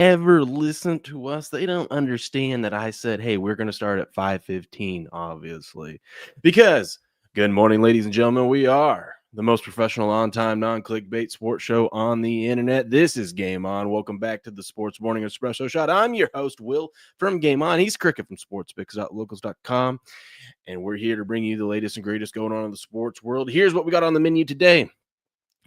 ever listen to us, they don't understand that I said, hey, we're going to start at 5:15, obviously. Because, good morning, ladies and gentlemen, we are the most professional, on-time, non-clickbait sports show on the internet. This is Game On. Welcome back to the Sports Morning Espresso Shot. I'm your host, Will, from Game On. He's Cricket from sportspicks.locals.com. And we're here to bring you the latest and greatest going on in the sports world. Here's what we got on the menu today.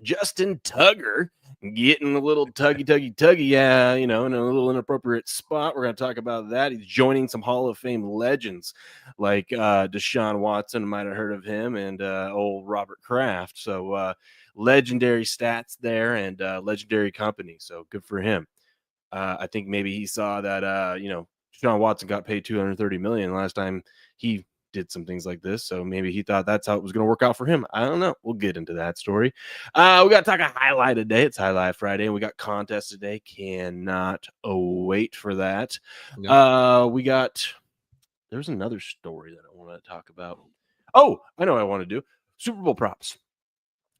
Justin Tugger getting a little tuggy, yeah, in a little inappropriate spot. We're going to talk about that. He's joining some Hall of Fame legends like Deshaun Watson, might have heard of him, and old Robert Kraft. So legendary stats there and legendary company. So good for him. I think maybe he saw that, Deshaun Watson got paid $230 million last time he did some things like this, so maybe he thought that's how it was going to work out for him. I don't know. We'll get into that story. We got to talk a highlight today. It's Highlight Friday, and we got contests today. Cannot wait for that. Yep. There's another story that I want to talk about. Oh, I know what I want to do. Super Bowl props.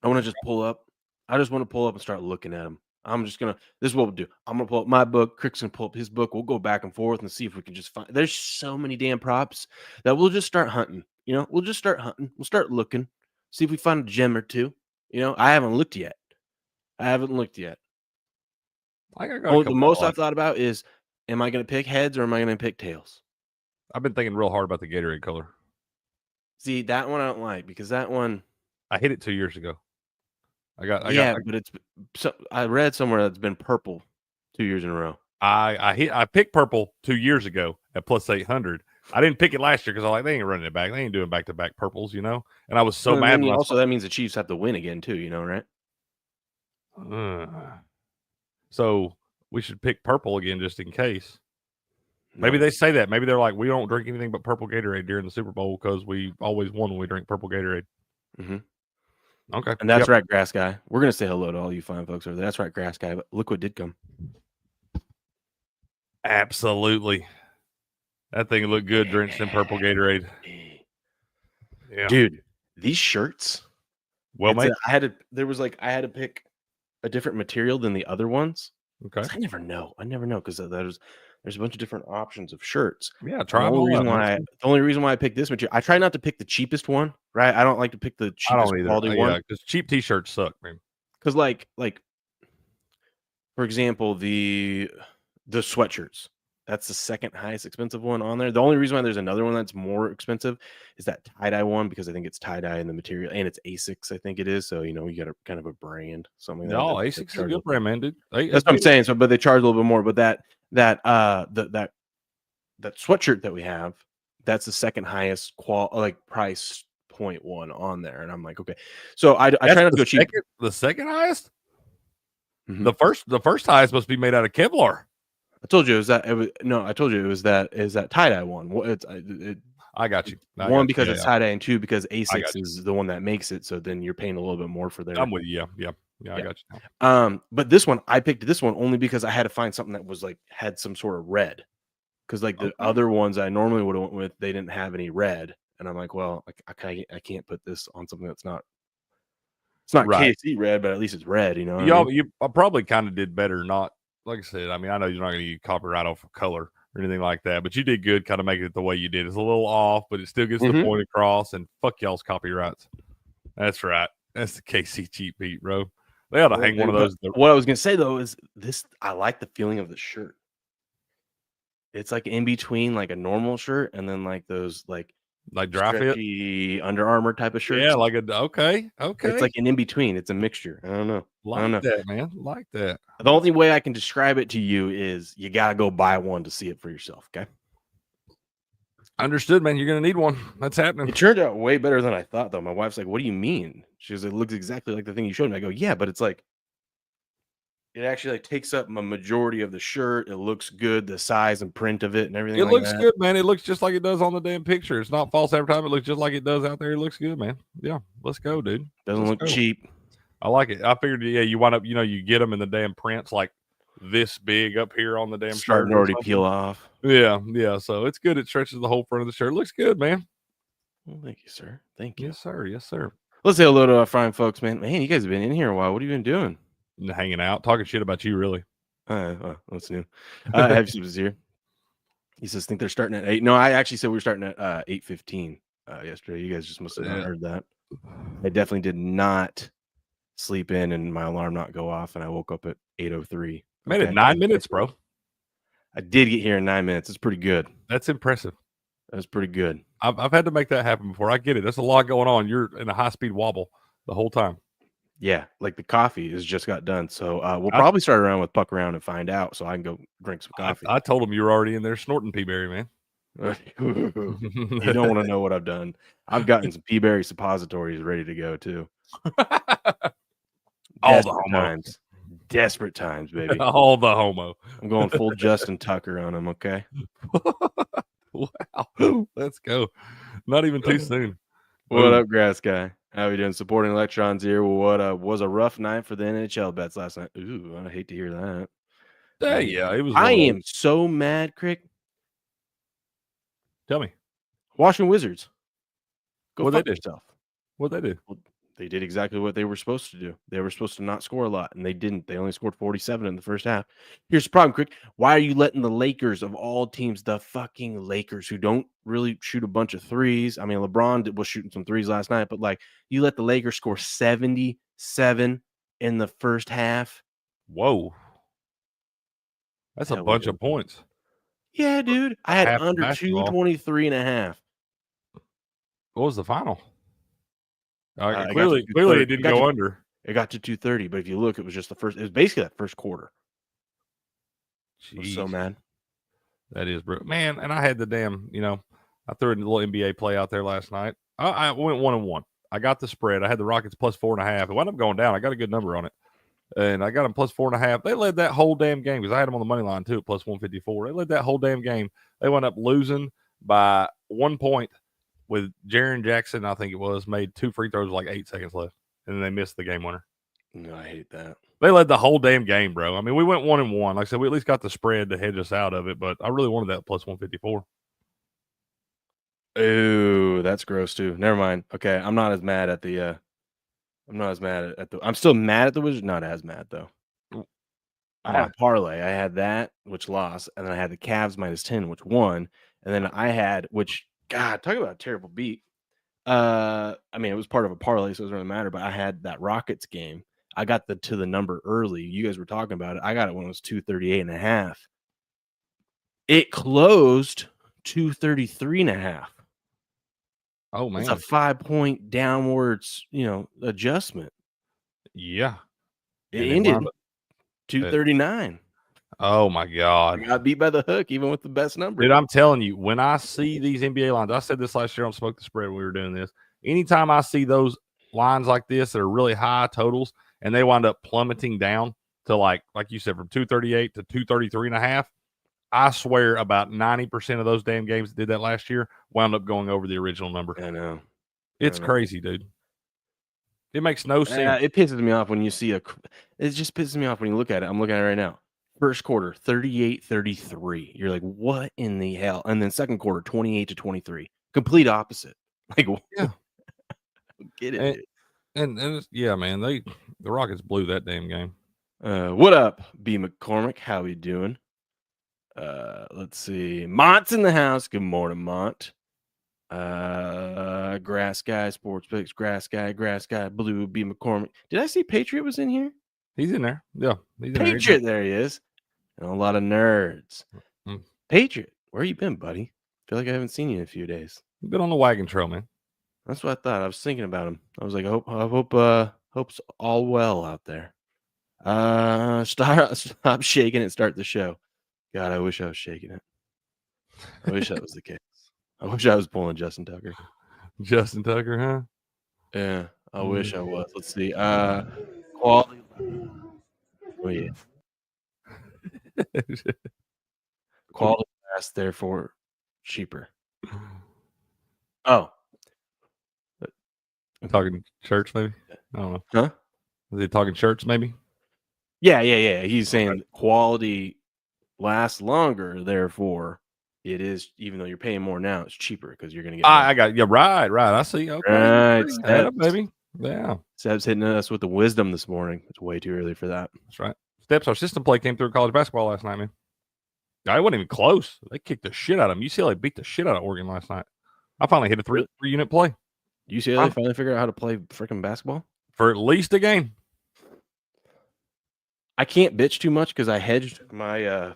I want to just pull up. I just want to pull up and start looking at them. This is what we'll do. I'm going to pull up my book. Crick's going to pull up his book. We'll go back and forth and see if we can just find. There's so many damn props that we'll just start hunting. We'll just start hunting. We'll start looking. See if we find a gem or two. I haven't looked yet. I got the most I've thought about is, am I going to pick heads or am I going to pick tails? I've been thinking real hard about the Gatorade color. See, that one I don't like because that one. I hit it 2 years ago. But I read somewhere that's been purple 2 years in a row. I picked purple 2 years ago at plus 800. I didn't pick it last year because I was like, they ain't running it back. They ain't doing back-to-back purples, And I was so mad. Also, that means the Chiefs have to win again too, right? So we should pick purple again just in case. Maybe they say that. Maybe they're like, we don't drink anything but purple Gatorade during the Super Bowl because we always won when we drink purple Gatorade. Mm-hmm. Okay. And that's right, Grass Guy. We're going to say hello to all you fine folks over there. That's right, Grass Guy. But look what did come. Absolutely. That thing looked good drenched in purple Gatorade. Yeah. Dude, these shirts. Well made. I had to pick a different material than the other ones. Okay. I never know because there's a bunch of different options of shirts. Yeah, try them. The only reason why I picked this material, I try not to pick the cheapest one, right? I don't like to pick the cheapest quality one. Because cheap t-shirts suck, man. Because like for example, the sweatshirts, that's the second highest expensive one on there. The only reason why there's another one that's more expensive is that tie-dye one, because I think it's tie-dye in the material, and it's Asics, I think it is. So, you got a kind of a brand, something like that. No, Asics is a good brand, man, dude. That's what I'm saying. So, but they charge a little bit more. But that sweatshirt that we have, that's the second highest price point one on there. And I'm like, okay. So I try not to go cheap. The second highest? Mm-hmm. The first highest must be made out of Kevlar. I told you it was that tie-dye one. I got you. Because it's tie-dye, and two, because Asics is the one that makes it. So then you're paying a little bit more for their. I'm with you. Yeah. I got you. But this one, I picked this one only because I had to find something that was had some sort of red. Because the other ones I normally would have went with, they didn't have any red. And I'm like, well, I can't put this on something that's not. It's not right. KC red, but at least it's red, You probably kind of did better not. Like I said, I mean, I know you're not going to get copyright off of color or anything like that, but you did good kind of making it the way you did. It's a little off, but it still gets the point across, and fuck y'all's copyrights. That's right. That's the KC cheap beat, bro. They ought to hang one of those. What I was going to say, though, is this. I like the feeling of the shirt. It's like in between like a normal shirt and then like those like dry fit Under Armour type of shirts. Yeah, like okay. It's like an in between. It's a mixture. I don't know. That, man. Like that. The only way I can describe it to you is you gotta go buy one to see it for yourself. Okay. Understood, man. You're gonna need one. That's happening. It turned out way better than I thought, though. My wife's like, "What do you mean?" She goes, "It looks exactly like the thing you showed me." I go, "Yeah, but it's like." It actually takes up a majority of the shirt. It looks good, the size and print of it and everything. It looks good, man. It looks just like it does on the damn picture. It's not false advertising. It looks just like it does out there. It looks good, man. Yeah, let's go, dude. Doesn't look cheap. I like it. I figured, you wind up, you get them in the damn prints like this big up here on the damn shirt and already peel off. Yeah. So it's good. It stretches the whole front of the shirt. It looks good, man. Well, thank you, sir. Thank you. Yes, sir. Let's say hello to our fine folks, man. Man, you guys have been in here a while. What have you been doing? Hanging out, talking shit about you, really. That's new. Heavy Soup is here. He says, think they're starting at 8. No, I actually said we were starting at 8:15 yesterday. You guys just must have not heard that. I definitely did not sleep in and my alarm not go off, and I woke up at 8:03. Made it 9 minutes, bro. I did get here in 9 minutes. It's pretty good. That's impressive. That's pretty good. I've had to make that happen before. I get it. There's a lot going on. You're in a high-speed wobble the whole time. Yeah, like the coffee has just got done. So we'll probably start around with Puck Around and find out so I can go drink some coffee. I told him you were already in there snorting P-Berry, man. You don't want to know what I've done. I've gotten some P-Berry suppositories ready to go, too. All the homo. Times. Desperate times, baby. All the homo. I'm going full Justin Tucker on him, okay? Wow. Let's go. Not even too soon. What up, Grass Guy? How we doing? Supporting Electrons here. Well, what was a rough night for the NHL bets last night. Ooh, I hate to hear that. Yeah, it was. I am so mad, Crick. Tell me. Washington Wizards. Go fuck yourself. What'd they do? Well, they did exactly what they were supposed to do. They were supposed to not score a lot, and they didn't. They only scored 47 in the first half. Here's the problem, Crick. Why are you letting the Lakers of all teams, the fucking Lakers, who don't really shoot a bunch of threes? I mean, LeBron was shooting some threes last night, but like you let the Lakers score 77 in the first half. Whoa. That's a bunch of points. Yeah, dude. I had under 223.5. What was the final? Clearly it didn't go under. It got to 230, but if you look, it was just the first. It was basically that first quarter. I was so mad. That is, bro. Man, and I had the damn, I threw a little NBA play out there last night. I went 1-1. I got the spread. I had the Rockets plus 4.5. It wound up going down. I got a good number on it. And I got them plus 4.5. They led that whole damn game because I had them on the money line too at plus 154. They led that whole damn game. They wound up losing by 1 point with Jaren Jackson, I think it was, made 2 free throws with like 8 seconds left. And then they missed the game winner. No, I hate that. They led the whole damn game, bro. I mean, we went 1-1. Like I said, we at least got the spread to hedge us out of it, but I really wanted that plus 154. Ooh, that's gross too. Never mind. Okay, I'm not as mad at the I'm still mad at the Wizards. Not as mad though. I had a parlay. I had that, which lost, and then I had the Cavs minus 10, which won, and then I had, which, God, talk about a terrible beat. I mean, it was part of a parlay, so it doesn't really matter, but I had that Rockets game. I got to the number early. You guys were talking about it. I got it when it was 238.5. It closed 233.5. Oh, man. It's a 5-point downwards, adjustment. Yeah. It ended 239. Oh, my God. I got beat by the hook, even with the best number. Dude, I'm telling you, when I see these NBA lines, I said this last year on Smoke the Spread when we were doing this. Anytime I see those lines like this that are really high totals and they wind up plummeting down to like you said, from 238 to 233.5, I swear about 90% of those damn games that did that last year wound up going over the original number. I know. It's crazy, dude. It makes no sense. It pisses me off when you see it just pisses me off when you look at it. I'm looking at it right now. First quarter, 38-33. You're like, what in the hell? And then second quarter, 28-23. Complete opposite. Like, yeah. Get it. And yeah, man, the Rockets blew that damn game. What up, B. McCormick? How we doing? Let's see. Mont's in the house. Good morning, Mont. Grass Guy, Sports Picks, Grass Guy, Blue, B. McCormick. Did I see Patriot was in here? He's in there. Yeah. He's in Patriot, there he is. And a lot of nerds. Patriot, where you been, buddy? Feel like I haven't seen you in a few days. You've been on the wagon trail, man. That's what I thought. I was thinking about him. I was like, I hope's all well out there. Stop shaking it. Start the show. God, I wish I was shaking it. I wish that was the case. I wish I was pulling Justin Tucker. Justin Tucker, huh? Yeah, I wish I was. Let's see. Quality. Oh yeah. Quality fast, therefore cheaper. Oh. Talking church, maybe? I don't know. Huh? Is he talking church, maybe? Yeah. He's saying quality lasts longer, therefore it is, even though you're paying more now, it's cheaper because you're going to get. I got you. Right. I see. Okay. Right. Baby. Yeah. Seb's hitting us with the wisdom this morning. It's way too early for that. That's right. Steps, our system play came through college basketball last night, man. I wasn't even close. They kicked the shit out of them. UCLA beat the shit out of Oregon last night. I finally hit a three-unit play. UCLA finally figured out how to play freaking basketball? For at least a game. I can't bitch too much because I hedged my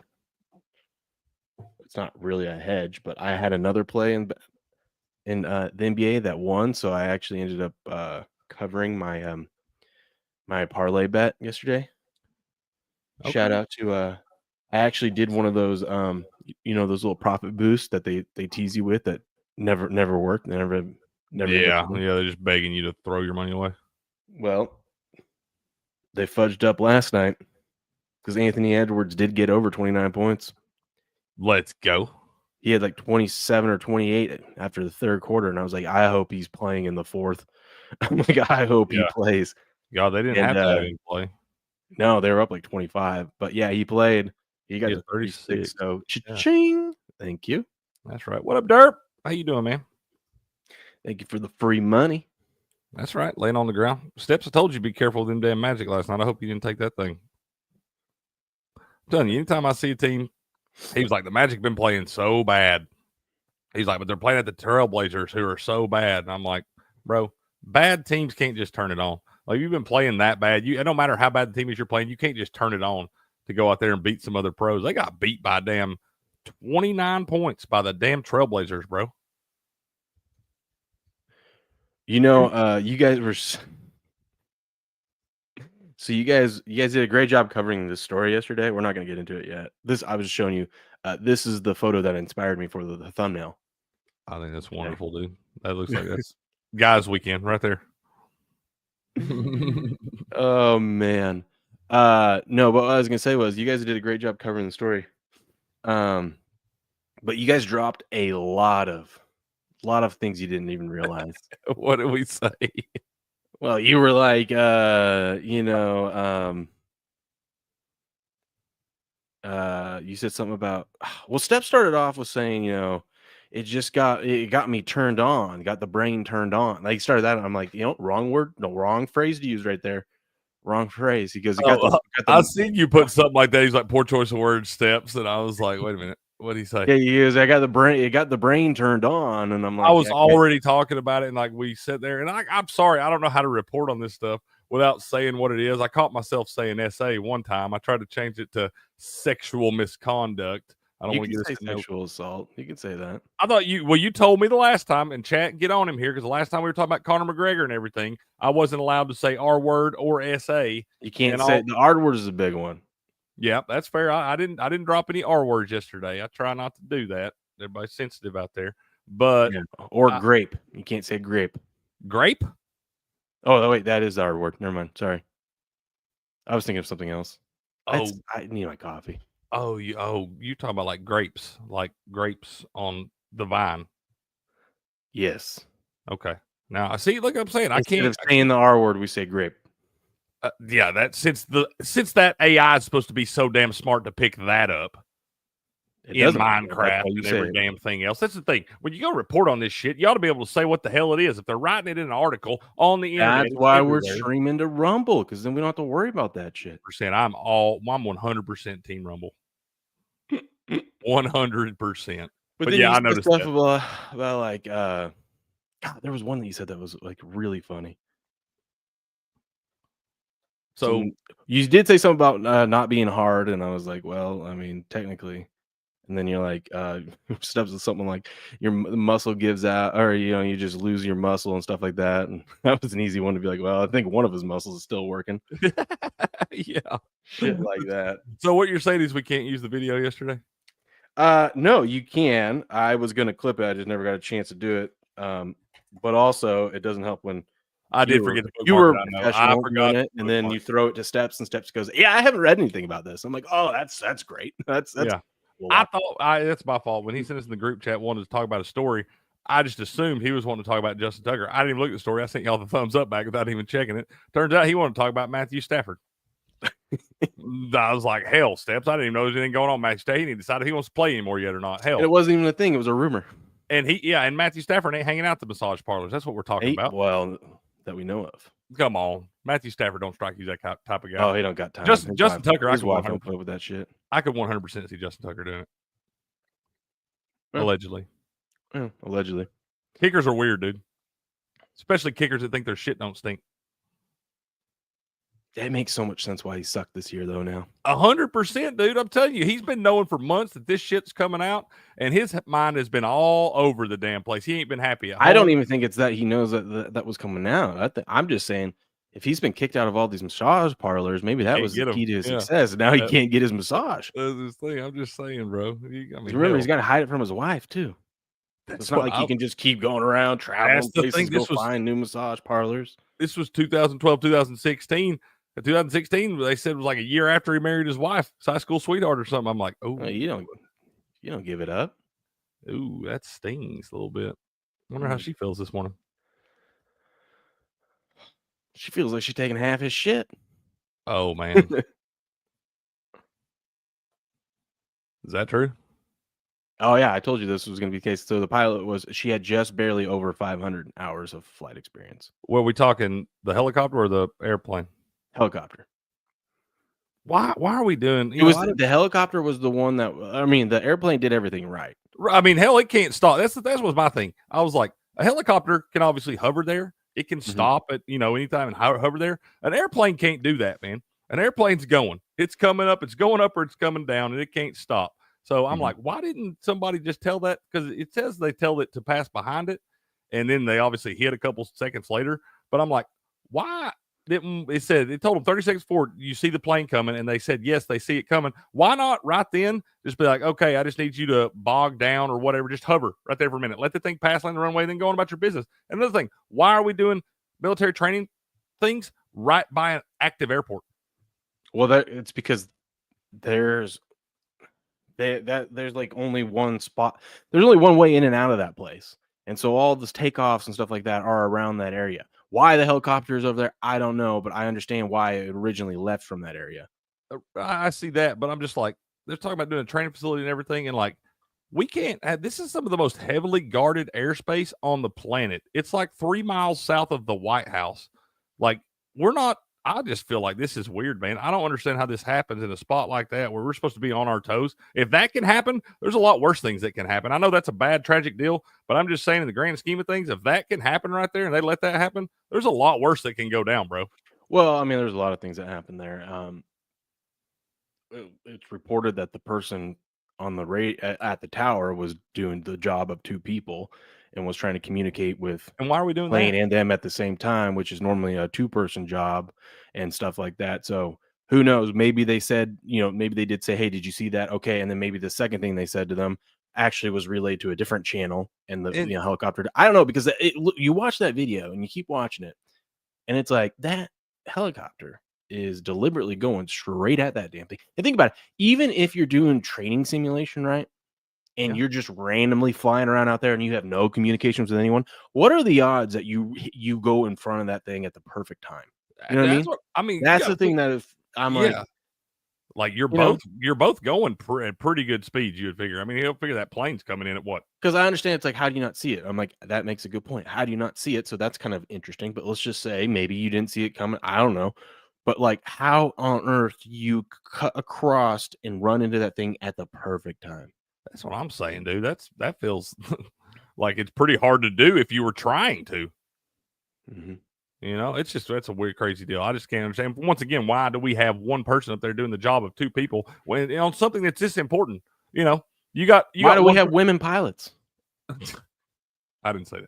it's not really a hedge, but I had another play in the NBA that won, so I actually ended up covering my my parlay bet yesterday. Okay. Shout out to I actually did one of those those little profit boosts that they tease you with that never worked. Never yeah, they're just begging you to throw your money away. Well, they fudged up last night because Anthony Edwards did get over 29 points. Let's go. He had like 27 or 28 after the third quarter, and I was like, I hope he's playing in the fourth. I'm like, I hope he plays. God, they didn't have to have him play. No, they were up like 25. But yeah, he played. He got to 36. So cha-ching. Thank you. That's right. What up, Derp? How you doing, man? Thank you for the free money. That's right. Laying on the ground. Steps, I told you be careful with them damn Magic last night. I hope you didn't take that thing. I'm telling you, anytime I see a team, he was like, the Magic been playing so bad. He's like, but they're playing at the Trailblazers who are so bad. And I'm like, bro, bad teams can't just turn it on. Like, you've been playing that bad. It don't matter how bad the team is you're playing. You can't just turn it on to go out there and beat some other pros. They got beat by damn 29 points by the damn Trailblazers, bro. You know, you guys were so you guys did a great job covering this story yesterday. We're not going to get into it yet. I was showing you. This is the photo that inspired me for the thumbnail. I think that's wonderful, dude. That looks like that's guys' weekend right there. Oh man. No, but what I was gonna say was you guys did a great job covering the story. But you guys dropped a lot of things you didn't even realize. What did we say? Well, you were like, you said something about. Well, Steph started off with saying, it got me turned on, got the brain turned on. Like, he started that, and I'm like, wrong word, no, wrong phrase to use right there. Wrong phrase. He goes, I seen you put something like that. He's like, poor choice of words, Steps. And I was like, wait a minute. What did he say? Yeah, he goes, it got the brain turned on. And I'm like, I was already talking about it. And like, we sit there, and I'm sorry, I don't know how to report on this stuff without saying what it is. I caught myself saying SA one time. I tried to change it to sexual misconduct. I don't want to get sexual assault. You can say that. I thought you told me the last time, and chat, get on him here, because the last time we were talking about Conor McGregor and everything, I wasn't allowed to say R word or SA. You can't say the R word is a big one. Yeah, that's fair. I didn't drop any R words yesterday. I try not to do that. Everybody's sensitive out there. But grape. You can't say grape. Grape? Oh wait, that is the R word. Never mind. Sorry. I was thinking of something else. I need my coffee. You talking about like grapes on the vine? Yes. Okay. Now I see. Look, I'm saying Instead of saying the R word, we say grape. Yeah, that since that AI is supposed to be so damn smart to pick that up in Minecraft and every damn thing else. That's the thing. When you go report on this shit, you ought to be able to say what the hell it is. If they're writing it in an article on the internet, that's why we're streaming to Rumble, because then we don't have to worry about that shit. I'm 100% Team Rumble. 100%. But yeah, I noticed stuff about like God, there was one that you said that was like really funny. So you did say something about not being hard, and I was like, well, I mean, technically. And then you're like, steps with something like your muscle gives out, or you just lose your muscle and stuff like that. And that was an easy one to be like, well, I think one of his muscles is still working. Yeah, shit like that. So what you're saying is we can't use the video yesterday? No, you can. I was gonna clip it. I just never got a chance to do it. But also, it doesn't help when I did forget to you were professional doing it, and then you throw it to Steps, and Steps goes, "Yeah, I haven't read anything about this." I'm like, "Oh, that's great. That's yeah." I thought that's my fault. When he sent us in the group chat, wanted to talk about a story, I just assumed he was wanting to talk about Justin Tucker. I didn't even look at the story. I sent y'all the thumbs up back without even checking it. Turns out he wanted to talk about Matthew Stafford. I was like, hell, Steps. I didn't even know there was anything going on Matthew Stafford. He didn't decide if he wants to play anymore yet or not. Hell, and it wasn't even a thing. It was a rumor. And and Matthew Stafford ain't hanging out at the massage parlors. That's what we're talking about. Well, that we know of. Come on. Matthew Stafford don't strike you that type of guy. Oh, he don't got time. Justin Tucker, his wife don't put up with that shit. I could 100% see Justin Tucker doing it. Yeah. Allegedly. Yeah, allegedly. Kickers are weird, dude. Especially kickers that think their shit don't stink. That makes so much sense why he sucked this year, though, now. 100%, dude. I'm telling you, he's been knowing for months that this shit's coming out, and his mind has been all over the damn place. He ain't been happy at home. I don't even think it's that he knows that was coming out. I'm just saying, if he's been kicked out of all these massage parlors, maybe that was the key to his success. Now he can't get his massage. That's his thing. I'm just saying, bro. Remember, he's got to hide it from his wife, too. It's not like he can just keep going around, traveling places, go find new massage parlors. This was 2012, 2016. In 2016, they said it was like a year after he married his wife, his high school sweetheart or something. I'm like, oh, you don't give it up. Ooh, that stings a little bit. I wonder how she feels this morning. She feels like she's taking half his shit. Oh, man. Is that true? Oh, yeah. I told you this was going to be the case. So the pilot she had just barely over 500 hours of flight experience. Were we talking the helicopter or the airplane? Helicopter. Why are we doing? The helicopter was the one that, the airplane did everything right. I mean, hell, it can't stop. That was my thing. I was like, a helicopter can obviously hover there. It can stop at, anytime and hover there. An airplane can't do that, man. An airplane's going. It's coming up, it's going up, or it's coming down, and it can't stop. So I'm like, why didn't somebody just tell that? Because it says they tell it to pass behind it, and then they obviously hit a couple seconds later. But I'm like, why didn't it told them 30 seconds before you see the plane coming, and they said, yes, they see it coming. Why not right then just be like, okay, I just need you to bog down or whatever. Just hover right there for a minute. Let the thing pass on the runway, then go on about your business. And another thing, why are we doing military training things right by an active airport? Well, it's because there's like only one spot. There's only one way in and out of that place. And so all this takeoffs and stuff like that are around that area. Why the helicopter is over there, I don't know, but I understand why it originally left from that area. I see that, but I'm just like, they're talking about doing a training facility and everything, and like, we can't this is some of the most heavily guarded airspace on the planet. It's like 3 miles south of the White House. Like, I just feel like this is weird, man. I don't understand how this happens in a spot like that where we're supposed to be on our toes. If that can happen, there's a lot worse things that can happen. I know that's a bad, tragic deal, but I'm just saying in the grand scheme of things, if that can happen right there and they let that happen, there's a lot worse that can go down, bro. Well, there's a lot of things that happen there. It's reported that the person on the at the tower was doing the job of two people and was trying to communicate with and why are we doing plane that? and them at the same time, which is normally a two-person job and stuff like that. So who knows? Maybe they said, maybe they did say, hey, did you see that? Okay. And then maybe the second thing they said to them actually was relayed to a different channel and the helicopter. I don't know, because you watch that video and you keep watching it and it's like that helicopter is deliberately going straight at that damn thing. And think about it. Even if you're doing training simulation, right? And you're just randomly flying around out there and you have no communications with anyone, what are the odds that you go in front of that thing at the perfect time? You know what I mean? That's the thing that if I'm like you're both going at pretty good speeds, you would figure. I mean, he'll figure that plane's coming in at what? Because I understand it's like, how do you not see it? I'm like, that makes a good point. How do you not see it? So that's kind of interesting. But let's just say maybe you didn't see it coming. I don't know. But like, how on earth you cut across and run into that thing at the perfect time? That's what I'm saying, dude. That feels like it's pretty hard to do if you were trying to. That's a weird, crazy deal. I just can't understand. Once again, why do we have one person up there doing the job of two people when something that's this important? Why do we have women pilots? I didn't say that.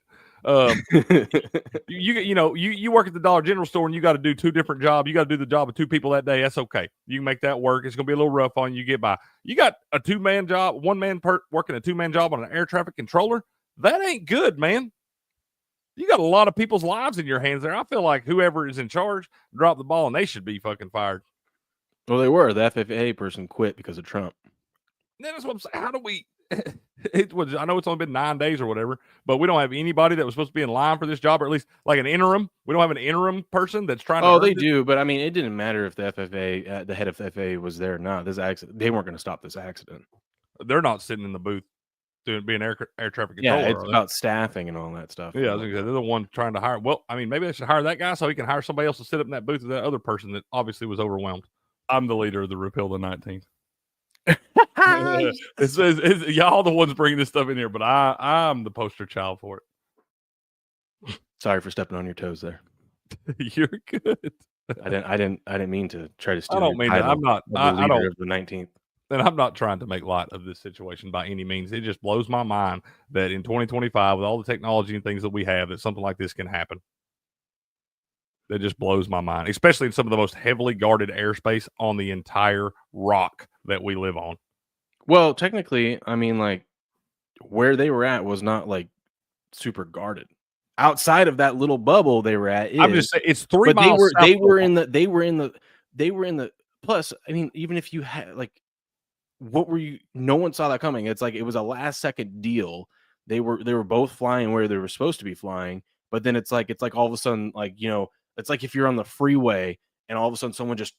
You work at the Dollar General store and you got to do two different jobs. You got to do the job of two people that day. That's okay. You can make that work. It's going to be a little rough on you. Get by. You got a two-man job, one man working a two-man job on an air traffic controller. That ain't good, man. You got a lot of people's lives in your hands there. I feel like whoever is in charge dropped the ball and they should be fucking fired. Well, they were. The FAA person quit because of Trump. That's what I'm saying. How do we? I know it's only been 9 days or whatever, but we don't have anybody that was supposed to be in line for this job, or at least like an interim. We don't have an interim person that's trying to. Oh, they do, but it didn't matter if the FFA, the head of FFA, was there or not. They weren't going to stop this accident. They're not sitting in the booth being air traffic controller. Yeah, it's about staffing and all that stuff. Yeah, I was gonna say, they're the one trying to hire. Well, I mean, maybe they should hire that guy so he can hire somebody else to sit up in that booth with that other person that obviously was overwhelmed. I'm the leader of the repeal the 19th. It's y'all the ones bringing this stuff in here, but I'm the poster child for it. Sorry for stepping on your toes there. You're good. I didn't mean to try to steal. I don't mean that. I'm not. I don't. Of the 19th. And I'm not trying to make light of this situation by any means. It just blows my mind that in 2025, with all the technology and things that we have, that something like this can happen. That just blows my mind, especially in some of the most heavily guarded airspace on the entire rock that we live on. Well, technically, I mean, like, where they were at was not like super guarded. Outside of that little bubble they were at, I'm just saying it's 3 but miles. they were in the. Plus, I mean, even if you had like, what were you? No one saw that coming. It's like it was a last second deal. They were both flying where they were supposed to be flying, but then it's like all of a sudden, like, you know, it's like if you're on the freeway and all of a sudden someone just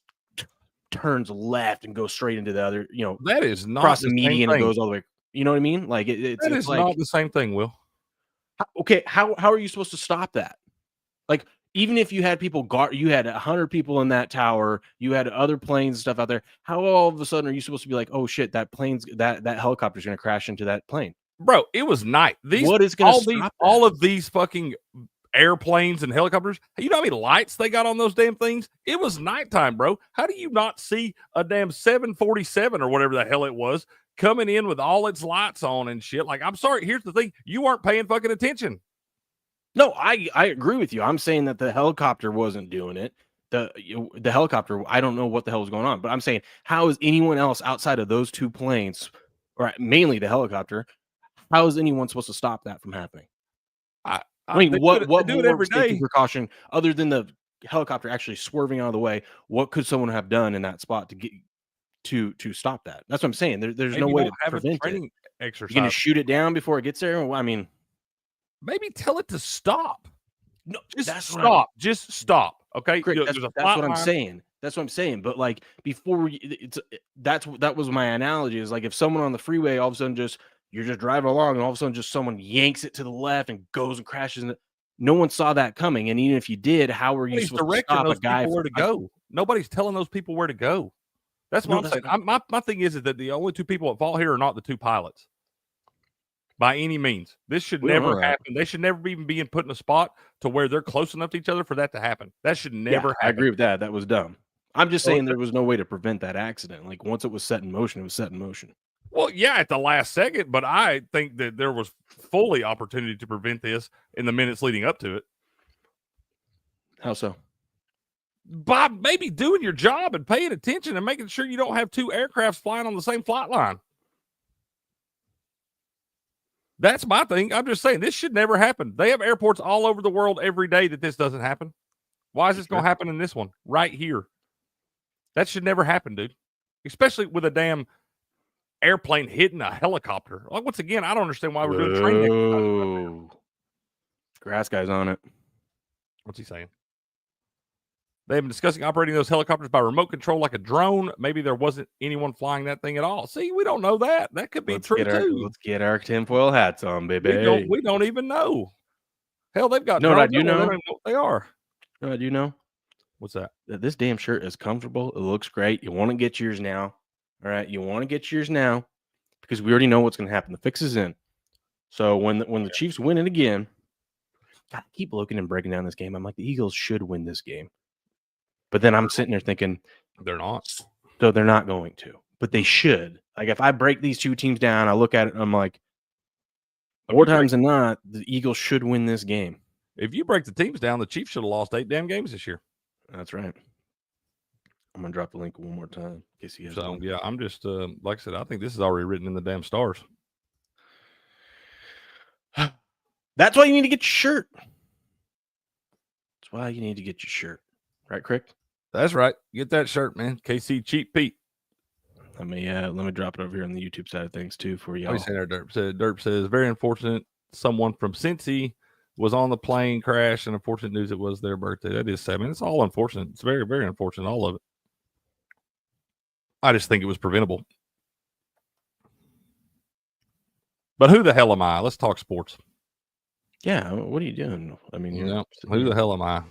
turns left and goes straight into the other, you know, that is not across the median same and goes all the way. You know what I mean? Like it's like, not the same thing, Will. Okay, how are you supposed to stop that? Like, even if you had people guard, you had 100 people in that tower, you had other planes and stuff out there. How all of a sudden are you supposed to be like, oh shit, that helicopter's going to crash into that plane, bro? It was night. What is going to stop all of these fucking airplanes and helicopters? You know how many lights they got on those damn things? It was nighttime, bro. How do you not see a damn 747 or whatever the hell it was coming in with all its lights on and shit? Like, I'm sorry. Here's the thing: you weren't paying fucking attention. No, I agree with you. I'm saying that the helicopter wasn't doing it. The helicopter, I don't know what the hell was going on, but I'm saying, how is anyone else outside of those two planes, or mainly the helicopter, how is anyone supposed to stop that from happening? I mean, what do it every day precaution other than the helicopter actually swerving out of the way? What could someone have done in that spot to get to stop that? That's what I'm saying. There's no way to prevent it. Exercise. You're going to shoot it down before it gets there? Well, I mean, maybe tell it to stop. No, just stop. Just stop. Okay, that's what I'm saying. That's what I'm saying. But like before, that was my analogy. Is like if someone on the freeway all of a sudden you're just driving along and all of a sudden just someone yanks it to the left and goes and crashes. No one saw that coming. And even if you did, how are you supposed to stop a guy where to go? Nobody's telling those people where to go. That's what I'm saying. My thing is that the only two people at fault here are not the two pilots. By any means. This should never happen. They should never even be put in a spot to where they're close enough to each other for that to happen. That should never happen. I agree with that. That was dumb. I'm just saying there was no way to prevent that accident. Like once it was set in motion, it was set in motion. Well, yeah, at the last second, but I think that there was fully opportunity to prevent this in the minutes leading up to it. How so? By maybe doing your job and paying attention and making sure you don't have two aircrafts flying on the same flight line. That's my thing. I'm just saying this should never happen. They have airports all over the world every day that this doesn't happen. Why is this going to happen in this one right here? That should never happen, dude. Especially with a damn airplane hitting a helicopter. Like, once again, I don't understand why we're doing training. Grass guy's on it. What's he saying? They've been discussing operating those helicopters by remote control like a drone. Maybe there wasn't anyone flying that thing at all. See, we don't know that. That could be true too. Let's get our tinfoil hats on, baby. We don't even know. Hell, they've got. No, I do know. They don't even know what they are. No, I do know. What's that? This damn shirt is comfortable. It looks great. You want to get yours now. All right, you want to get yours now because we already know what's going to happen. The fix is in. So when the Chiefs win it again, God, I keep looking and breaking down this game. I'm like, the Eagles should win this game. But then I'm sitting there thinking they're not. So they're not going to, but they should. Like if I break these two teams down, I look at it and I'm like, more times than not, the Eagles should win this game. If you break the teams down, the Chiefs should have lost 8 damn games this year. That's right. I'm gonna drop the link one more time in case you guys. So yeah, I'm just like I said, I think this is already written in the damn stars. That's why you need to get your shirt. That's why you need to get your shirt, right, Crick? That's right. Get that shirt, man. KC Cheap Pete. Let me drop it over here on the YouTube side of things too for y'all. Derp says very unfortunate. Someone from Cincy was on the plane crash, and unfortunate news it was their birthday. That is sad. I mean, it's all unfortunate. It's very, very unfortunate. All of it. I just think it was preventable. But who the hell am I? Let's talk sports. Yeah, what are you doing? I mean, Who the hell am I?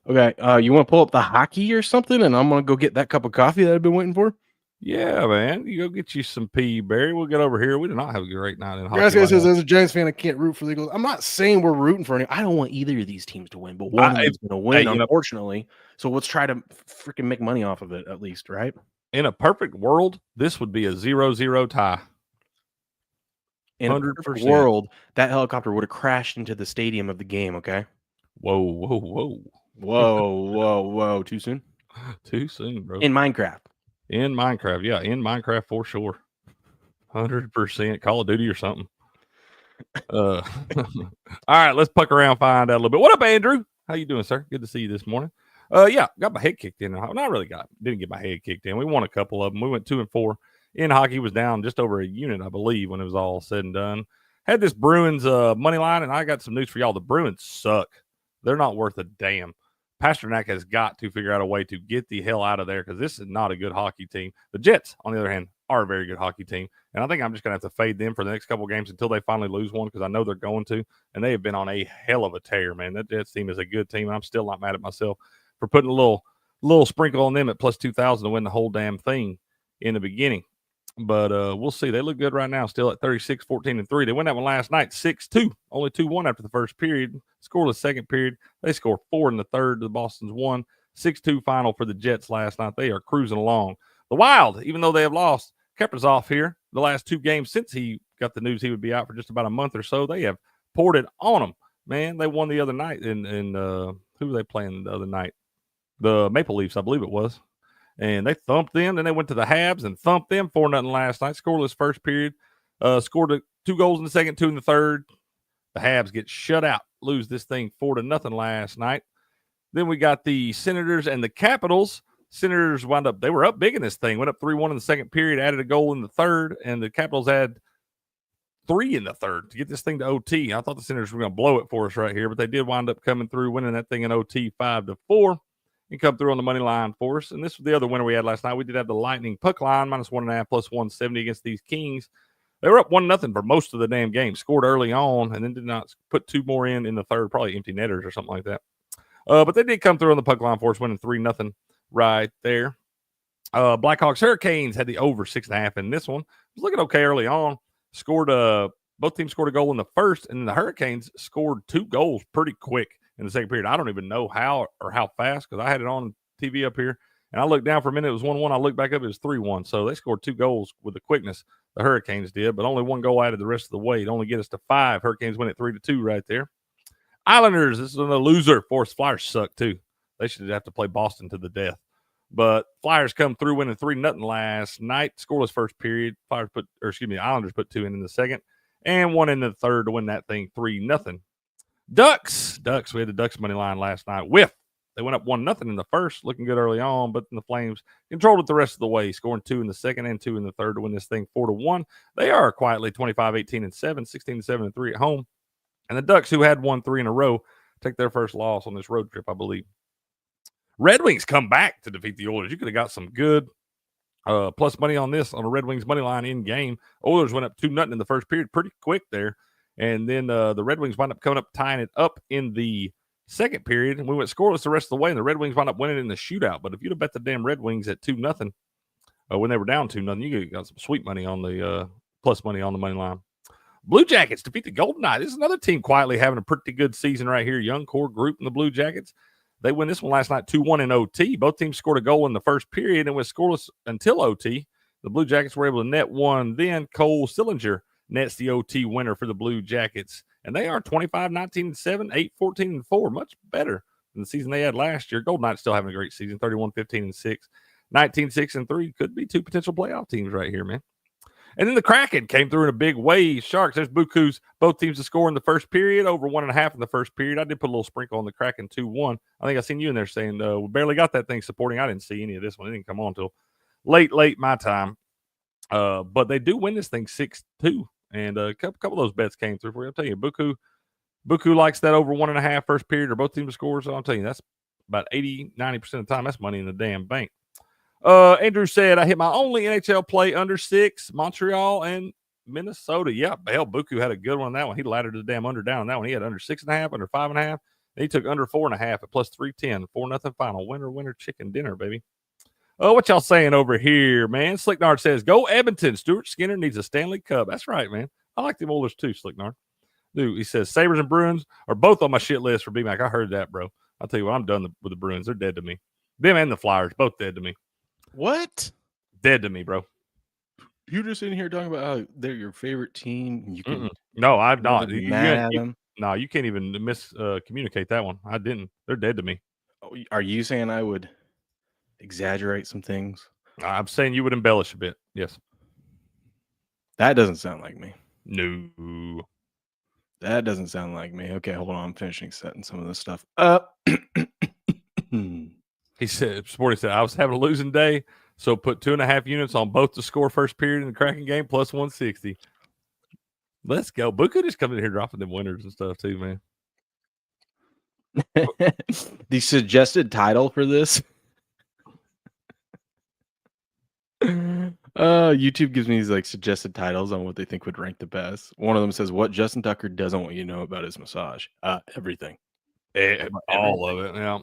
Okay, you want to pull up the hockey or something, and I'm gonna go get that cup of coffee that I've been waiting for. Yeah, man. You go get you some pea, Barry. We'll get over here. We do not have a great night in hockey. Guys says, as a Giants fan, I can't root for the Eagles. I'm not saying we're rooting for any. I don't want either of these teams to win, but one of them is going to win, unfortunately. So let's try to freaking make money off of it at least, right? In a perfect world, this would be a 0-0 tie. In 100%. A perfect world, that helicopter would have crashed into the stadium of the game, okay? Whoa. Too soon? Too soon, bro. In Minecraft. In Minecraft, yeah. In Minecraft for sure. 100% Call of Duty or something. All right, let's puck around, find out a little bit. What up, Andrew? How you doing, sir? Good to see you this morning. Yeah, got my head kicked in. Not really didn't get my head kicked in. We won a couple of them. We went 2-4. In hockey was down just over a unit, I believe, when it was all said and done. Had this Bruins money line, and I got some news for y'all. The Bruins suck. They're not worth a damn. Pasternak has got to figure out a way to get the hell out of there because this is not a good hockey team. The Jets, on the other hand, are a very good hockey team. And I think I'm just going to have to fade them for the next couple of games until they finally lose one because I know they're going to. And they have been on a hell of a tear, man. That Jets team is a good team. And I'm still not mad at myself for putting a little sprinkle on them at plus 2,000 to win the whole damn thing in the beginning. But we'll see. They look good right now, still at 36, 14, and 3. They won that one last night, 6-2. Only 2-1 after the first period. Scoreless second period. They scored 4 in the third. The Boston's won. 6-2 final for the Jets last night. They are cruising along. The Wild, even though they have lost, Kaprizov here the last 2 games since he got the news he would be out for just about a month or so. They have poured it on them. Man, they won the other night. And who were they playing the other night? The Maple Leafs, I believe it was. And they thumped them. Then they went to the Habs and thumped them 4-0 last night. Scoreless first period. Scored 2 goals in the second, 2 in the third. The Habs get shut out. Lose this thing 4-0 last night. Then we got the Senators and the Capitals. Senators wound up, they were up big in this thing. Went up 3-1 in the second period, added a goal in the third, and the Capitals had 3 in the third to get this thing to OT. I thought the Senators were going to blow it for us right here, but they did wind up coming through, winning that thing in OT 5-4. And come through on the money line for us. And this was the other winner we had last night. We did have the Lightning puck line, -1.5 plus 170 against these Kings. They were up 1-0 for most of the damn game. Scored early on and then did not put 2 more in the third, probably empty netters or something like that. But they did come through on the puck line for us, winning 3-0 right there. Blackhawks Hurricanes had the over 6.5 in this one. It was looking okay early on. Both teams scored a goal in the first, and the Hurricanes scored 2 goals pretty quick in the second period. I don't even know how or how fast because I had it on TV up here. And I looked down for a minute. It was 1-1. I looked back up. It was 3-1. So they scored 2 goals with the quickness the Hurricanes did, but only 1 goal added the rest of the way. It only get us to 5. Hurricanes win at 3-2 right there. Islanders, this is a loser. Forest Flyers suck too. They should have to play Boston to the death. But Flyers come through winning 3-0 last night. Scoreless first period. Islanders put 2 in the second and 1 in the third to win that thing 3-0. Ducks. We had the Ducks money line last night. Whiff. They went up 1-0 in the first, looking good early on, but the Flames controlled it the rest of the way, scoring 2 in the second and 2 in the third to win this thing 4-1. They are quietly 25-18-7, 16-7-3 at home. And the Ducks, who had won 3 in a row, take their first loss on this road trip, I believe. Red Wings come back to defeat the Oilers. You could have got some good plus money on this on the Red Wings money line in game. Oilers went up 2-0 in the first period, pretty quick there. And then the Red Wings wound up coming up, tying it up in the second period. And we went scoreless the rest of the way, and the Red Wings wound up winning in the shootout. But if you'd have bet the damn Red Wings at 2-0 when they were down 2-0, you got some sweet money on the plus money on the money line. Blue Jackets defeat the Golden Knights. This is another team quietly having a pretty good season right here. Young core group in the Blue Jackets. They win this one last night 2-1 in OT. Both teams scored a goal in the first period and went scoreless until OT. The Blue Jackets were able to net one. Then Cole Sillinger nets the OT winner for the Blue Jackets. And they are 25-19-7, 8-14-4. Much better than the season they had last year. Golden Knights still having a great season, 31-15-6, 19-6-3. Could be 2 potential playoff teams right here, man. And then the Kraken came through in a big way. Sharks, there's Buku's. Both teams to score in the first period, over 1.5 in the first period. I did put a little sprinkle on the Kraken 2-1. I think I seen you in there saying we barely got that thing supporting. I didn't see any of this one. It didn't come on until late my time. But they do win this thing 6-2. And a couple of those bets came through for you. I'll tell you, Buku likes that over 1.5 first period or both teams to score. So I'll tell you, that's about 80-90% of the time. That's money in the damn bank. Andrew said, I hit my only NHL play under 6, Montreal and Minnesota. Yeah, hell, Buku had a good one on that one. He laddered the damn under down on that one. He had under 6.5, under 5.5. He took under 4.5 at plus 310. 4-0 final. Winner, chicken dinner, baby. Oh, what y'all saying over here, man? Slicknard says, go Edmonton. Stuart Skinner needs a Stanley Cup. That's right, man. I like them Oilers too, Slicknard. Dude, he says, Sabres and Bruins are both on my shit list for BMAC. I heard that, bro. I'll tell you what, I'm done with the Bruins. They're dead to me. Them and the Flyers, both dead to me. What? Dead to me, bro. You're just in here talking about how they're your favorite team. You can No, I'm not. You can't even communicate that one. I didn't. They're dead to me. Oh, are you saying I would exaggerate some things? I'm saying you would embellish a bit. Yes. That doesn't sound like me. No. That doesn't sound like me. Okay, hold on. I'm finishing setting some of this stuff up. He said, Sporty said, I was having a losing day, so put 2.5 units on both to score first period in the Kraken game, plus 160. Let's go. Buku just coming in here dropping them winners and stuff too, man. The suggested title for this. YouTube gives me these like suggested titles on what they think would rank the best. One of them says, what Justin Tucker doesn't want you to know about his massage. Everything. All of it. Yeah.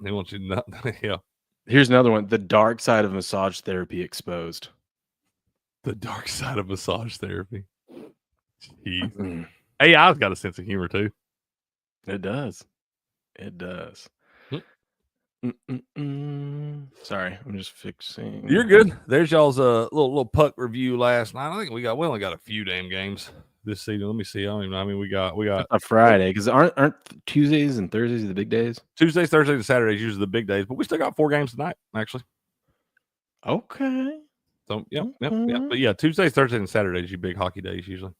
They want you to know. Yeah. Here's another one. The dark side of massage therapy exposed. The dark side of massage therapy. Jeez. AI's got a sense of humor too. It does. It does. Sorry, I'm just fixing. You're good. There's y'all's little puck review last night. I think we only got a few damn games this season. Let me see. I don't even know. I mean, we got a Friday because aren't Tuesdays and Thursdays the big days? Tuesdays, Thursdays, and Saturdays usually the big days, but we still got 4 games tonight actually. Okay. So yeah. But yeah, Tuesdays, Thursdays, and Saturdays, you big hockey days usually.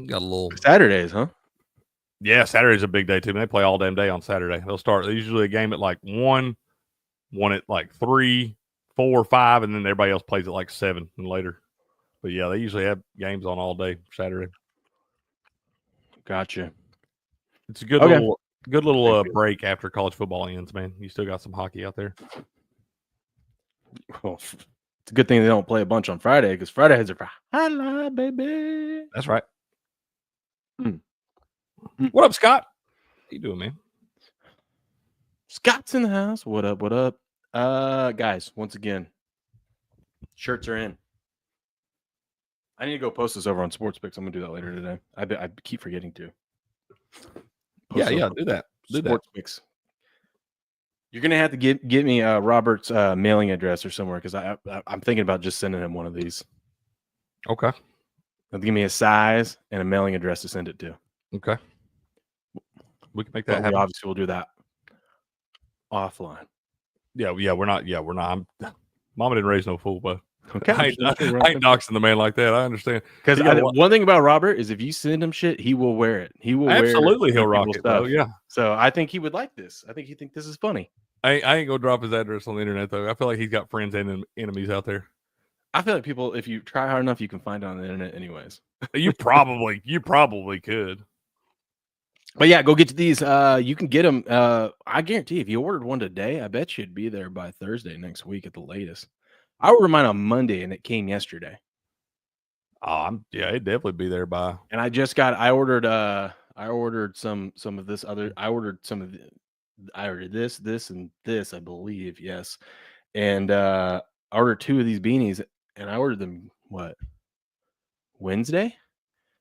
Got a little Saturdays, huh? Yeah, Saturday's a big day too. They play all damn day on Saturday. They'll start usually a game at like 1 at like 3, 4, 5, and then everybody else plays at like 7 and later. But yeah, they usually have games on all day Saturday. Gotcha. It's a good little break after college football ends, man. You still got some hockey out there. Well, it's a good thing they don't play a bunch on Friday because Fridays are for highlight, baby. That's right. What up, Scott? How you doing, man? Scott's in the house. What up? What up? Guys, once again, shirts are in. I need to go post this over on Sports Picks. I'm gonna do that later today. I keep forgetting to. Yeah, do that. Sports Picks. You're gonna have to get me Robert's mailing address or somewhere because I'm thinking about just sending him one of these. Okay. They'll give me a size and a mailing address to send it to. Okay. We can make that happen. Obviously, we'll do that offline. Yeah, we're not. Mama didn't raise no fool, but okay. I ain't doxing the man like that. I understand. Because one thing about Robert is if you send him shit, he will wear it. He will absolutely he'll rock it. Though, yeah. So I think he would like this. I think he think this is funny. I ain't gonna drop his address on the internet though. I feel like he's got friends and enemies out there. I feel like people, if you try hard enough, you can find it on the internet anyways. you probably could. But yeah, go get to these. You can get them. I guarantee if you ordered one today, I bet you'd be there by Thursday next week at the latest. I ordered mine on Monday and it came yesterday. It'd definitely be there by. And I ordered some of this other. I ordered this, and this, I believe. Yes. And I ordered 2 of these beanies and I ordered them Wednesday?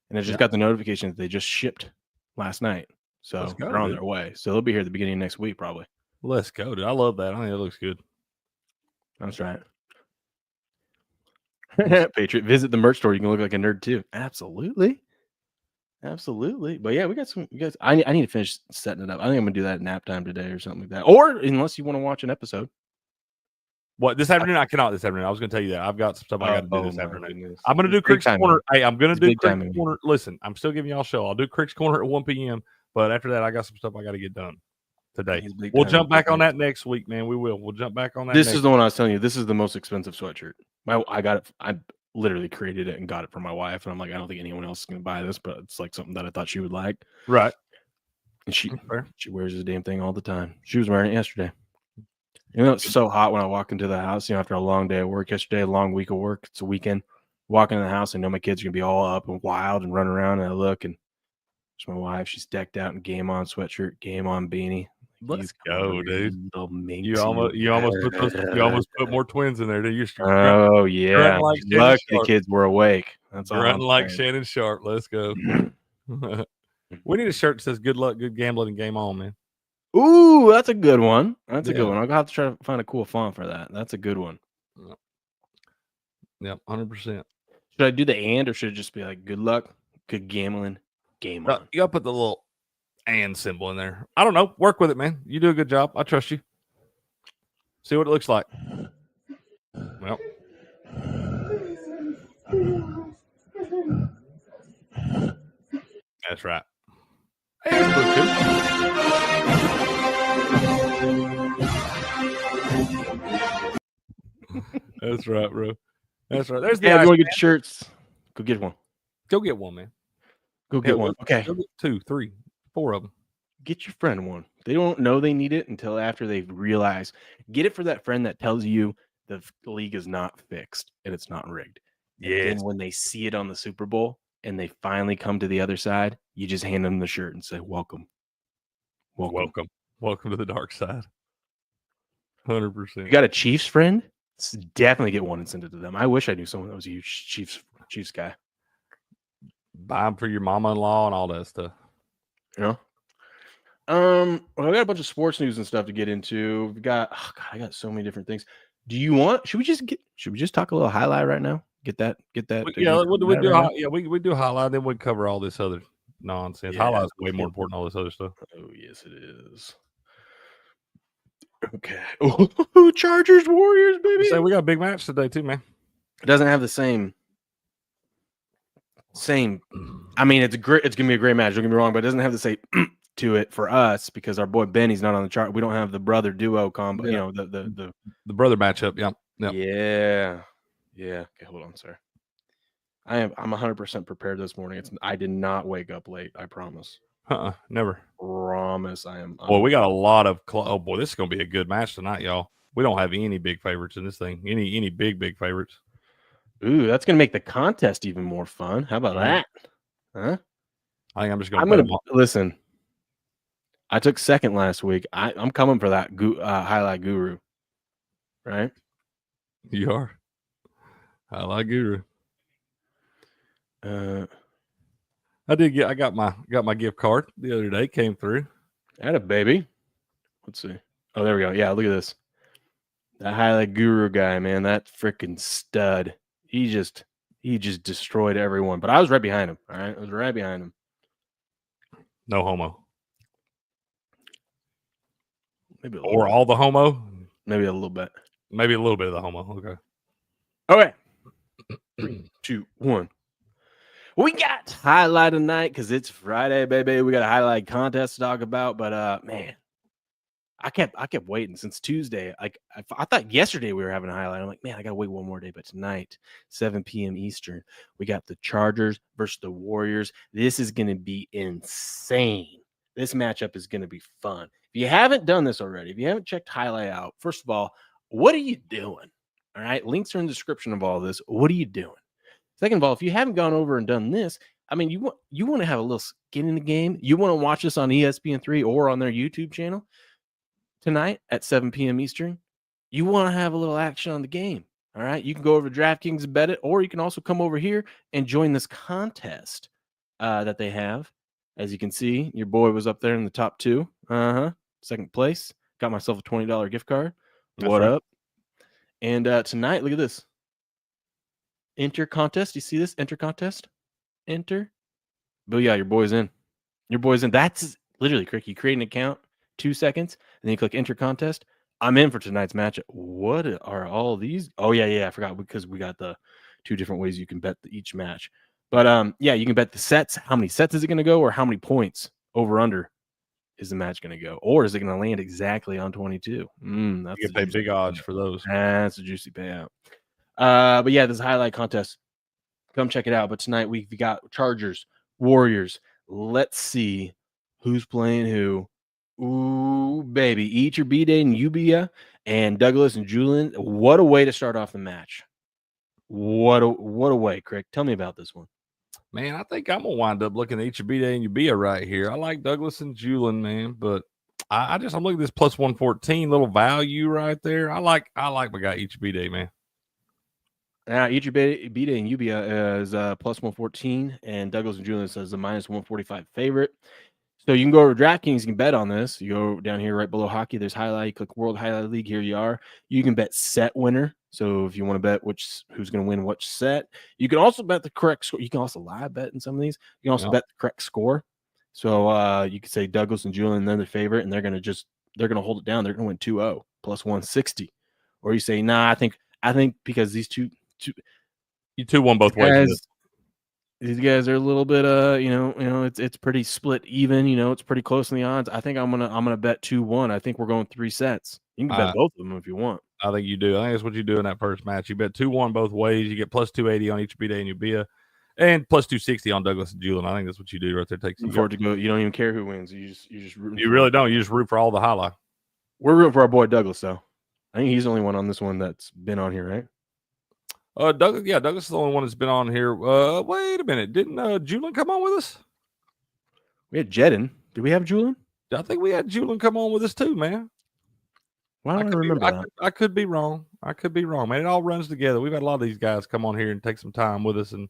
And I just got the notification that they just shipped last night. So they're on their way. So they'll be here at the beginning of next week, probably. Let's go, dude. I love that. I think it looks good. That's right. Patriot, visit the merch store. You can look like a nerd too. Absolutely. But yeah, we got some. You guys, I need to finish setting it up. I think I'm gonna do that at nap time today or something like that. Or unless you want to watch an episode. What, this afternoon? I cannot this afternoon. I was going to tell you that. I've got some stuff I got to do this afternoon. Goodness. I'm going to do Crick's Corner. Hey, I'm going to do Crick's Corner. Listen, I'm still giving y'all a show. I'll do Crick's Corner at 1 p.m. But after that, I got some stuff I got to get done today. We'll jump back on that next week, man. We will. We'll jump back on that. This is the one I was telling you. This is the most expensive sweatshirt. I got it. I literally created it and got it for my wife. And I'm like, I don't think anyone else is going to buy this, but it's like something that I thought she would like. Right. And she wears this damn thing all the time. She was wearing it yesterday. You know, it's so hot when I walk into the house, after a long day of work yesterday, a long week of work. It's a weekend. Walking in the house, I know my kids are going to be all up and wild and running around. And I look, and there's my wife. She's decked out in game on sweatshirt, game on beanie. Let's go, dude. Little minx. You almost put more twins in there, dude. You're Oh, yeah. like Lucky the kids were awake. That's all. grunting like Shannon Sharp. Let's go. We need a shirt that says "Good luck, good gambling, and game on," man. Ooh, that's a good one. That's a good one. I'll have to try to find a cool font for that. That's a good one. Yep, 100%. Should I do the and, or should it just be like "Good luck, good gambling, game on"? You gotta put the little and symbol in there. I don't know. Work with it, man. You do a good job. I trust you. See what it looks like. Well, that's right. Hey, that's That's right, bro. That's right. There's the you want to get shirts? Go get one. Go get one, man. Go get one. Okay. Go get 2, 3, 4 of them. Get your friend one. They don't know they need it until after they realize. Get it for that friend that tells you the league is not fixed and it's not rigged. Yeah. And when they see it on the Super Bowl and they finally come to the other side, you just hand them the shirt and say, "Welcome. Welcome to the dark side." 100%. You got a Chiefs friend? Definitely get one and send it to them. I wish I knew someone that was a huge Chiefs guy. Buy them for your mama-in-law and all that stuff. Yeah. Well, I got a bunch of sports news and stuff to get into. We got, I got so many different things. Do you want? Should we just talk a little highlight right now? Get that. We do highlight. Then we cover all this other nonsense. Highlight's way more important than all this other stuff. Oh yes, it is. Okay. Oh, Chargers Warriors, baby. So we got a big match today too, man. It doesn't have the same. I mean, it's gonna be a great match. Don't get me wrong, but it doesn't have the same to it for us because our boy Benny's not on the chart. We don't have the brother duo combo. Yeah. The brother matchup. Yeah. Yeah. Okay, hold on, sir. I'm 100% prepared this morning. I did not wake up late. I promise. Never. Promise. I am. Well, we got a lot of. Oh boy, this is gonna be a good match tonight, y'all. We don't have any big favorites in this thing. Any big favorites. Ooh, that's gonna make the contest even more fun. How about that? Huh? I think I'm just gonna. Listen. I took second last week. I'm coming for that highlight guru. Right? You are. Highlight guru. I got my gift card the other day. Came through. Had a baby. Let's see. Oh, there we go. Yeah, look at this. That highlight guru guy, man. That freaking stud. He just destroyed everyone. But I was right behind him. All right, I was right behind him. No homo. Maybe or all the homo. Maybe a little bit. Maybe a little bit of the homo. Okay. Okay. 3, 2, 1. We got highlight tonight because it's Friday, baby. We got a highlight contest to talk about, but man, I kept waiting since Tuesday. Like I thought yesterday we were having a highlight. I'm like, man, I gotta wait one more day. But tonight, 7 p.m. Eastern, we got the Chargers versus the Warriors. This is gonna be insane. This matchup is gonna be fun. If you haven't done this already, if you haven't checked highlight out, first of all, what are you doing? All right, links are in the description of all this. What are you doing? Second of all, if you haven't gone over and done this, I mean, you want to have a little skin in the game. You want to watch this on ESPN3 or on their YouTube channel tonight at 7 p.m. Eastern. You want to have a little action on the game. All right. You can go over to DraftKings and bet it, or you can also come over here and join this contest that they have. As you can see, your boy was up there in the top 2. Second place. Got myself a $20 gift card. That's what right. up? And tonight, look at this. Enter contest. You see this? Enter contest. Enter. Booyah, your boy's in. Your boy's in. That's literally quick. You create an account, 2 seconds, and then you click enter contest. I'm in for tonight's matchup. What are all these? Oh, yeah. I forgot because we got the 2 different ways you can bet each match. But yeah, you can bet the sets. How many sets is it going to go, or how many points over under is the match going to go, or is it going to land exactly on 22? That's You can pay big odds for those. That's a juicy payout. But yeah, this highlight contest. Come check it out. But tonight we've got Chargers, Warriors. Let's see who's playing who. Ooh, baby. Eat your B-Day and Ubia and Douglas and Julian. What a way to start off the match. What a way, Crick. Tell me about this one. Man, I think I'm gonna wind up looking at Ichibide and Ubia right here. I like Douglas and Julian, man, but I'm looking at this plus 114 little value right there. I like my guy Ichibide, man. Now, Ichibide and Ubia is plus 114, and Douglas and Julian says the minus 145 favorite. So you can go over to DraftKings, you can bet on this. You go down here right below hockey, there's highlight, you click World Highlight League, here you are. You can bet set winner. So if you want to bet who's going to win which set, you can also bet the correct score. You can also live bet in some of these. You can also bet the correct score. So you could say Douglas and Julian, they're the favorite, and they're going to hold it down. They're going to win 2-0 plus 160. Or you say, nah, I think because these two you two won both ways. These guys are a little bit, it's pretty split even. It's pretty close in the odds. I think I'm gonna bet 2-1. I think we're going 3 sets. You can bet both of them if you want. I think you do. I think that's what you do in that first match. You bet 2-1 both ways. You get plus 280 on each B-Day and Ubia, and plus 260 on Douglas and Julian. I think that's what you do right there. Takes you forward to go. You don't even care who wins. You just root. You really don't. You just root for all the highlight. We're rooting for our boy Douglas, though. I think he's the only one on this one that's been on here, right? Douglas is the only one that's been on here. Wait a minute. Didn't Julian come on with us? We had Jedin. Did we have Julian? I think we had Julian come on with us too, man. Why don't I remember that? I could be wrong. Man. It all runs together. We've had a lot of these guys come on here and take some time with us and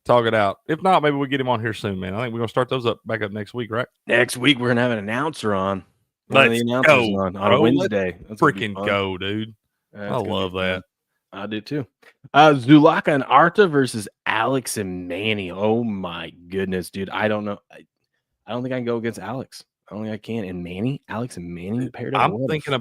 talk it out. If not, maybe we'll get him on here soon, man. I think we're going to start those back up next week, right? Next week, we're going to have an announcer on. Let's go. On Wednesday. Freaking go, dude. I love that. I do too. Zulaka and Arta versus Alex and Manny. Oh my goodness, dude. I don't know. I don't think I can go against Alex. I don't think I can. And Alex and Manny paired up. I'm thinking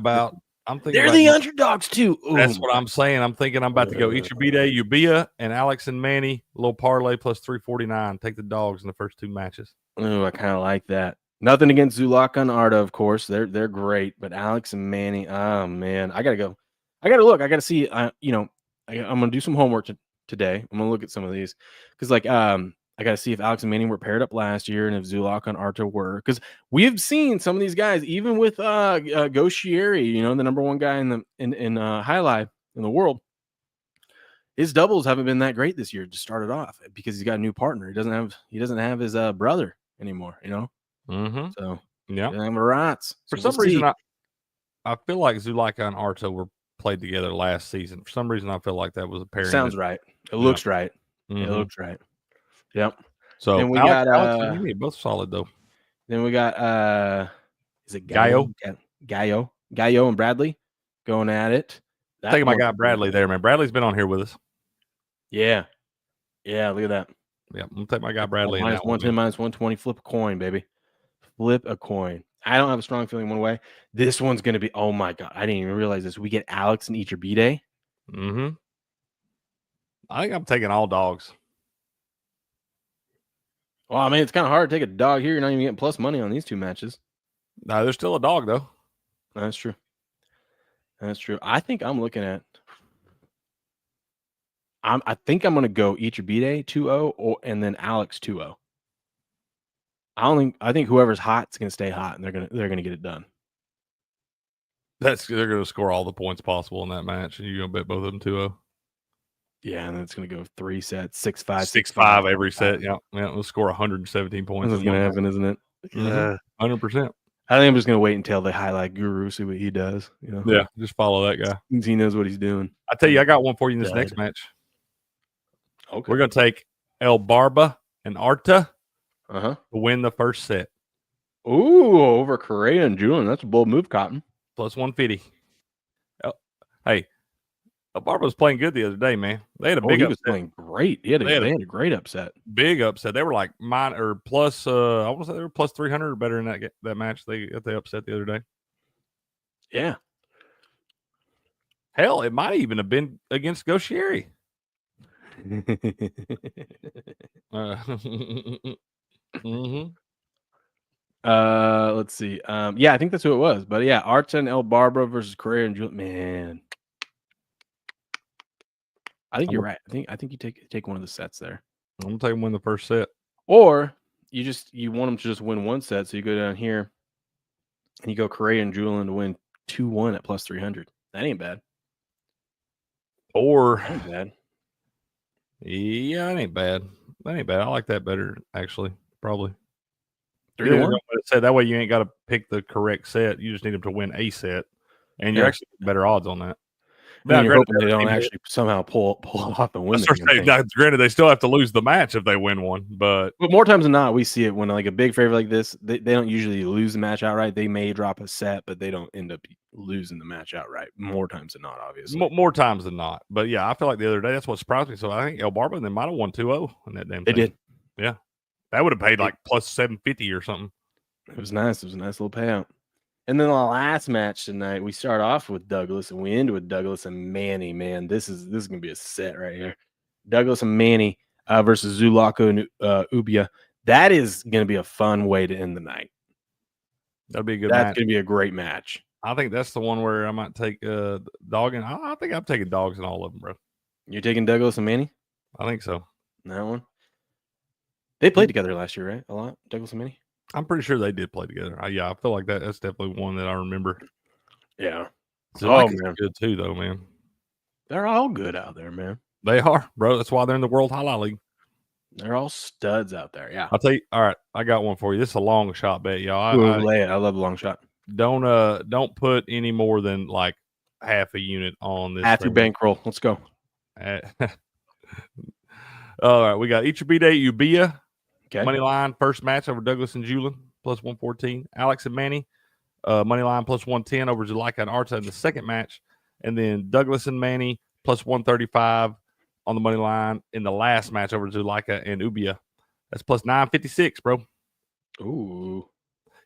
they're the underdogs too. Ooh. That's what I'm saying. I'm thinking I'm about to go Ichibide, Ubia, and Alex and Manny. A little parlay plus 349. Take the dogs in the first 2 matches. Oh, I kind of like that. Nothing against Zulaka and Arta, of course. They're great, but Alex and Manny. Oh man, I gotta go. I got to look. I got to see. I'm going to do some homework today. I'm going to look at some of these because, I got to see if Alex and Manning were paired up last year and if Zulaka and Arta were. Because we've seen some of these guys, even with Goshieri, the number 1 guy in highlight in the world. His doubles haven't been that great this year to start it off because he's got a new partner. He doesn't have his brother anymore. Mm-hmm. So yeah, rats. For some reason, I feel like Zulaka and Arta were played together last season. For some reason, I feel like that was a pairing. Sounds right. It looks right. Mm-hmm. It looks right. Yep. So then we Alex got and Manny, both solid though. Then we got is it Gallo and Bradley going at it. Taking my guy Bradley there, man. Bradley's been on here with us. Yeah. Look at that. Yeah, I'm gonna take my guy Bradley. Minus 110, minus 120. Flip a coin, baby. Flip a coin. I don't have a strong feeling one way. This one's going to be, oh my God. I didn't even realize this. We get Alex and Ichibide. Mm-hmm. I think I'm taking all dogs. Well, I mean, it's kind of hard to take a dog here. You're not even getting plus money on these 2 matches. No, there's still a dog, though. That's true. I think I'm looking at, I think I'm going to go Ichibide 2-0 and then Alex 2-0. I think whoever's hot is going to stay hot, and they're going to get it done. They're going to score all the points possible in that match, and you're going to bet both of them 2-0. Yeah, and then it's going to go 3 sets, 6-5, 6-5 every set. Yeah, we'll score 117 points. That's going to happen, isn't it? Yeah, 100%. I think I'm just going to wait until they highlight Guru, see what he does. Yeah, just follow that guy. He knows what he's doing. I tell you, I got one for you in this next match. Okay, we're going to take El Barba and Arta. To win the first set. Ooh, over Correa and Julian. That's a bold move, Cotton. Plus 150. Hey, Barba was playing good the other day, man. They had a big upset. He was playing great. They had a great upset. Big upset. They were like plus, I want to say they were plus 300 or better in that match they upset the other day. Yeah. Hell, it might even have been against Goshieri. Mm-hmm. Let's see. Yeah, I think that's who it was. But yeah, Arta and El Barbara versus Correa and Julian. Man, I think you're right. I think you take one of the sets there. I'm gonna take him win the first set, or you want them to just win one set. So you go down here And you go Correa and Julian to win 2-1 at plus 300. That ain't bad. Or That ain't bad. yeah, that ain't bad. That ain't bad. I like that better, actually. Probably 3-1. That way you ain't got to pick the correct set. You just need them to win a set, and you're actually better odds on that. Now, you're hoping they don't actually somehow pull it off and win the damn thing. Granted, they still have to lose the match if they win one, but more times than not, we see it when like a big favorite like this, they don't usually lose the match outright. They may drop a set, but they don't end up losing the match outright. More times than not, obviously. More times than not. But yeah, I feel like the other day, that's what surprised me. So I think El Barba and they might have won 2-0 in that damn thing. They did. Yeah. That would have paid like plus 750 or something. It was nice. It was a nice little payout. And then the last match tonight, we start off with Douglas and we end with Douglas and Manny. Man, this is gonna be a set right here. Douglas and Manny versus Zulaco and Ubia. That is gonna be a fun way to end the night. That'd be a good match. That's gonna be a great match. I think that's the one where I might take dog, and I think I'm taking dogs in all of them, bro. You're taking Douglas and Manny? I think so. That one. They played together last year, right? A lot, Douglas and Manny. I'm pretty sure they did play together. I feel like that's definitely one that I remember. Yeah. Man, good too, though, man. They're all good out there, man. They are, bro. That's why they're in the World Highlight League. They're all studs out there. Yeah. I'll tell you. All right, I got one for you. This is a long shot bet, y'all. I love a long shot. Don't put any more than like half a unit on this. Half your bankroll. Let's go. All right, we got Ichibide Ubia. Okay. Money line first match over Douglas and Julian plus 114. Alex and Manny money line plus 110 over Jai-Alai and Arta in the second match, and then Douglas and Manny plus 135 on the money line in the last match over Jai-Alai and Ubia. That's plus 956, bro. Ooh.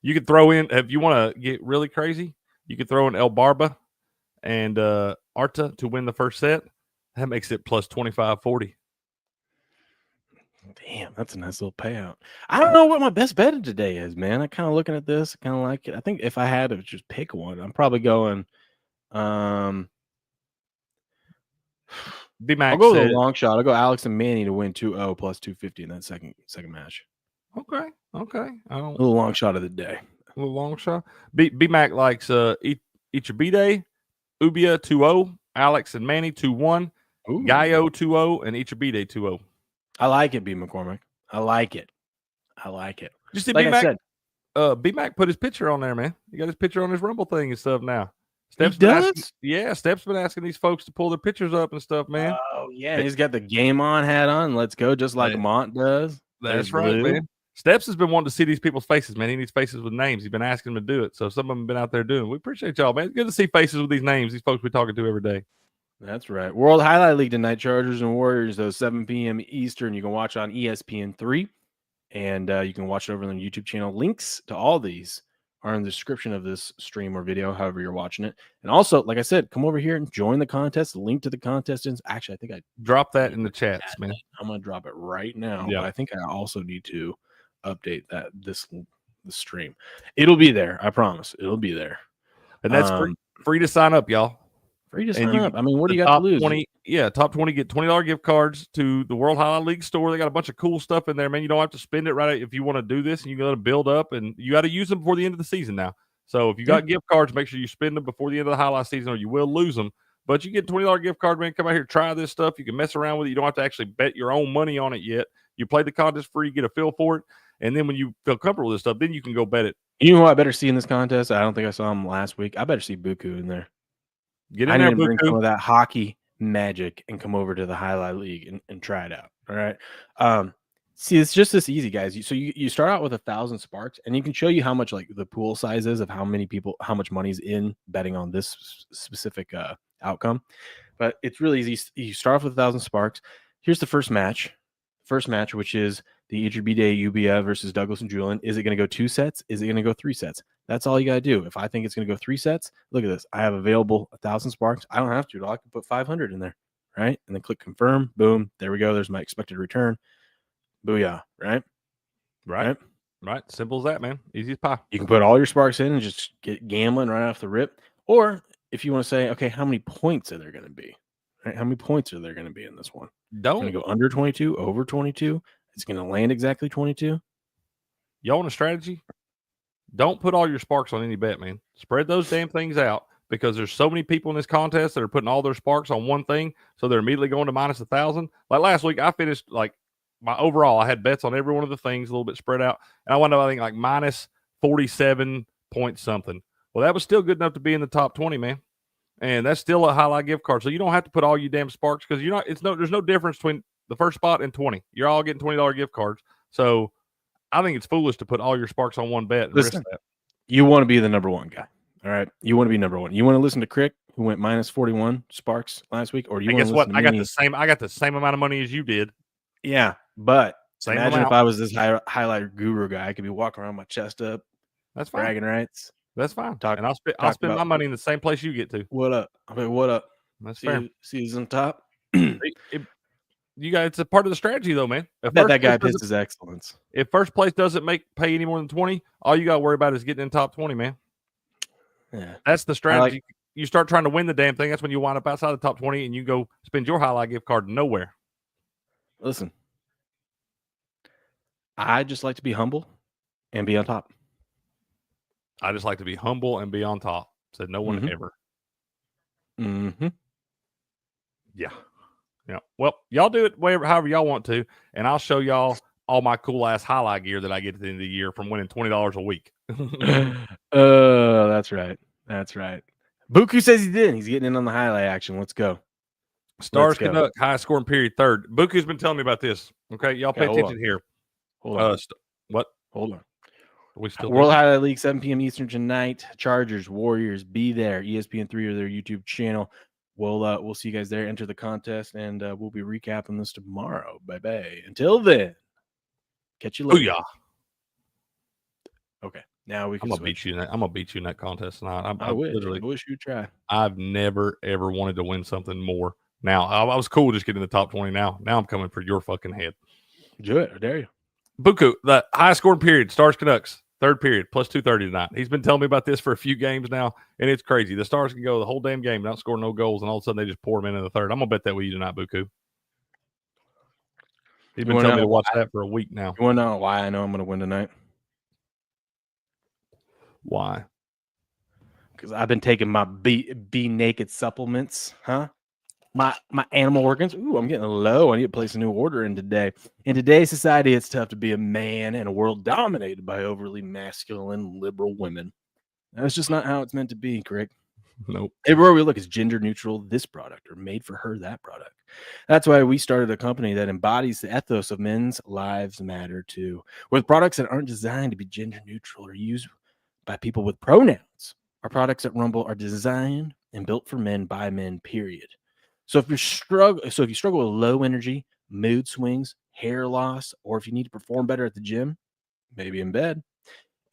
You could throw in, if you want to get really crazy, you could throw in El Barba and Arta to win the first set. That makes it plus 2540. Damn, that's a nice little payout. I don't know what my best bet of today is, man. I kind of looking at this, kind of like it. I think if I had to just pick one, I'm probably going. B-Mac I'll go with a long shot. I'll go Alex and Manny to win 2-0 plus 250 in that second match. Okay. A little long shot of the day. A little long shot. B-Mac likes Ichibide, Ubia 2-0, Alex and Manny 2-1, Gallo 2-0, and Ichibide 2-0. I like it, B. McCormick. I like it. Just like B-Mac, I said, B-Mac put his picture on there, man. He got his picture on his Rumble thing and stuff now. Steph's been asking these folks to pull their pictures up and stuff, man. Oh, yeah. He's got the game on hat on. Let's go, just like Mont does. That's right, man. Steps has been wanting to see these people's faces, man. He needs faces with names. He's been asking them to do it. So some of them have been out there doing it. We appreciate y'all, man. It's good to see faces with these names, these folks we're talking to every day. That's right. World Highlight League tonight, Chargers and Warriors, though, 7 p.m. Eastern. You can watch on ESPN 3, and you can watch it over on the YouTube channel. Links to all these are in the description of this stream or video, however you're watching it. And also, like I said, come over here and join the contest. The link to the contestants. Actually, I think I drop that in the chats, man. I'm going to drop it right now. Yeah. But I think I also need to update the stream. It'll be there. I promise. It'll be there. And that's free to sign up, y'all. Free to sign up. I mean, what do you got to lose? Top 20 get $20 gift cards to the World Highlight League store. They got a bunch of cool stuff in there, man. You don't have to spend it right if you want to do this, and you got to build up, and you got to use them before the end of the season now. So if you got gift cards, make sure you spend them before the end of the highlight season, or you will lose them. But you get a $20 gift card, man. Come out here, try this stuff. You can mess around with it. You don't have to actually bet your own money on it yet. You play the contest free, get a feel for it, and then when you feel comfortable with this stuff, then you can go bet it. You know who I better see in this contest? I don't think I saw him last week. I better see Buku in there. Get in there, Buku. Bring some of that hockey magic and come over to the Highlight League and try it out. All right. See, it's just this easy, guys. So you start out with 1,000 sparks, and you can show you how much like the pool size is of how much money's in betting on this specific outcome. But it's really easy. You start off with 1,000 sparks. Here's the first match, which is the Ichibide Ubia versus Douglas and Julian. Is it going to go 2 sets? Is it going to go 3 sets? That's all you got to do. If I think it's going to go 3 sets, look at this. I have available 1,000 sparks. I don't have to. I can put 500 in there, right? And then click confirm. Boom. There we go. There's my expected return. Booyah, right? Right. Simple as that, man. Easy as pie. You can put all your sparks in and just get gambling right off the rip. Or if you want to say, okay, how many points are there going to be? Right? How many points are there going to be in this one? Going to go under 22, over 22. It's going to land exactly 22. Y'all want a strategy? don't put all your sparks on any bet, man. Spread those damn things out because there's so many people in this contest that are putting all their sparks on one thing, so they're immediately going to minus 1,000. Like last week, I finished like my overall. I had bets on every one of the things, a little bit spread out, and I wound up I think like minus 47 point something. Well, that was still good enough to be in the top 20, man. And that's still a highlight gift card. So you don't have to put all your damn sparks because there's no difference between the first spot and 20. You're all getting $20 gift cards. So I think it's foolish to put all your sparks on one bet and risk that. You want to be the number one guy. All right. You want to be number one. You want to listen to Crick, who went minus 41 sparks last week, or do you want guess to what? listen to me? I got the same amount of money as you did. Yeah, but Same imagine amount. if I was this highlight guru guy. I could be walking around with my chest up, That's fine. bragging rights. That's fine. And I'll spend about my money in the same place you get to. What up? I mean, what up? That's fair. See who's on top. It's a part of the strategy, though, man. I bet that guy pisses excellence. If first place doesn't pay any more than 20, all you got to worry about is getting in top 20, man. Yeah, that's the strategy. You start trying to win the damn thing. That's when you wind up outside the top 20 and you go spend your highlight gift card nowhere. Listen, I just like to be humble and be on top. I just like to be humble and be on top. Said no one ever. Mm-hmm. Yeah. Well, y'all do it however y'all want to, and I'll show y'all all my cool ass highlight gear that I get at the end of the year from winning $20 a week. That's right. That's right. Buku says he's in. He's getting in on the highlight action. Let's go. Stars Canuck, highest scoring period, third. Buku's been telling me about this. Okay, y'all pay attention here. Hold on. What? Hold on. We still World Highlight League, 7 p.m. Eastern tonight. Chargers, Warriors, be there. ESPN 3 or their YouTube channel. We'll see you guys there. Enter the contest, and we'll be recapping this tomorrow. Bye-bye. Until then, catch you later. Booyah. Okay, now we can I'm gonna beat you in that contest tonight. I wish you'd try. I've never, ever wanted to win something more. Now, I was cool just getting in the top 20 now. Now I'm coming for your fucking head. Do it. I dare you. Buku, the highest scoring period, Stars Canucks. Third period, plus 230 tonight. He's been telling me about this for a few games now, and it's crazy. The Stars can go the whole damn game, not score no goals, and all of a sudden they just pour them in the third. I'm going to bet that with you tonight, Buku. He's been telling me to watch that for a week now. You want to know why I know I'm going to win tonight? Why? Because I've been taking my be naked supplements, huh? My animal organs. Ooh, I'm getting low. I need to place a new order in today. In today's society, it's tough to be a man in a world dominated by overly masculine, liberal women. That's just not how it's meant to be, Crick. Nope. Everywhere we look is gender neutral, this product, or made for her, that product. That's why we started a company that embodies the ethos of men's lives matter too, with products that aren't designed to be gender neutral or used by people with pronouns. Our products at Rumble are designed and built for men by men, period. So if you struggle with low energy, mood swings, hair loss, or if you need to perform better at the gym, maybe in bed,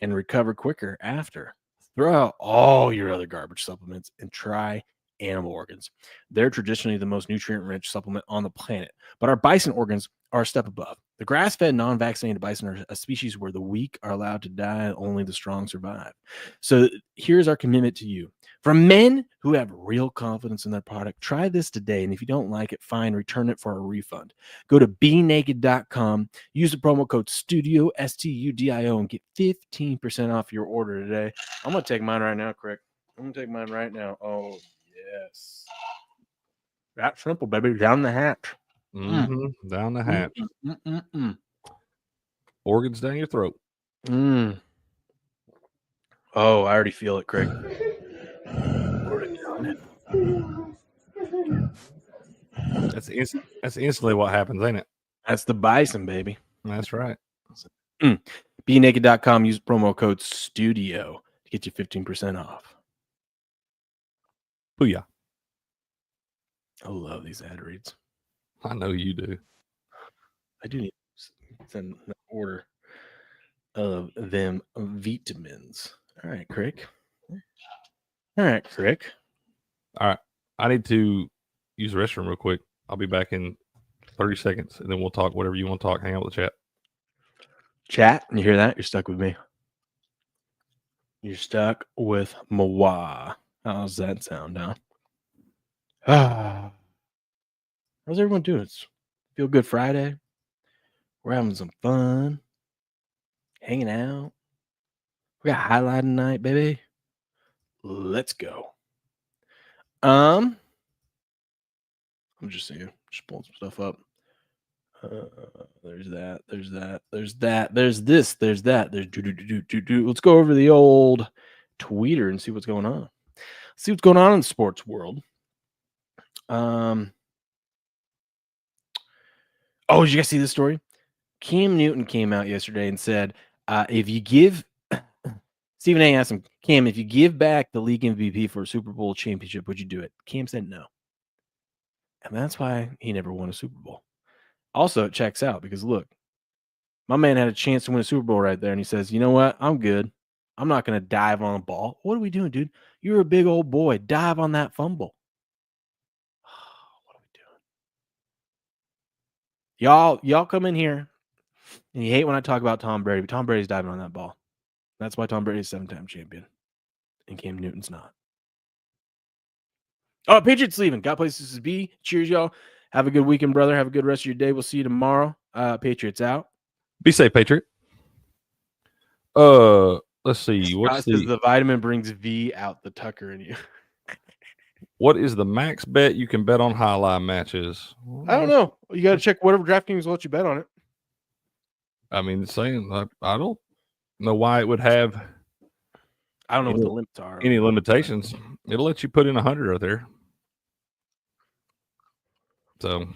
and recover quicker after, throw out all your other garbage supplements and try animal organs. They're traditionally the most nutrient-rich supplement on the planet, but our bison organs are a step above. The grass-fed, non-vaccinated bison are a species where the weak are allowed to die and only the strong survive. So here's our commitment to you. For men who have real confidence in their product, try this today. And if you don't like it, fine, return it for a refund. Go to BeNaked.com, use the promo code STUDIO, STUDIO, and get 15% off your order today. I'm going to take mine right now, Crick. I'm going to take mine right now. Oh, yes. That's simple, baby. Down the hatch. Mm-hmm. Down the hatch. Organs down your throat. Oh, I already feel it, Craig. That's instantly what happens, ain't it? That's the bison, baby. That's right. BeNaked.com. Use promo code STUDIO to get you 15% off. Booyah. I love these ad reads. I know you do. I do need to send an order of them vitamins. All right, Crick. All right. I need to use the restroom real quick. I'll be back in 30 seconds, and then we'll talk whatever you want to talk. Hang out with the chat. Chat, you hear that? You're stuck with me. You're stuck with Mawa. How's that sound now? How's everyone doing? It's Feel Good Friday. We're having some fun, hanging out. We got highlight tonight, baby. Let's go. I'm just seeing, just pulling some stuff up. There's that. There's that. There's that. There's this. There's that. There's do. Let's go over the old tweeter and see what's going on. See what's going on in the sports world. Oh, did you guys see this story? Cam Newton came out yesterday and said, if you give Stephen A asked him, Cam, if you give back the league MVP for a Super Bowl championship, would you do it? Cam said no. And that's why he never won a Super Bowl. Also, it checks out because look, my man had a chance to win a Super Bowl right there. And he says, you know what? I'm good. I'm not going to dive on a ball. What are we doing, dude? You're a big old boy. Dive on that fumble. What are we doing? Y'all come in here and you hate when I talk about Tom Brady, but Tom Brady's diving on that ball. That's why Tom Brady's 7-time champion. And Cam Newton's not. Oh, Patriots leaving. Got places to be. Cheers, y'all. Have a good weekend, brother. Have a good rest of your day. We'll see you tomorrow. Patriots out. Be safe, Patriot. Let's see. What's the vitamin brings V out the Tucker in you? What is the max bet you can bet on highlight matches? I don't know. You got to check whatever DraftKings will let you bet on it. I mean, saying I don't know why it would have. I don't know what the limits are. Any limitations? It'll let you put in 100 out there. So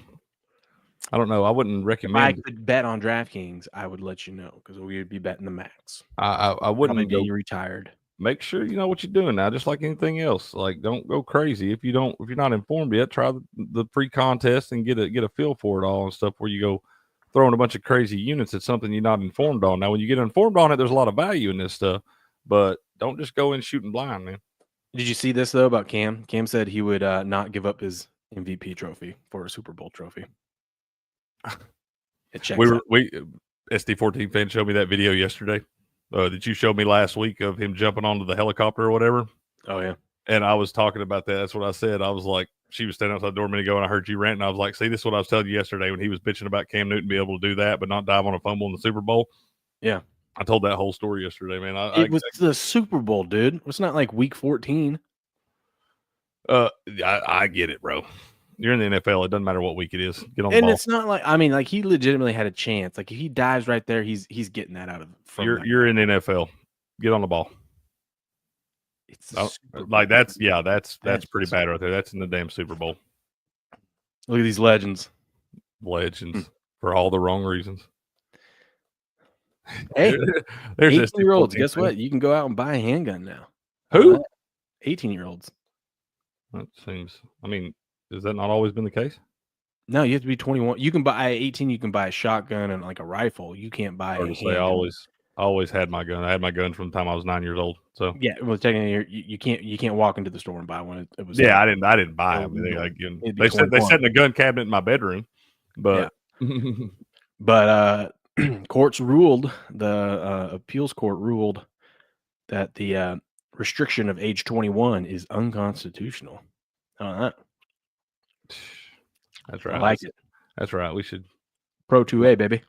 I don't know. I wouldn't recommend. If I could bet on DraftKings, I would let you know because we would be betting the max. I wouldn't be retired. Make sure you know what you're doing now, just like anything else. Like, don't go crazy if you're not informed yet. Try the pre-contest and get a feel for it all and stuff. Where you go throwing a bunch of crazy units at something you're not informed on. Now, when you get informed on it, there's a lot of value in this stuff, but don't just go in shooting blind, man. Did you see this though about Cam? Cam said he would not give up his MVP trophy for a Super Bowl trophy. It checks out. SD14 fan showed me that video yesterday that you showed me last week of him jumping onto the helicopter or whatever. Oh yeah. And I was talking about that. That's what I said. I was like, she was standing outside the door a minute ago and I heard you rant. And I was like, see, this is what I was telling you yesterday when he was bitching about Cam Newton being able to do that, but not dive on a fumble in the Super Bowl. Yeah. I told that whole story yesterday, man. It was the Super Bowl, dude. It's not like week 14. I get it, bro. You're in the NFL. It doesn't matter what week it is. Get on the ball. And it's not like, I mean, like he legitimately had a chance. Like if he dives right there, he's getting that out of. You're in the NFL. Get on the ball. It's like that's pretty bad right there. That's in the damn Super Bowl. Look at these legends. For all the wrong reasons. Hey, there's 18-year-olds. Guess what? You can go out and buy a handgun now. Who? 18-year-olds. That seems. I mean, has that not always been the case? No, you have to be 21. You can buy 18. You can buy a shotgun and like a rifle. You can't buy. I always had my gun. I had my gun from the time I was 9 years old. So yeah, well, technically you can't walk into the store and buy one. It was I didn't buy them. They sat in a gun cabinet in my bedroom, but but courts ruled, the appeals court ruled that the restriction of age 21 is unconstitutional. That's right. I like it. That's right. We should Pro 2A, baby.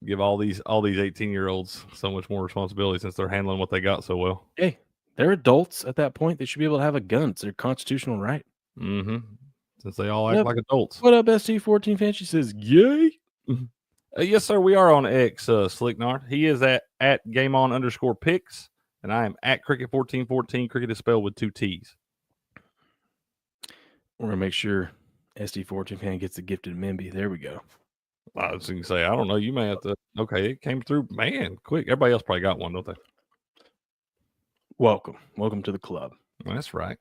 Give all these 18-year-olds so much more responsibility since they're handling what they got so well. Hey, they're adults at that point. They should be able to have a gun. It's their constitutional right. Mm-hmm. Since they all act like adults. What up, ST14 fan? She says, yay. Yes, sir. We are on X, Slicknard. He is at GameOn_picks, and I am at Cricket1414. Cricket is spelled with 2 T's. We're going to make sure SD14 fan gets a gifted Memby. There we go. I was going to say, I don't know. You may have to. Okay, it came through. Man, quick. Everybody else probably got one, don't they? Welcome to the club. That's right.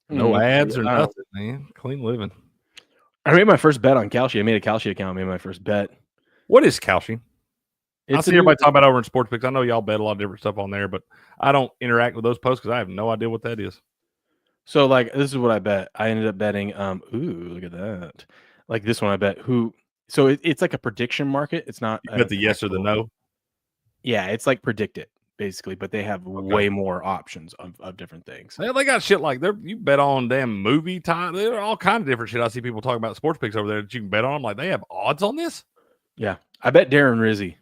No ads or nothing, man. Clean living. I made my first bet on Kalshi. I made a Kalshi account. I made my first bet. What is Kalshi? I see everybody talking about over in Sports Picks. I know y'all bet a lot of different stuff on there, but I don't interact with those posts because I have no idea what that is. So, like, this is what I bet. I ended up betting. Ooh, look at that. Like this one, I bet who. So it's like a prediction market. It's not. You bet the yes or the no. Yeah, it's like predict it basically, but they have way more options of different things. They got shit like you bet on damn movie time. There are all kinds of different shit. I see people talking about Sports Picks over there that you can bet on. I'm like, they have odds on this. Yeah, I bet Darren Rizzi.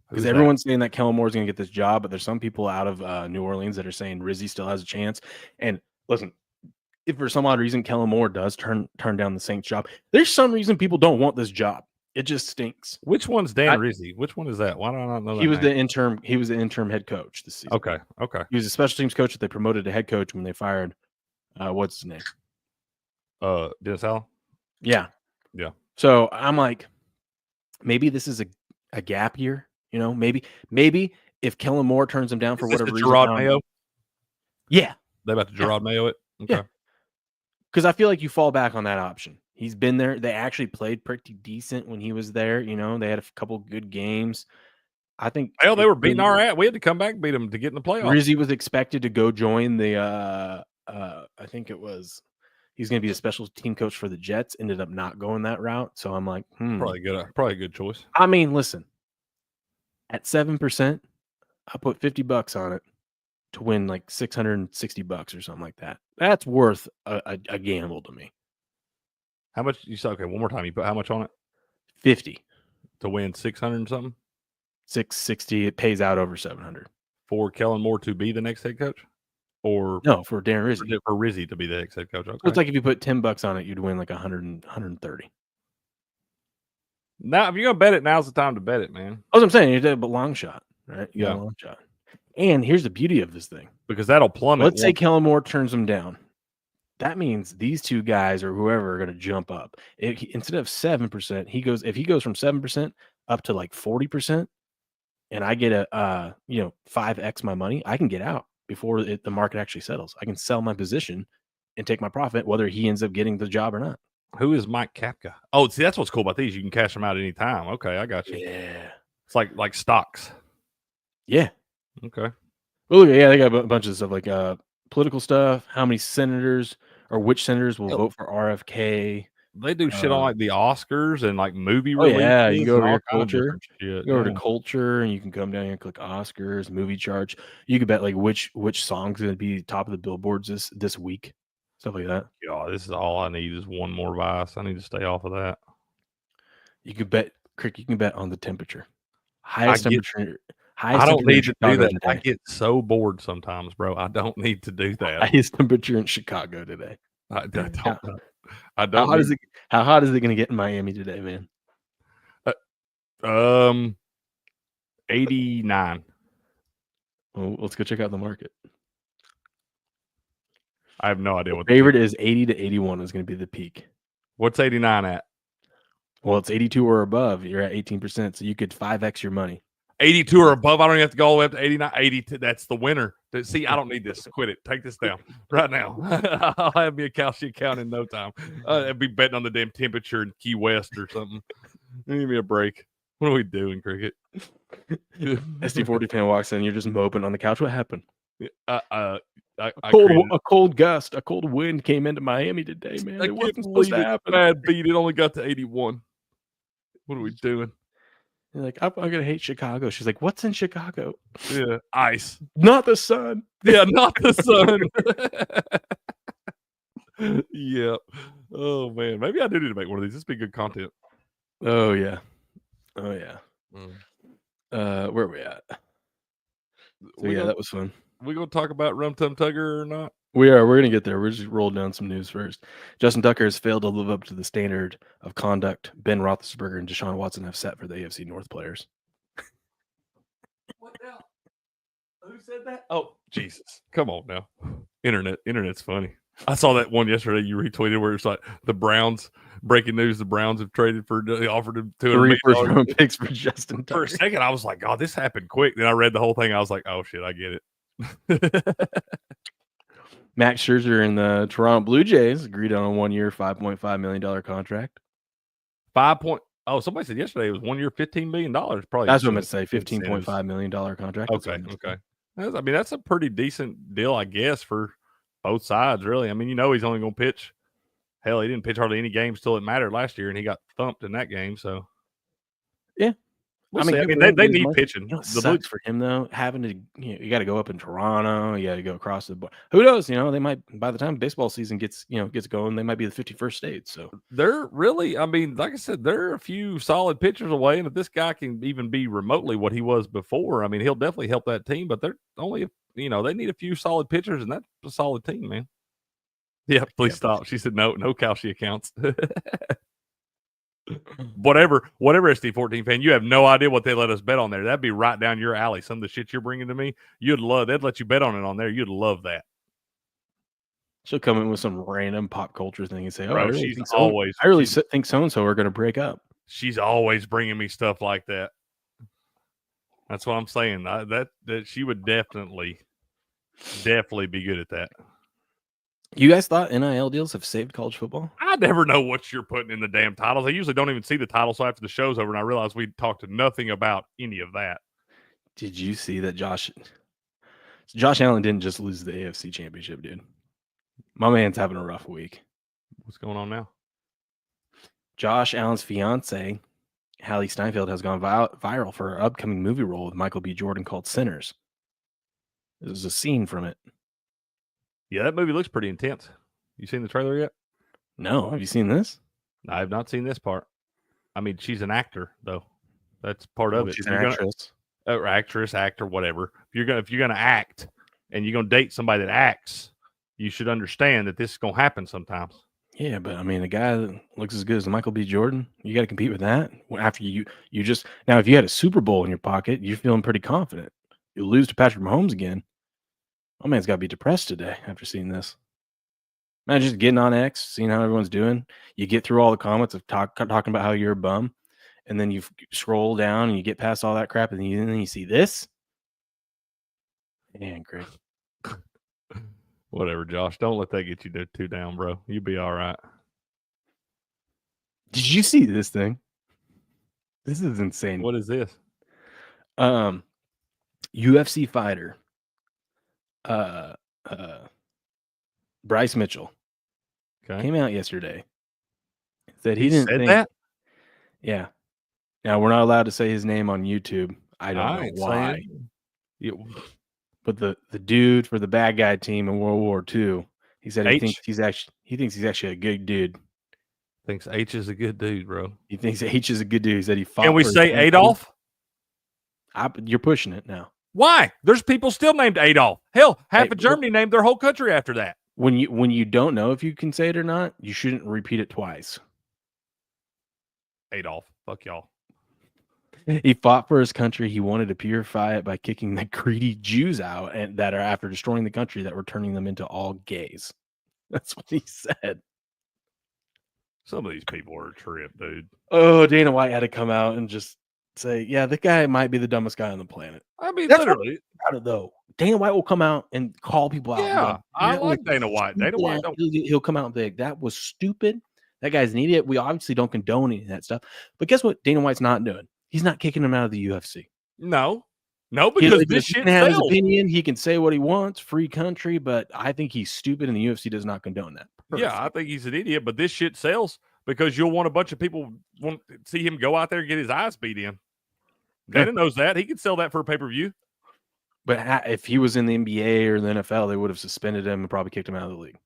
Because everyone's saying that Kellen Moore's going to get this job, but there's some people out of New Orleans that are saying Rizzi still has a chance. And listen, if for some odd reason Kellen Moore does turn down the Saints job, there's some reason people don't want this job. It just stinks. Which one's Dan Rizzi? Which one is that? Why do I not know that? He was the interim. He was the interim head coach this season. Okay. He was a special teams coach that they promoted to head coach when they fired. What's his name? Dennis Allen. Yeah. So I'm like, maybe this is a gap year. You know, maybe if Kellen Moore turns him down for whatever reason. Gerard Mayo? Yeah. They about to Gerard Mayo it? Okay. Yeah. Because I feel like you fall back on that option. He's been there. They actually played pretty decent when he was there. You know, they had a couple good games. I think. Hell, they were beating our ass. We had to come back and beat them to get in the playoffs. Rizzi was expected to go join the. I think it was. He's going to be a special team coach for the Jets. Ended up not going that route. So I'm like, probably a good choice. I mean, listen. At 7%, I put $50 on it to win like $660 or something like that. That's worth a gamble to me. How much you said? Okay, one more time. You put how much on it? 50 to win 600 and something. 660. It pays out over 700 for Kellen Moore to be the next head coach, or no, for Darren Rizzi. For Rizzi to be the next head coach. Okay. It's like if you put $10 on it, you'd win like 130. Now, if you're gonna bet it, now's the time to bet it, man. That's what I'm saying. You did a long shot, right? You got a long shot. And here's the beauty of this thing, because that'll plummet. Let's say Kellen Moore turns them down. That means these two guys or whoever are going to jump up. Instead of 7%, if he goes from 7% up to like 40%, and I get a 5x my money, I can get out before the market actually settles. I can sell my position and take my profit, whether he ends up getting the job or not. Who is Mike Kapka? Oh, see, that's what's cool about these. You can cash them out any time. Okay, I got you. Yeah, it's like stocks. Yeah. Okay. Well, yeah, they got a bunch of stuff like political stuff. How many senators or which senators will vote for RFK? They do shit on like the Oscars and like movie releases. Yeah, you go over your culture. You go over to culture, and you can come down here and click Oscars, movie charts. You could bet like which song's going to be top of the billboards this week, stuff like that. Yeah, this is all I need is one more vice. I need to stay off of that. You could bet, Crick. You can bet on the temperature. Highest temperature. I don't need to do that. I get so bored sometimes, bro. I don't need to do that. Highest temperature in Chicago today. I don't know. How hot is it going to get in Miami today, man? 89. Well, let's go check out the market. I have no idea what the favorite is. 80 to 81 is going to be the peak. What's 89 at? Well, it's 82 or above. You're at 18%, so you could 5x your money. 82 or above. I don't even have to go all the way up to 89. 82. That's the winner. See, I don't need this. Quit it. Take this down right now. I'll have me a Kalshi account in no time. I'd be betting on the damn temperature in Key West or something. Give me a break. What are we doing, Cricket? SD40 fan walks in. You're just moping on the couch. What happened? A cold gust, a cold wind came into Miami today, man. It wasn't supposed to happen. Bad beat. It only got to 81. What are we doing? You're like, I'm gonna hate Chicago. She's like, what's in Chicago? Yeah, ice. Not the sun. Yeah, not the sun. Yeah. Oh man, maybe I do need to make one of these. This would be good content. Oh yeah. Where are we at? So that was fun. We gonna talk about Rum Tum Tugger or not? We are. We're gonna get there. We're just roll down some news first. Justin Tucker has failed to live up to the standard of conduct Ben Roethlisberger and Deshaun Watson have set for the AFC North players. What now? Who said that? Oh, Jesus! Come on now. Internet's funny. I saw that one yesterday. You retweeted where it's like the Browns. Breaking news: the Browns have traded for. They offered him 3 first-round picks for Justin Tucker. For a second, I was like, "Oh, this happened quick." Then I read the whole thing. I was like, "Oh shit, I get it." Max Scherzer and the Toronto Blue Jays agreed on a 1-year, $5.5 million contract. Somebody said yesterday it was 1 year, $15 million. Probably that's what I'm going to say. $15.5 million contract. Okay. That's a pretty decent deal, I guess, for both sides, really. I mean, he's only going to pitch. Hell, he didn't pitch hardly any games till it mattered last year, and he got thumped in that game. So, yeah, We'll see. I mean, they need pitching. You know, it sucks for him though, having to. You got to go up in Toronto. You got to go across the board. Who knows? They might by the time baseball season gets going, they might be the 51st state. So they're really. I mean, like I said, they're a few solid pitchers away, and if this guy can even be remotely what he was before, I mean, he'll definitely help that team. But they're only, they need a few solid pitchers, and that's a solid team, man. Yeah, please stop. She said no Kalshi accounts. Whatever, SD14 fan, you have no idea what they let us bet on there. That'd be right down your alley. Some of the shit you're bringing to me, they'd let you bet on it on there. You'd love that. She'll come in with some random pop culture thing and say, "Oh, Bro, I really think so and so are going to break up." She's always bringing me stuff like that. That's what I'm saying. That she would definitely be good at that. You guys thought NIL deals have saved college football? I never know what you're putting in the damn titles. I usually don't even see the title, so after the show's over, and I realized we talked nothing about any of that. Did you see that Josh Allen didn't just lose the AFC Championship, dude? My man's having a rough week. What's going on now? Josh Allen's fiance, Hallie Steinfeld, has gone viral for her upcoming movie role with Michael B. Jordan called Sinners. This is a scene from it. Yeah, that movie looks pretty intense. You seen the trailer yet? No. Have you seen this? I have not seen this part. I mean, she's an actor, though. That's part of it. She's an actress. Actor, whatever. If you're gonna act and you're gonna date somebody that acts, you should understand that this is gonna happen sometimes. Yeah, but I mean, the guy that looks as good as Michael B. Jordan, you got to compete with that. After you just now, if you had a Super Bowl in your pocket, you're feeling pretty confident. You lose to Patrick Mahomes again. My man's got to be depressed today after seeing this. Imagine just getting on X, seeing how everyone's doing. You get through all the comments of talking about how you're a bum, and then you scroll down and you get past all that crap, and then you see this. Man, great. Whatever, Josh. Don't let that get you too down, bro. You'll be all right. Did you see this thing? This is insane. What is this? UFC fighter. Bryce Mitchell came out yesterday. Said he didn't think that. Yeah. Now we're not allowed to say his name on YouTube. I don't know why. But the dude for the bad guy team in World War II, he said he thinks he's actually a good dude. Thinks H is a good dude, bro. He thinks H is a good dude. He said he fought. Can we say Adolf? You're pushing it now. Why? There's people still named Adolf. Hell, half of Germany named their whole country after that. When you don't know if you can say it or not, you shouldn't repeat it twice. Adolf. Fuck y'all. He fought for his country. He wanted to purify it by kicking the greedy Jews out, and that are after destroying the country that were turning them into all gays. That's what he said. Some of these people are a trip, dude. Oh, Dana White had to come out and just say, yeah, the guy might be the dumbest guy on the planet. I mean, that's literally. Though Dana White will come out and call people out. Yeah, I like Dana White. Dana White, he'll come out and be like, that was stupid. That guy's an idiot. We obviously don't condone any of that stuff. But guess what? Dana White's not doing. He's not kicking him out of the UFC. No, because this shit can have his opinion. He can say what he wants. Free country. But I think he's stupid, and the UFC does not condone that. Personally. Yeah, I think he's an idiot. But this shit sells because you'll want a bunch of people want to see him go out there and get his eyes beat in. Dana knows that. He could sell that for a pay-per-view. But if he was in the NBA or the NFL, they would have suspended him and probably kicked him out of the league.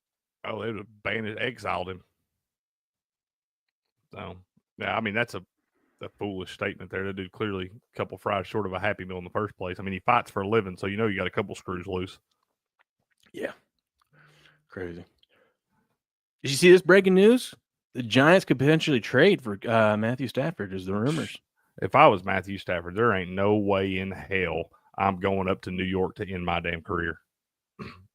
Oh, they would have banned it, exiled him. So, yeah, I mean, that's a foolish statement there. That dude clearly a couple fries short of a Happy Meal in the first place. I mean, he fights for a living, so you got a couple screws loose. Yeah. Crazy. Did you see this breaking news? The Giants could potentially trade for Matthew Stafford, is the rumors. If I was Matthew Stafford, there ain't no way in hell I'm going up to New York to end my damn career.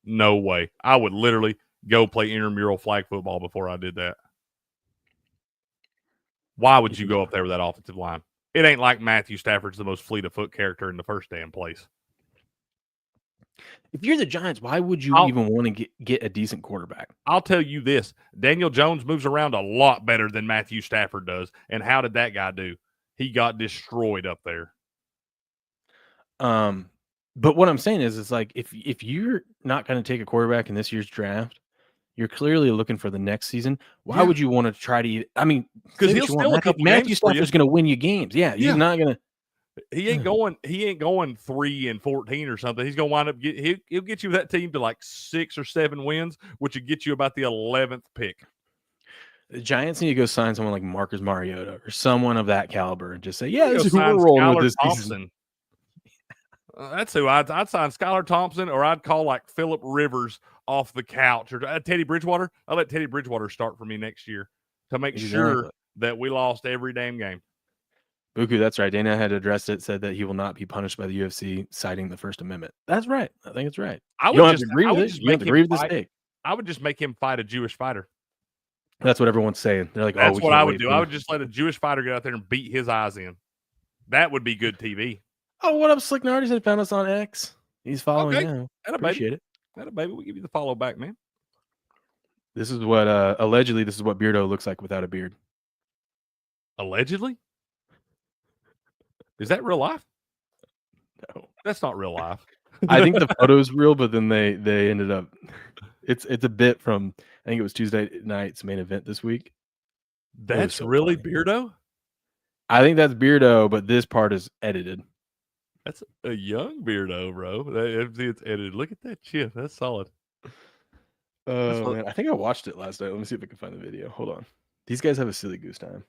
No way. I would literally go play intramural flag football before I did that. Why would you go up there with that offensive line? It ain't like Matthew Stafford's the most fleet of foot character in the first damn place. If you're the Giants, why would you even want to get a decent quarterback? I'll tell you this. Daniel Jones moves around a lot better than Matthew Stafford does. And how did that guy do? He got destroyed up there. But what I'm saying is, it's like if you're not going to take a quarterback in this year's draft, you're clearly looking for the next season. Why would you want to try to? I mean, because he'll still a couple Matthew Stafford's going to win you games. Yeah, he's not going to. He ain't going 3-14 or something. He's gonna wind up he'll get you that team to like 6 or 7 wins, which would get you about the 11th pick. The Giants need to go sign someone like Marcus Mariota or someone of that caliber and just say, yeah, this is who Sign we're rolling Skylar with this Thompson. season. That's who I'd sign Skylar Thompson, or I'd call like Phillip Rivers off the couch, or Teddy Bridgewater. I'll let Teddy Bridgewater start for me next year to make sure that we lost every damn game. Buku, that's right. Dana had addressed it, said that he will not be punished by the UFC citing the First Amendment. That's right. I think it's right. I You would don't have just to agree with it. You have to agree with this take. I would just make him fight a Jewish fighter. That's what everyone's saying. They're like, that's we what can't I would wait do. for I would just let a Jewish fighter get out there and beat his eyes in. That would be good TV. Oh, what up, Slick Nard? He found us on X. He's following now. Appreciate it. That baby, we'll give you the follow back, man. This is what allegedly this is what Beardo looks like without a beard. Allegedly? Is that real life? No, that's not real life. I think the photo's real, but then they ended up. It's a bit from I think it was Tuesday night's main event this week. That's so really funny. Beardo? I think that's Beardo, but this part is edited. That's a young Beardo, bro. It's edited. Look at that chin. That's solid. Man, I think I watched it last night. Let me see if I can find the video. Hold on. These guys have a silly goose time.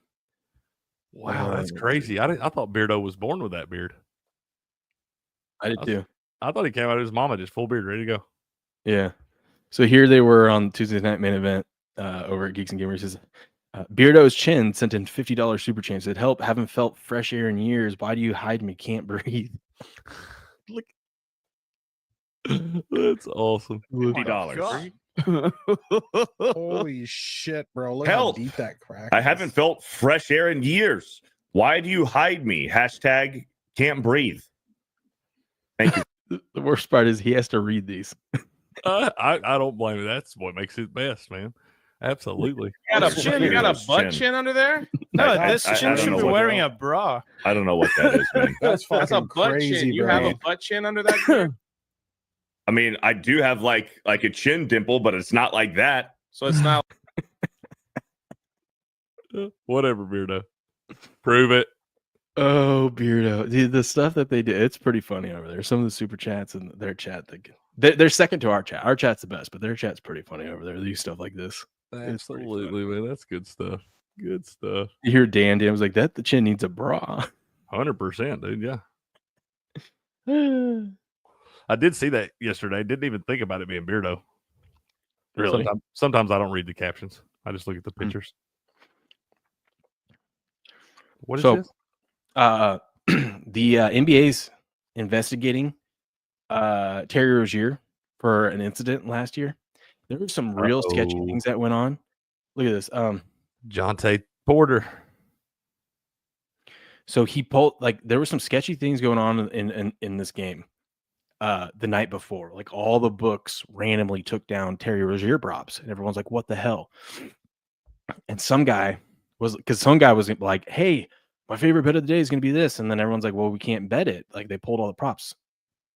Wow, that's crazy. I thought Beardo was born with that beard. I did too. I thought he came out of his mama just full beard, ready to go. Yeah. So here they were on Tuesday night main event over at Geeks and Gamers. Says Beardo's chin sent in $50 super chance. Said, help, haven't felt fresh air in years. Why do you hide me? Can't breathe. Look. That's awesome. $50. Holy shit, bro. Look Help. how deep that crack I is. haven't felt fresh air in years. Why do you hide me? Hashtag can't breathe. Thank you. The worst part is he has to read these. I don't blame you. That's what makes it best, man. Absolutely. You got a butt chin under there? No, this chin should be wearing a bra. I don't know what that is, man. That's a butt crazy, chin. You bro. have a butt chin under that beard? I mean, I do have like a chin dimple, but it's not like that. So it's not. Whatever, Beardo. Prove it. Oh, Beardo. The stuff that they did, it's pretty funny over there. Some of the super chats and their chat, they're second to our chat. Our chat's the best, but their chat's pretty funny over there. They do stuff like this. Absolutely, man. That's good stuff. Good stuff. You hear Dan was like, the chin needs a bra. 100%, dude. Yeah. I did see that yesterday. Didn't even think about it being Beardo. Really? Sometimes I don't read the captions. I just look at the pictures. What is this? The NBA's investigating Terry Rozier for an incident last year. There were some real sketchy things that went on. Look at this. Jonte Porter. So he pulled there were some sketchy things going on in this game. The night before, like all the books randomly took down Terry Rozier props, and everyone's like, "What the hell?" And some guy was like, "Hey, my favorite bet of the day is going to be this," and then everyone's like, "Well, we can't bet it." Like they pulled all the props,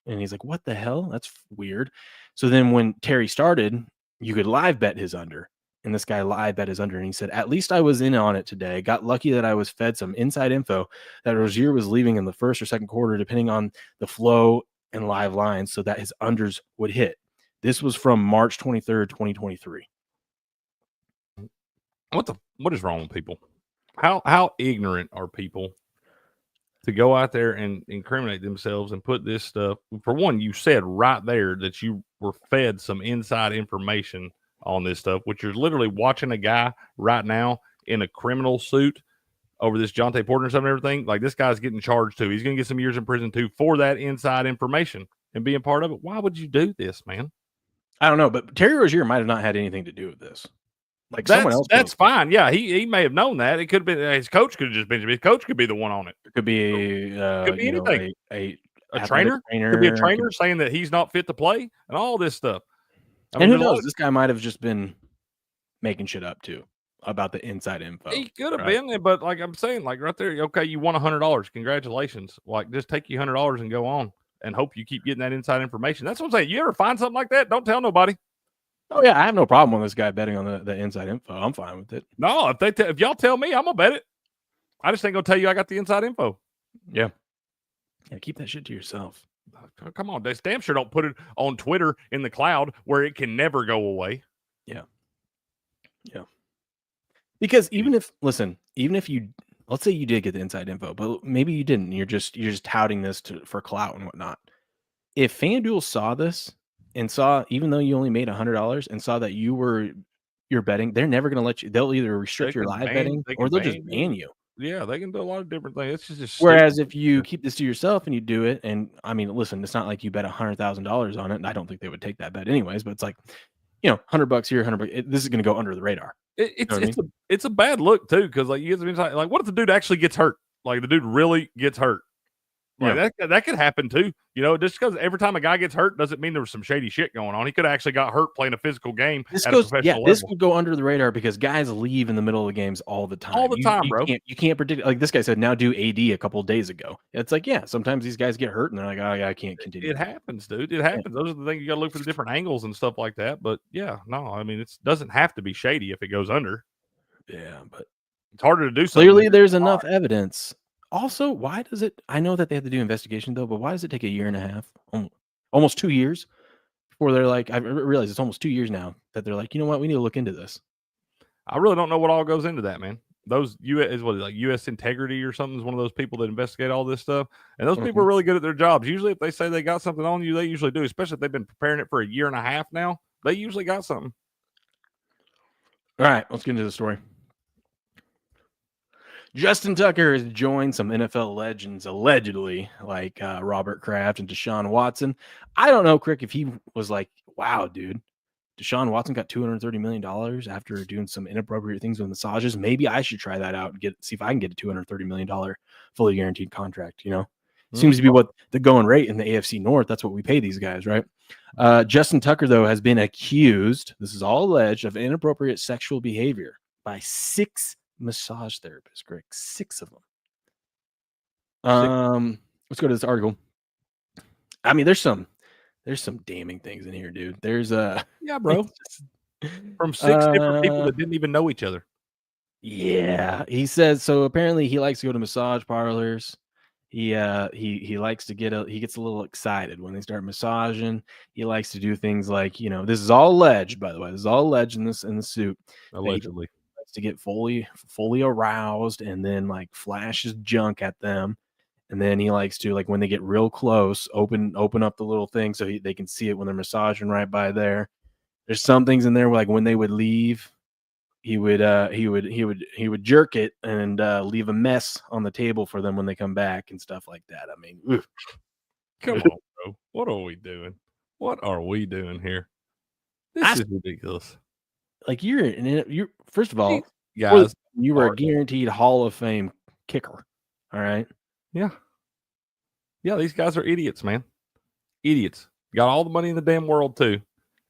and he's like, "What the hell? That's weird." So then when Terry started, you could live bet his under, and this guy live bet his under, and he said, "At least I was in on it today. Got lucky that I was fed some inside info that Rozier was leaving in the first or second quarter, depending on the flow and live lines, so that his unders would hit." This was from March 23rd, 2023. What is wrong with people? How ignorant are people to go out there and incriminate themselves and put this stuff? For one, you said right there that you were fed some inside information on this stuff, which you're literally watching a guy right now in a criminal suit over this Jonte Porter and stuff and everything. Like, this guy's getting charged too. He's going to get some years in prison too for that inside information and being part of it. Why would you do this, man? I don't know, but Terry Rozier might have not had anything to do with this. Like someone else. That's fine. Yeah, he may have known that. It could have been his coach. Could have just been his coach. Could be the one on it. It could be anything. A trainer. Could be a trainer saying that he's not fit to play and all this stuff. And who knows? This guy might have just been making shit up too about the inside info. He could have been, but like I'm saying, like right there, okay, you won $100. Congratulations. Like, just take you $100 and go on and hope you keep getting that inside information. That's what I'm saying. You ever find something like that? Don't tell nobody. Oh yeah, I have no problem with this guy betting on the inside info. I'm fine with it. No, if y'all tell me, I'm gonna bet it. I just ain't gonna tell you I got the inside info. Yeah. Yeah, keep that shit to yourself. Come on, they damn sure don't put it on Twitter in the cloud where it can never go away. Yeah. Because even if you, let's say you did get the inside info, but maybe you didn't. You're just touting this for clout and whatnot. If FanDuel saw this and saw, even though you only made $100 and saw that you're betting, they're never going to let you. They'll either restrict your live betting or they'll just ban you. Yeah, they can do a lot of different things. It's just whereas if you keep this to yourself and you do it, and I mean, listen, it's not like you bet $100,000 on it, and I don't think they would take that bet anyways. But it's like, $100 here, $100. This is going to go under the radar. It's a bad look too, because like you get like, what if the dude actually gets hurt? Like the dude really gets hurt. Like that could happen too. Just because every time a guy gets hurt doesn't mean there was some shady shit going on. He could have actually got hurt playing a physical game at a professional level. This would go under the radar because guys leave in the middle of the games all the time. Bro. You can't predict. Like this guy said, now do AD a couple of days ago. It's like, sometimes these guys get hurt and they're like, oh yeah, I can't continue. It happens, dude. It happens. Those are the things you got to look for, the different angles and stuff like that. But I mean, it doesn't have to be shady if it goes under. Yeah, but it's harder to do something. Clearly, there's enough evidence. Also, why does it? I know that they have to do investigation though, but why does it take a year and a half, almost 2 years, before they're like? I realize it's almost 2 years now that they're like, you know what, we need to look into this. I really don't know what all goes into that, man. Those U.S. Integrity or something is one of those people that investigate all this stuff, and those people are really good at their jobs. Usually, if they say they got something on you, they usually do. Especially if they've been preparing it for a year and a half now, they usually got something. All right, let's get into the story. Justin Tucker has joined some NFL legends, allegedly, like Robert Kraft and Deshaun Watson. I don't know, Crick, if he was like, wow, dude, Deshaun Watson got $230 million after doing some inappropriate things with massages. Maybe I should try that out and see if I can get a $230 million fully guaranteed contract, Seems to be what the going rate in the AFC North. That's what we pay these guys, right? Justin Tucker, though, has been accused, this is all alleged, of inappropriate sexual behavior by 6 massage therapists, Greg. 6 of them. Let's go to this article. I mean, there's some damning things in here, dude. There's bro. From 6 different people that didn't even know each other. Yeah. He says so apparently he likes to go to massage parlors. He likes to he gets a little excited when they start massaging. He likes to do things like, this is all alleged, by the way. This is all alleged in the suit. Allegedly. To get fully aroused and then like flashes junk at them, and then he likes to, like, when they get real close, open up the little thing so they can see it when they're massaging right by there. There's some things in there where, like, when they would leave, he would jerk it and leave a mess on the table for them when they come back and stuff like that. I mean, oof. Come on, bro. What are we doing? What are we doing here? This is ridiculous. Like you're first of all, guys, you were a guaranteed Hall of Fame kicker. All right. Yeah. Yeah, these guys are idiots, man. Idiots. Got all the money in the damn world too,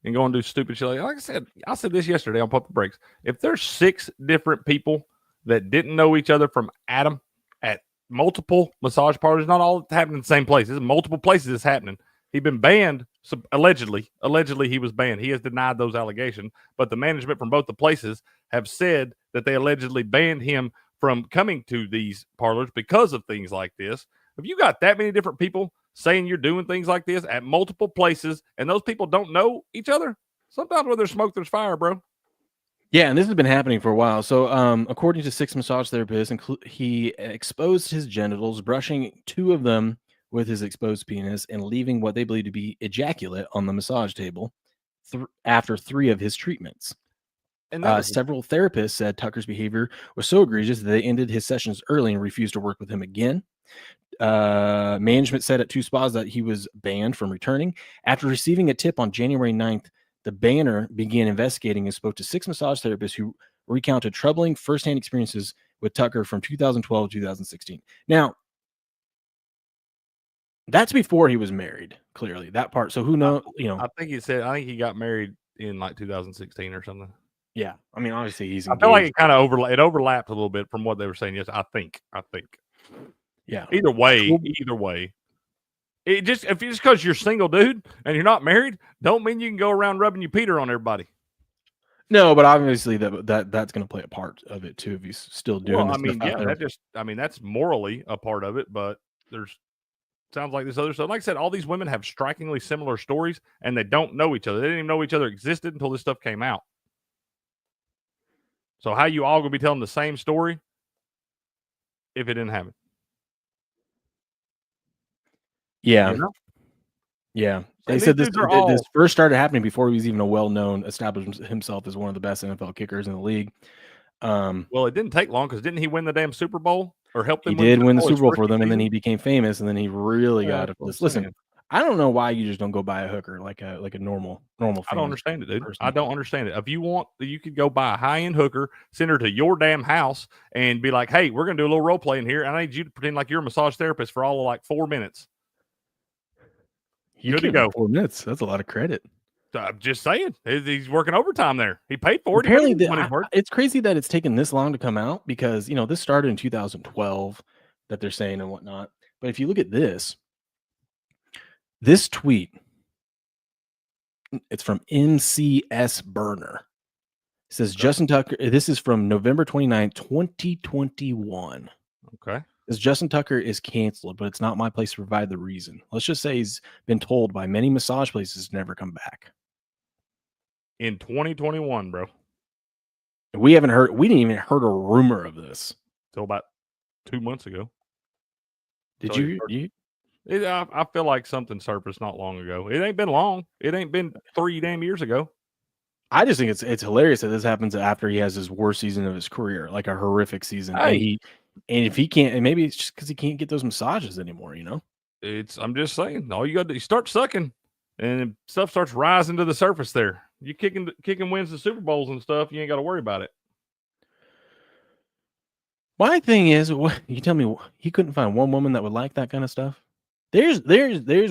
and go and do stupid shit. Like I said this yesterday on Pump the Brakes. If there's 6 different people that didn't know each other from Adam at multiple massage parlors, not all happening in the same place. There's multiple places it's happening. He'd been banned. So allegedly he was banned. He has denied those allegations, but the management from both the places have said that they allegedly banned him from coming to these parlors because of things like this. If you got that many different people saying you're doing things like this at multiple places and those people don't know each other, sometimes where there's smoke, there's fire, bro. Yeah, and this has been happening for a while. So according to 6 massage therapists, he exposed his genitals, brushing 2 of them with his exposed penis and leaving what they believe to be ejaculate on the massage table after 3 of his treatments. And several therapists said Tucker's behavior was so egregious that they ended his sessions early and refused to work with him again. Management said at 2 spas that he was banned from returning. After receiving a tip on January 9th, the banner began investigating and spoke to 6 massage therapists who recounted troubling firsthand experiences with Tucker from 2012 to 2016. Now, that's before he was married, clearly, that part. So who knows, I think he got married in like 2016 or something. Yeah. I mean, obviously he's engaged. I feel like it kind of overlapped a little bit from what they were saying. Yes, I think. Yeah. Either way. If because you're single, dude, and you're not married, don't mean you can go around rubbing your Peter on everybody. No, but obviously that's going to play a part of it too if he's still doing this. That's morally a part of it, but there's sounds like this other stuff. Like I said, all these women have strikingly similar stories, and they don't know each other. They didn't even know each other existed until this stuff came out. So how you all gonna be telling the same story if it didn't happen? Yeah. You know? Yeah. They And said these this dudes are all- this first started happening before he was even a well-known, established himself as one of the best NFL kickers in the league. Well, it didn't take long because didn't he win the damn Super Bowl or help them? He did win the his Super Bowl rookie for them, and then season? he became famous, and then he really got that's what I'm this. Listen, saying. I don't know why you just don't go buy a hooker like a normal I don't understand it, dude. person. I don't understand it. If you want, you could go buy a high-end hooker, send her to your damn house, and be like, "Hey, we're gonna do a little role play in here. And I need you to pretend like you're a massage therapist for all of like 4 minutes." You Good to give go. him 4 minutes. That's a lot of credit. I'm just saying, he's working overtime there. He paid for it. Apparently, He paid his money's worth. it's crazy that it's taken this long to come out because this started in 2012 that they're saying and whatnot. But if you look at this tweet, it's from MCS Burner. It says Justin Tucker. This is from November 29, 2021. Okay. As Justin Tucker is canceled, but it's not my place to provide the reason. Let's just say he's been told by many massage places to never come back. In 2021, bro. We didn't even heard a rumor of this. Till about 2 months ago. Did So you? I feel like something surfaced not long ago. It ain't been long. It ain't been 3 damn years ago. I just think it's hilarious that this happens after he has his worst season of his career, like a horrific season. Hey. And if he can't, and maybe it's just because he can't get those massages anymore, I'm just saying, all you got to do, you start sucking, and stuff starts rising to the surface there. You kicking wins the Super Bowls and stuff, you ain't got to worry about it. My thing is, you tell me he couldn't find one woman that would like that kind of stuff. There's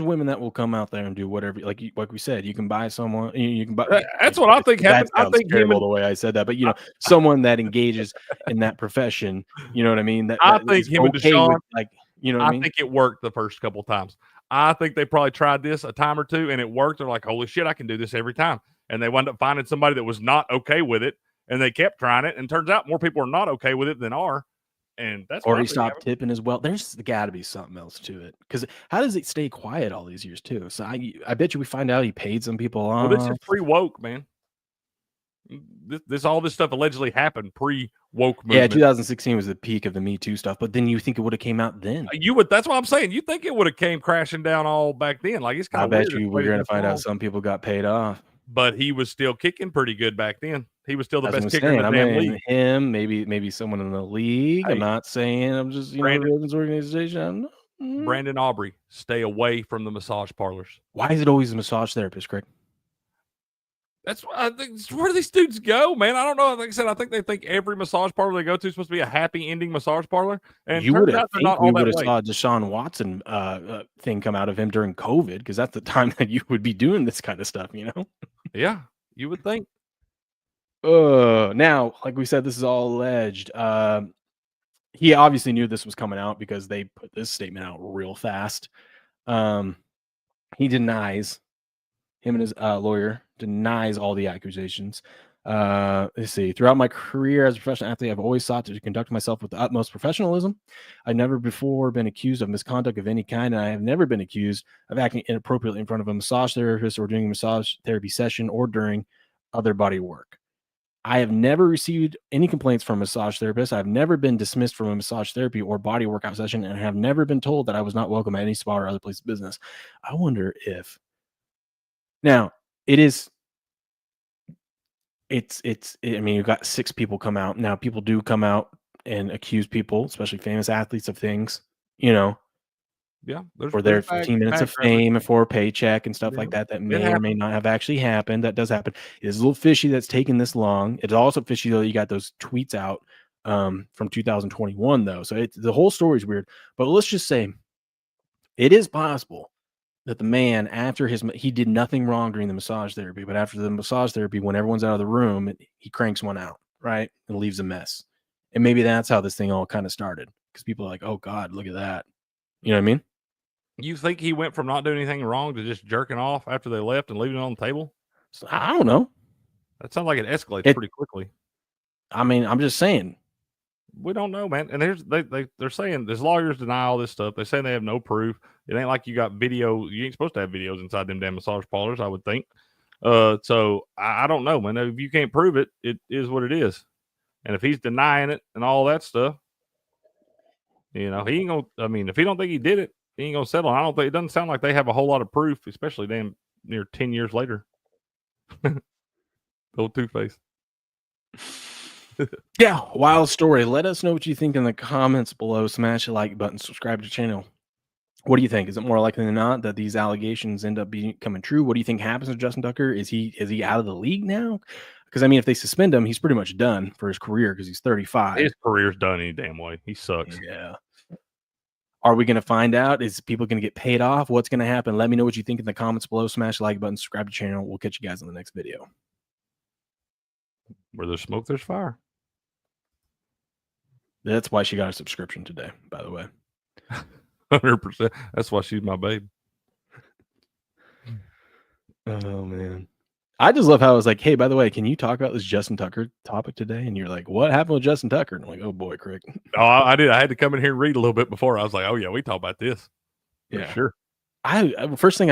women that will come out there and do whatever, like we said, you can buy someone, you can buy. That's what I think happened. I think terrible the way I said that, but someone that engages in that profession, you know what I mean? I think him and Deshaun, with, like, you know what I mean? think it worked the first couple of times. I think they probably tried this a time or two and it worked. They're like, holy shit, I can do this every time. And they wound up finding somebody that was not okay with it, and they kept trying it. And turns out more people are not okay with it than are. And that's or he stopped tipping as well. There's got to be something else to it, because how does it stay quiet all these years too? So I bet you we find out he paid some people off. Well, this is pre-woke, man. All this stuff allegedly happened pre-woke movement. Yeah, 2016 was the peak of the Me Too stuff, but then you think it would have came out then? That's what I'm saying. You think it would have came crashing down all back then? Like, it's kind of. I bet you we're gonna find out some people got paid off. But he was still kicking pretty good back then. He was still the best kicker in the damn league. Him, maybe someone in the league. Hey, I'm not saying I'm just Ravens organization. Brandon Aubrey, stay away from the massage parlors. Why is it always a massage therapist, Craig? That's what I think. Where do these dudes go, man? I don't know. Like I said, I think they think every massage parlor they go to is supposed to be a happy ending massage parlor. And you would have saw a Deshaun Watson thing come out of him during COVID, because that's the time that you would be doing this kind of stuff, Yeah, you would think. Now, like we said, this is all alleged. He obviously knew this was coming out because they put this statement out real fast. He denies, him and his lawyer denies all the accusations. Let's see. Throughout my career as a professional athlete, I've always sought to conduct myself with the utmost professionalism. I've never before been accused of misconduct of any kind, and I have never been accused of acting inappropriately in front of a massage therapist or during a massage therapy session or during other body work. I have never received any complaints from a massage therapist. I've never been dismissed from a massage therapy or body workout session, and I have never been told that I was not welcome at any spa or other place of business. I wonder if now it is. I mean, you've got 6 people come out. Now, people do come out and accuse people, especially famous athletes, of things, Yeah. For their 15 minutes of fame and for a paycheck and stuff like that may or may not have actually happened. That does happen. It is a little fishy that's taken this long. It's also fishy, though, you got those tweets out from 2021, though. So the whole story is weird. But let's just say it is possible that the man, after he did nothing wrong during the massage therapy, but after the massage therapy, when everyone's out of the room, he cranks one out, right? And leaves a mess. And maybe that's how this thing all kind of started, because people are like, oh God, look at that. You know what I mean? You think he went from not doing anything wrong to just jerking off after they left and leaving it on the table? So, I don't know. That sounds like it escalates pretty quickly. I mean, I'm just saying. we don't know, man. And they're saying there's lawyers deny all this stuff. They're saying they have no proof. It ain't like you got video. You ain't supposed to have videos inside them damn massage parlors, I would think. So I don't know, man. If you can't prove it, it is what it is. And if he's denying it and all that stuff, he ain't gonna. I mean, if he don't think he did it, he ain't gonna settle. I don't think it doesn't sound like they have a whole lot of proof, especially damn near 10 years later. Old Two-Face. Yeah, wild story. Let us know what you think in the comments below. Smash the like button, subscribe to the channel. What do you think? Is it more likely than not that these allegations end up becoming true? What do you think happens to Justin Tucker? Is he out of the league now? Because I mean, if they suspend him, he's pretty much done for his career because he's 35. His career's done any damn way. He sucks. Yeah. Are we going to find out? Is people going to get paid off? What's going to happen? Let me know what you think in the comments below. Smash the like button, subscribe to the channel. We'll catch you guys in the next video. Where there's smoke, there's fire. That's why she got a subscription today, by the way. 100%. That's why she's my babe. Oh, man. I just love how I was like, hey, by the way, can you talk about this Justin Tucker topic today? And you're like, what happened with Justin Tucker? And I'm like, oh, boy, Crick. Oh, I did. I had to come in here and read a little bit before. I was like, oh, yeah, we talk about this. Yeah, sure. That's the first thing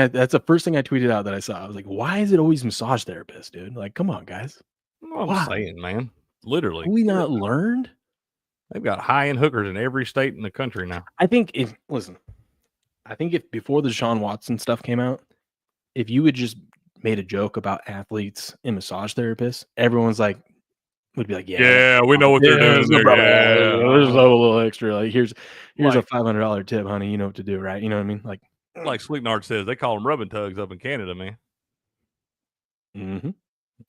I tweeted out that I saw. I was like, why is it always massage therapist, dude? Like, come on, guys. I'm saying, man. Literally. Have we not learned? They've got high-end hookers in every state in the country now. I think if before the Deshaun Watson stuff came out, if you had just made a joke about athletes and massage therapists, everyone's like, would be like, yeah, we know what they're doing. There's a little extra. Like, here's a $500 tip, honey. You know what to do, right? You know what I mean? Like Sleeknard says, they call them rubbing tugs up in Canada, man. Mm-hmm.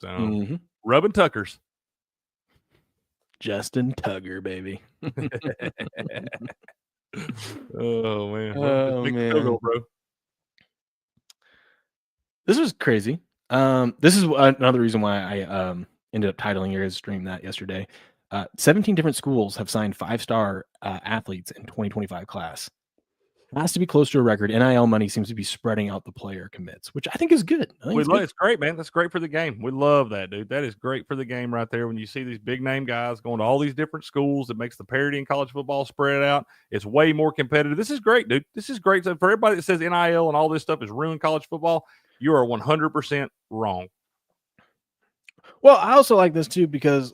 So, rubbing tuckers. Justin Tugger, baby. Oh man. Bro. This was crazy. This is another reason why I ended up titling your guys' stream that yesterday. 17 different schools have signed 5-star athletes in 2025 class. It has to be close to a record. NIL money seems to be spreading out the player commits, which I think is good. It's great, man. That's great for the game. We love that, dude. That is great for the game right there. When you see these big name guys going to all these different schools, it makes the parity in college football spread out. It's way more competitive. This is great, dude. This is great. So for everybody that says NIL and all this stuff is ruining college football, you are 100% wrong. Well, I also like this too because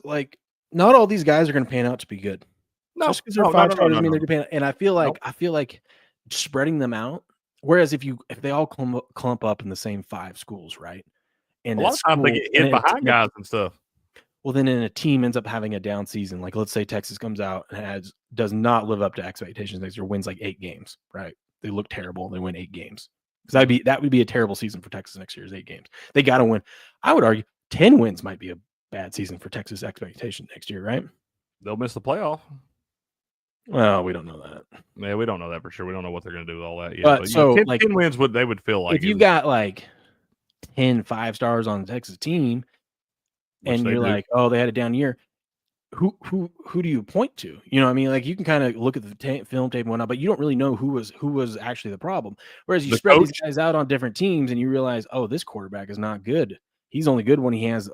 not all these guys are going to pan out to be good. No, just because they're 5-star doesn't mean they're going to pan. And I feel like spreading them out. Whereas if they all clump up in the same 5 schools, right? And a lot of times they get hit behind guys and stuff. Well, then a team ends up having a down season. Like, let's say Texas comes out and does not live up to expectations next year, wins 8 games, right? They look terrible. They win 8 games. Because that would be a terrible season for Texas next year is 8 games. They got to win. I would argue 10 wins might be a bad season for Texas expectation next year, right? They'll miss the playoff. Well, we don't know that. Yeah, we don't know that for sure. We don't know what they're going to do with all that yet. But so 10 wins, what they would feel like. If you got 10 5-stars on the Texas team, and you're like, oh, they had a down year, who do you point to? You know what I mean? Like, you can kind of look at the film tape and whatnot, but you don't really know who was actually the problem. Whereas you spread these guys out on different teams and you realize, oh, this quarterback is not good. He's only good when he has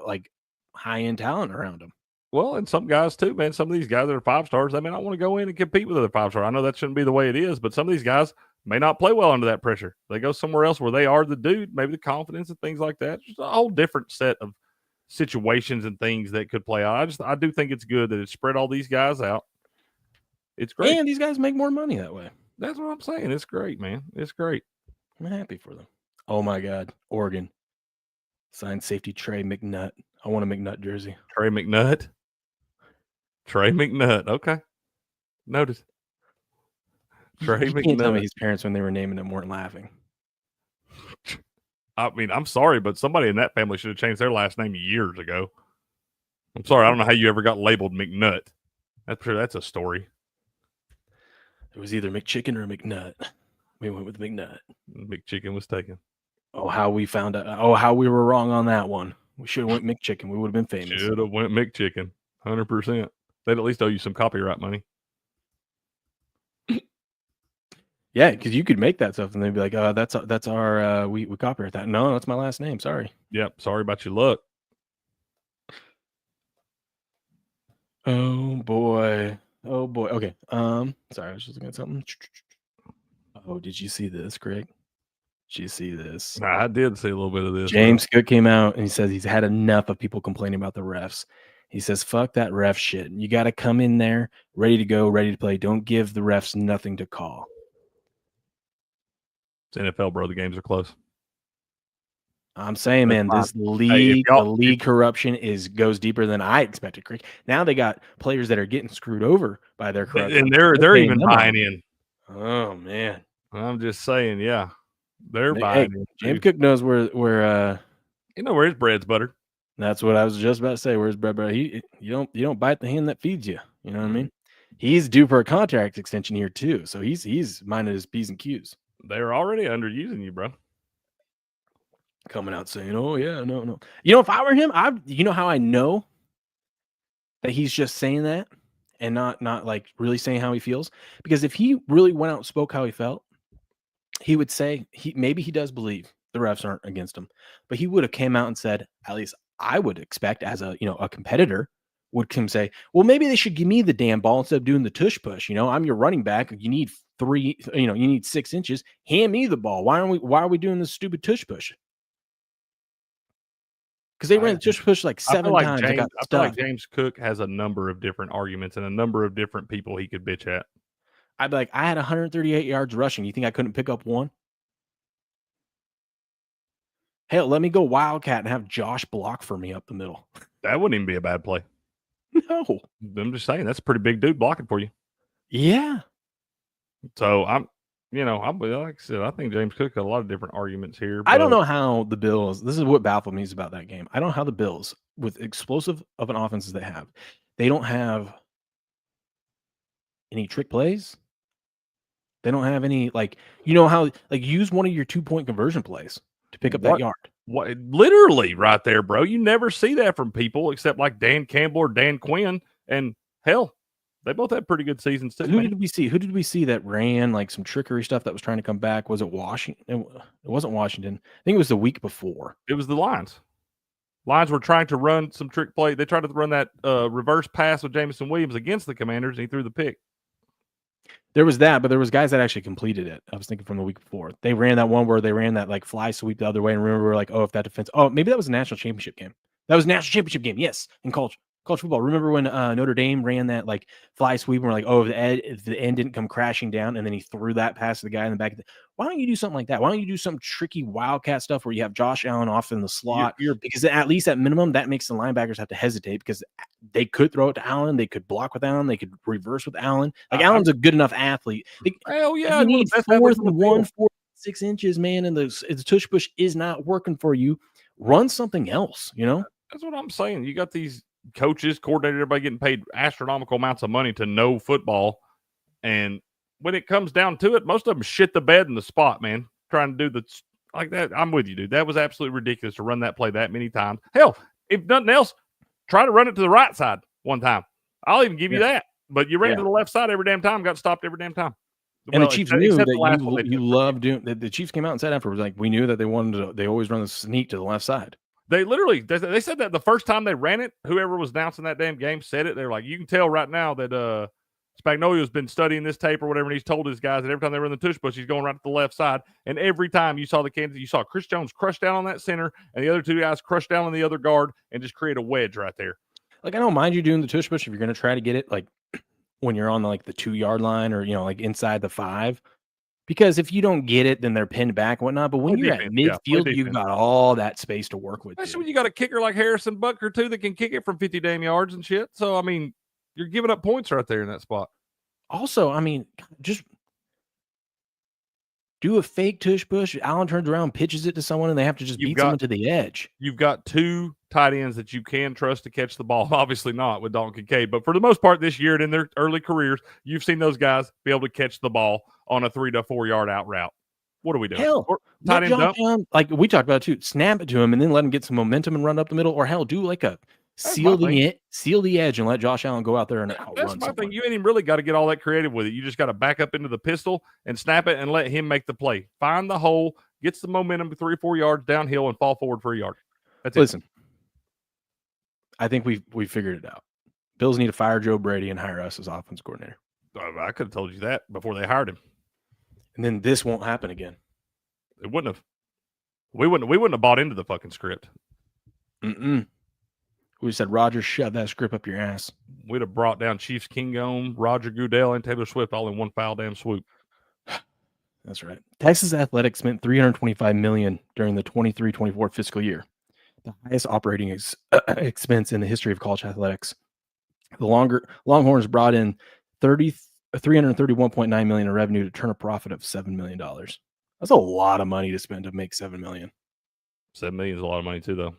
high-end talent around him. Well, and some guys too, man. Some of these guys that are 5-stars, they may not want to go in and compete with other 5-stars. I know that shouldn't be the way it is, but some of these guys may not play well under that pressure. They go somewhere else where they are the dude, maybe the confidence and things like that. Just a whole different set of situations and things that could play out. I do think it's good that it spread all these guys out. It's great. And these guys make more money that way. That's what I'm saying. It's great, man. It's great. I'm happy for them. Oh my God. Oregon. Signed safety Trey McNutt. I want a McNutt jersey. Trey McNutt. Okay. Noted. Trey McNutt. Can't tell me his parents, when they were naming him, weren't laughing. I mean, I'm sorry, but somebody in that family should have changed their last name years ago. I'm sorry. I don't know how you ever got labeled McNutt. That's a story. It was either McChicken or McNutt. We went with McNutt. McChicken was taken. Oh, how we found out. Oh, how we were wrong on that one. We should have went McChicken. We would have been famous. Should have went McChicken. 100%. They'd at least owe you some copyright money. Yeah, because you could make that stuff and they'd be like, that's our we copyright that. No, that's my last name. Sorry. Yep. Sorry about your luck. Oh boy. Oh boy. Okay. Sorry, I was just looking at something. Oh, did you see this, Greg? Did you see this? I did see a little bit of this. James Cook came out and he says he's had enough of people complaining about the refs. He says, fuck that ref shit. You got to come in there ready to go, ready to play. Don't give the refs nothing to call. It's NFL, bro. The games are close. I'm saying, man, this league, the league corruption goes deeper than I expected. Now they got players that are getting screwed over by their corruption. And they're even buying in. Oh, man. I'm just saying, yeah. They're buying in. James Cook knows where you know where his bread's buttered. That's what I was just about to say. Where's bread butter? You don't bite the hand that feeds you. You know what I mean? He's due for a contract extension here too. So he's minding his P's and Q's. They're already underusing you, bro. Coming out saying, "Oh yeah, no." You know, if I were him, you know how I know that he's just saying that and not like really saying how he feels? Because if he really went out and spoke how he felt, he would say maybe he does believe the refs aren't against him, but he would have came out and said, at least I would expect as a competitor would come say, well, maybe they should give me the damn ball instead of doing the tush push. I'm your running back. You need you need 6 inches. Hand me the ball. Why are we doing this stupid tush push? Because they ran the tush push like 7 times. I feel like James Cook has a number of different arguments and a number of different people he could bitch at. I'd be like, I had 138 yards rushing. You think I couldn't pick up one? Hell, let me go Wildcat and have Josh block for me up the middle. That wouldn't even be a bad play. No. I'm just saying, that's a pretty big dude blocking for you. Yeah. So I'm like I said, I think James Cook got a lot of different arguments here. I don't know how the Bills, this is what baffled me about that game. I don't know how the Bills, with explosive of an offense as they have, they don't have any trick plays. They don't have any, use one of your 2-point conversion plays to pick up that yard. What, literally right there, bro. You never see that from people except like Dan Campbell or Dan Quinn. And hell, they both had pretty good seasons too. Who did we see that ran like some trickery stuff that was trying to come back? Was it Washington? It wasn't Washington. I think it was the week before. It was the Lions. Lions were trying to run some trick play. They tried to run that reverse pass with Jameson Williams against the Commanders, and he threw the pick. There was that, but there was guys that actually completed it. I was thinking from the week before. They ran that one where they ran that like fly sweep the other way, and remember we were like, oh, if that defense, maybe that was a national championship game. That was a national championship game, yes, in college football. Remember when Notre Dame ran that like fly sweep, and we're like, oh, if the end didn't come crashing down, and then he threw that pass to the guy in the back. Why don't you do something like that? Why don't you do some tricky wildcat stuff where you have Josh Allen off in the slot? Because at least at minimum, that makes the linebackers have to hesitate because they could throw it to Allen, they could block with Allen, they could reverse with Allen. Like Allen's a good enough athlete. Hell yeah, you need 4th and 1, 4-6 inches, man, and the tush push is not working for you. Run something else, That's what I'm saying. You got these coaches, coordinators, everybody getting paid astronomical amounts of money to know football, and when it comes down to it, most of them shit the bed in the spot, man. Trying to do like that. I'm with you, dude. That was absolutely ridiculous to run that play that many times. Hell, if nothing else, try to run it to the right side one time. I'll even give you that. But you ran to the left side every damn time, got stopped every damn time. And the Chiefs knew that you love doing that. The Chiefs came out and said afterwards, like, we knew that they always run the sneak to the left side. They literally, they said that the first time they ran it, whoever was announcing that damn game said it. They were like, you can tell right now that Spagnolia's been studying this tape or whatever, and he's told his guys that every time they run the tush push, he's going right to the left side. And every time you saw you saw Chris Jones crush down on that center, and the other two guys crush down on the other guard and just create a wedge right there. Like, I don't mind you doing the tush push if you're going to try to get it, like, when you're on the 2-yard line or, like inside the 5. Because if you don't get it, then they're pinned back and whatnot. But when you're at midfield, you've got all that space to work with. Especially when you got a kicker like Harrison Butker, too, that can kick it from 50 damn yards and shit. So, I mean, you're giving up points right there in that spot. Also, I mean, just do a fake tush push. Allen turns around, pitches it to someone, and they have to just beat someone to the edge. You've got 2 tight ends that you can trust to catch the ball. Obviously not with Dalton Kincaid, but for the most part this year and in their early careers, you've seen those guys be able to catch the ball on a 3 to 4 yard out route. What are we doing? Hell, tight end dump? Like we talked about too, snap it to him and then let him get some momentum and run up the middle, or hell, do like a seal the edge and let Josh Allen go out there and outrun. That's my thing. You ain't even really got to get all that creative with it. You just got to back up into the pistol and snap it and let him make the play. Find the hole, gets the momentum 3 or 4 yards downhill and fall forward for a yard. That's it. Listen, I think we figured it out. Bills need to fire Joe Brady and hire us as offense coordinator. I could have told you that before they hired him. And then this won't happen again. It wouldn't have. We wouldn't have bought into the fucking script. We said, Roger, shove that script up your ass. We'd have brought down Chiefs Kingdom, Roger Goodell, and Taylor Swift all in one foul damn swoop. That's right. Texas Athletics spent $325 million during the 23-24 fiscal year, the highest operating expense in the history of college athletics. The Longhorns brought in $331.9 million in revenue to turn a profit of $7 million. That's a lot of money to spend to make $7 million. $7 million is a lot of money too, though.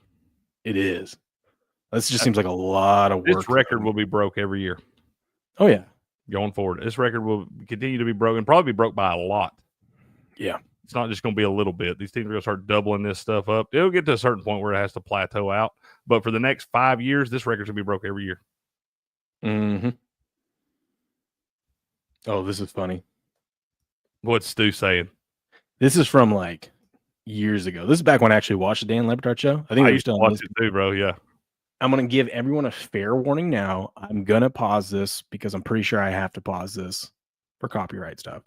It is. This just seems like a lot of work. This record will be broke every year. Oh, yeah. Going forward. This record will continue to be broken, probably be broke by a lot. Yeah. It's not just going to be a little bit. These teams are going to start doubling this stuff up. It'll get to a certain point where it has to plateau out. But for the next 5 years, this record's going to be broke every year. Mm-hmm. Oh, this is funny. What's Stu saying? This is from like years ago. This is back when I actually watched the Dan Le Batard show. I think I they used to watch it too, bro. Yeah. I'm going to give everyone a fair warning now. I'm going to pause this because I'm pretty sure I have to pause this for copyright stuff.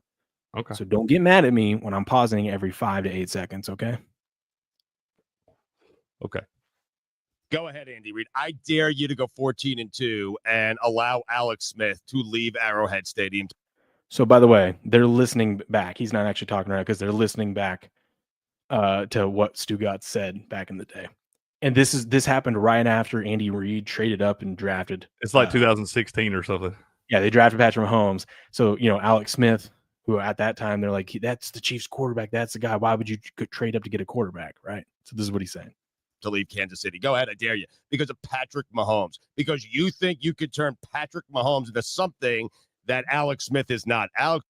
Okay. So don't get mad at me when I'm pausing every 5 to 8 seconds, okay? Okay. Go ahead, Andy Reid. I dare you to go 14-2 and allow Alex Smith to leave Arrowhead Stadium. So, by the way, they're listening back. He's not actually talking right now because they're listening back to what Stu Gotts said back in the day. And this happened right after Andy Reid traded up and drafted. It's like 2016 or something. Yeah, they drafted Patrick Mahomes. So, Alex Smith, who at that time, they're like, that's the Chiefs quarterback. That's the guy. Why would you trade up to get a quarterback, right? So this is what he's saying. To leave Kansas City. Go ahead, I dare you. Because of Patrick Mahomes. Because you think you could turn Patrick Mahomes into something that Alex Smith is not. Alex.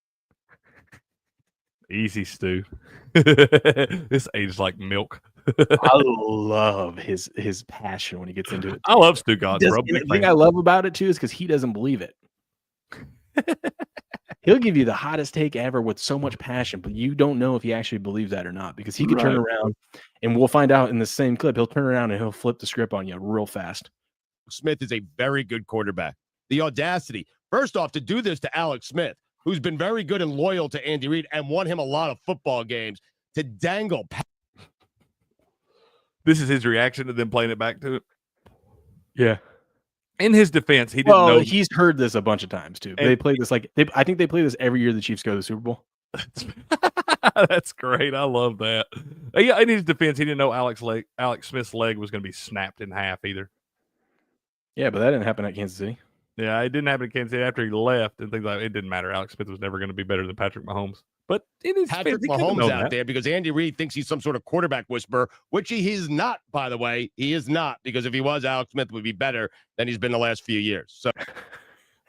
Easy, Stu. This aged like milk. I love his passion when he gets into it. I love Stu Gotts, bro. The thing I love about it too is because he doesn't believe it. He'll give you the hottest take ever with so much passion, but you don't know if he actually believes that or not because he could turn around, and we'll find out in the same clip. He'll turn around and he'll flip the script on you real fast. Smith is a very good quarterback. The audacity, first off, to do this to Alex Smith, who's been very good and loyal to Andy Reid and won him a lot of football games, to dangle. This is his reaction to them playing it back to it. Yeah. In his defense, he didn't know. He's heard this a bunch of times too. They play this I think they play this every year the Chiefs go to the Super Bowl. That's great. I love that. Yeah, in his defense, he didn't know Alex Smith's leg was going to be snapped in half either. Yeah, but that didn't happen at Kansas City. Yeah, it didn't happen at Kansas City after he left and things like that. It didn't matter. Alex Smith was never going to be better than Patrick Mahomes. But it is Patrick Mahomes out there because Andy Reid thinks he's some sort of quarterback whisperer, which he is not, by the way. He is not, because if he was, Alex Smith would be better than he's been the last few years. So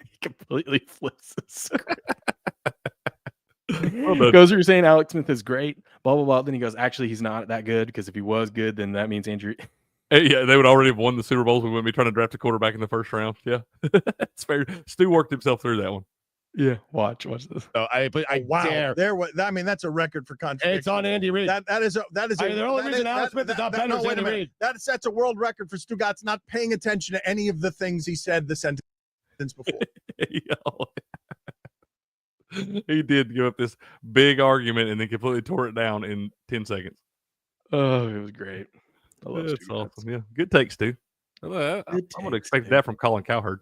he completely flips this. Goes through saying Alex Smith is great, blah, blah, blah. Then he goes, actually, he's not that good because if he was good, then that means Andrew. Yeah, they would already have won the Super Bowls. We wouldn't be trying to draft a quarterback in the first round. Yeah, it's fair. Stu worked himself through that one. Yeah, watch this. So I dare. That's a record for contradiction. It's on Andy Reid. That is the only reason Alex Smith is not better than Andy Reid. That sets a world record for Stu Gotts not paying attention to any of the things he said the sentence before. He did give up this big argument and then completely tore it down in 10 seconds. Oh, it was great. I love That's awesome. Yeah, good take, Stu. I would have expected that from Colin Cowherd.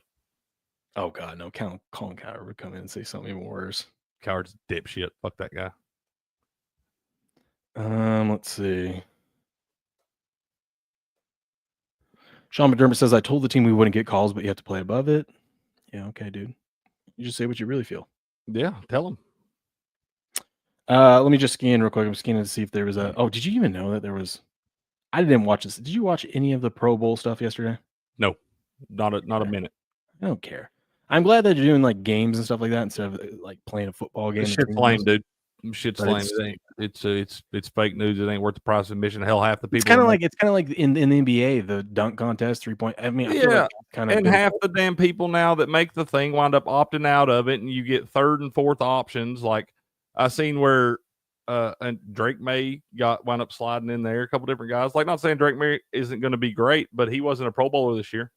Oh, God, no. Colin Cowherd would come in and say something even worse. Cowherd's dipshit. Fuck that guy. Let's see. Sean McDermott says, I told the team we wouldn't get calls, but you have to play above it. Yeah, okay, dude. You just say what you really feel. Yeah, tell him. Let me just scan real quick. I'm scanning to see if there was a... Oh, did you even know that there was... I didn't watch this. Did you watch any of the Pro Bowl stuff yesterday? No, not a minute. I don't care. I'm glad that you're doing like games and stuff like that instead of like playing a football game. Shit's lame, dude. Shit's lame. It's fake news. It ain't worth the price of admission. Hell, half the people. It's kind of like in the NBA, the dunk contest, 3-point. I mean, I feel like kind of. And half the damn people now that make the thing wind up opting out of it, and you get third and fourth options. Like I seen where and Drake May wound up sliding in there. A couple different guys. Like, not saying Drake May isn't going to be great, but he wasn't a Pro Bowler this year.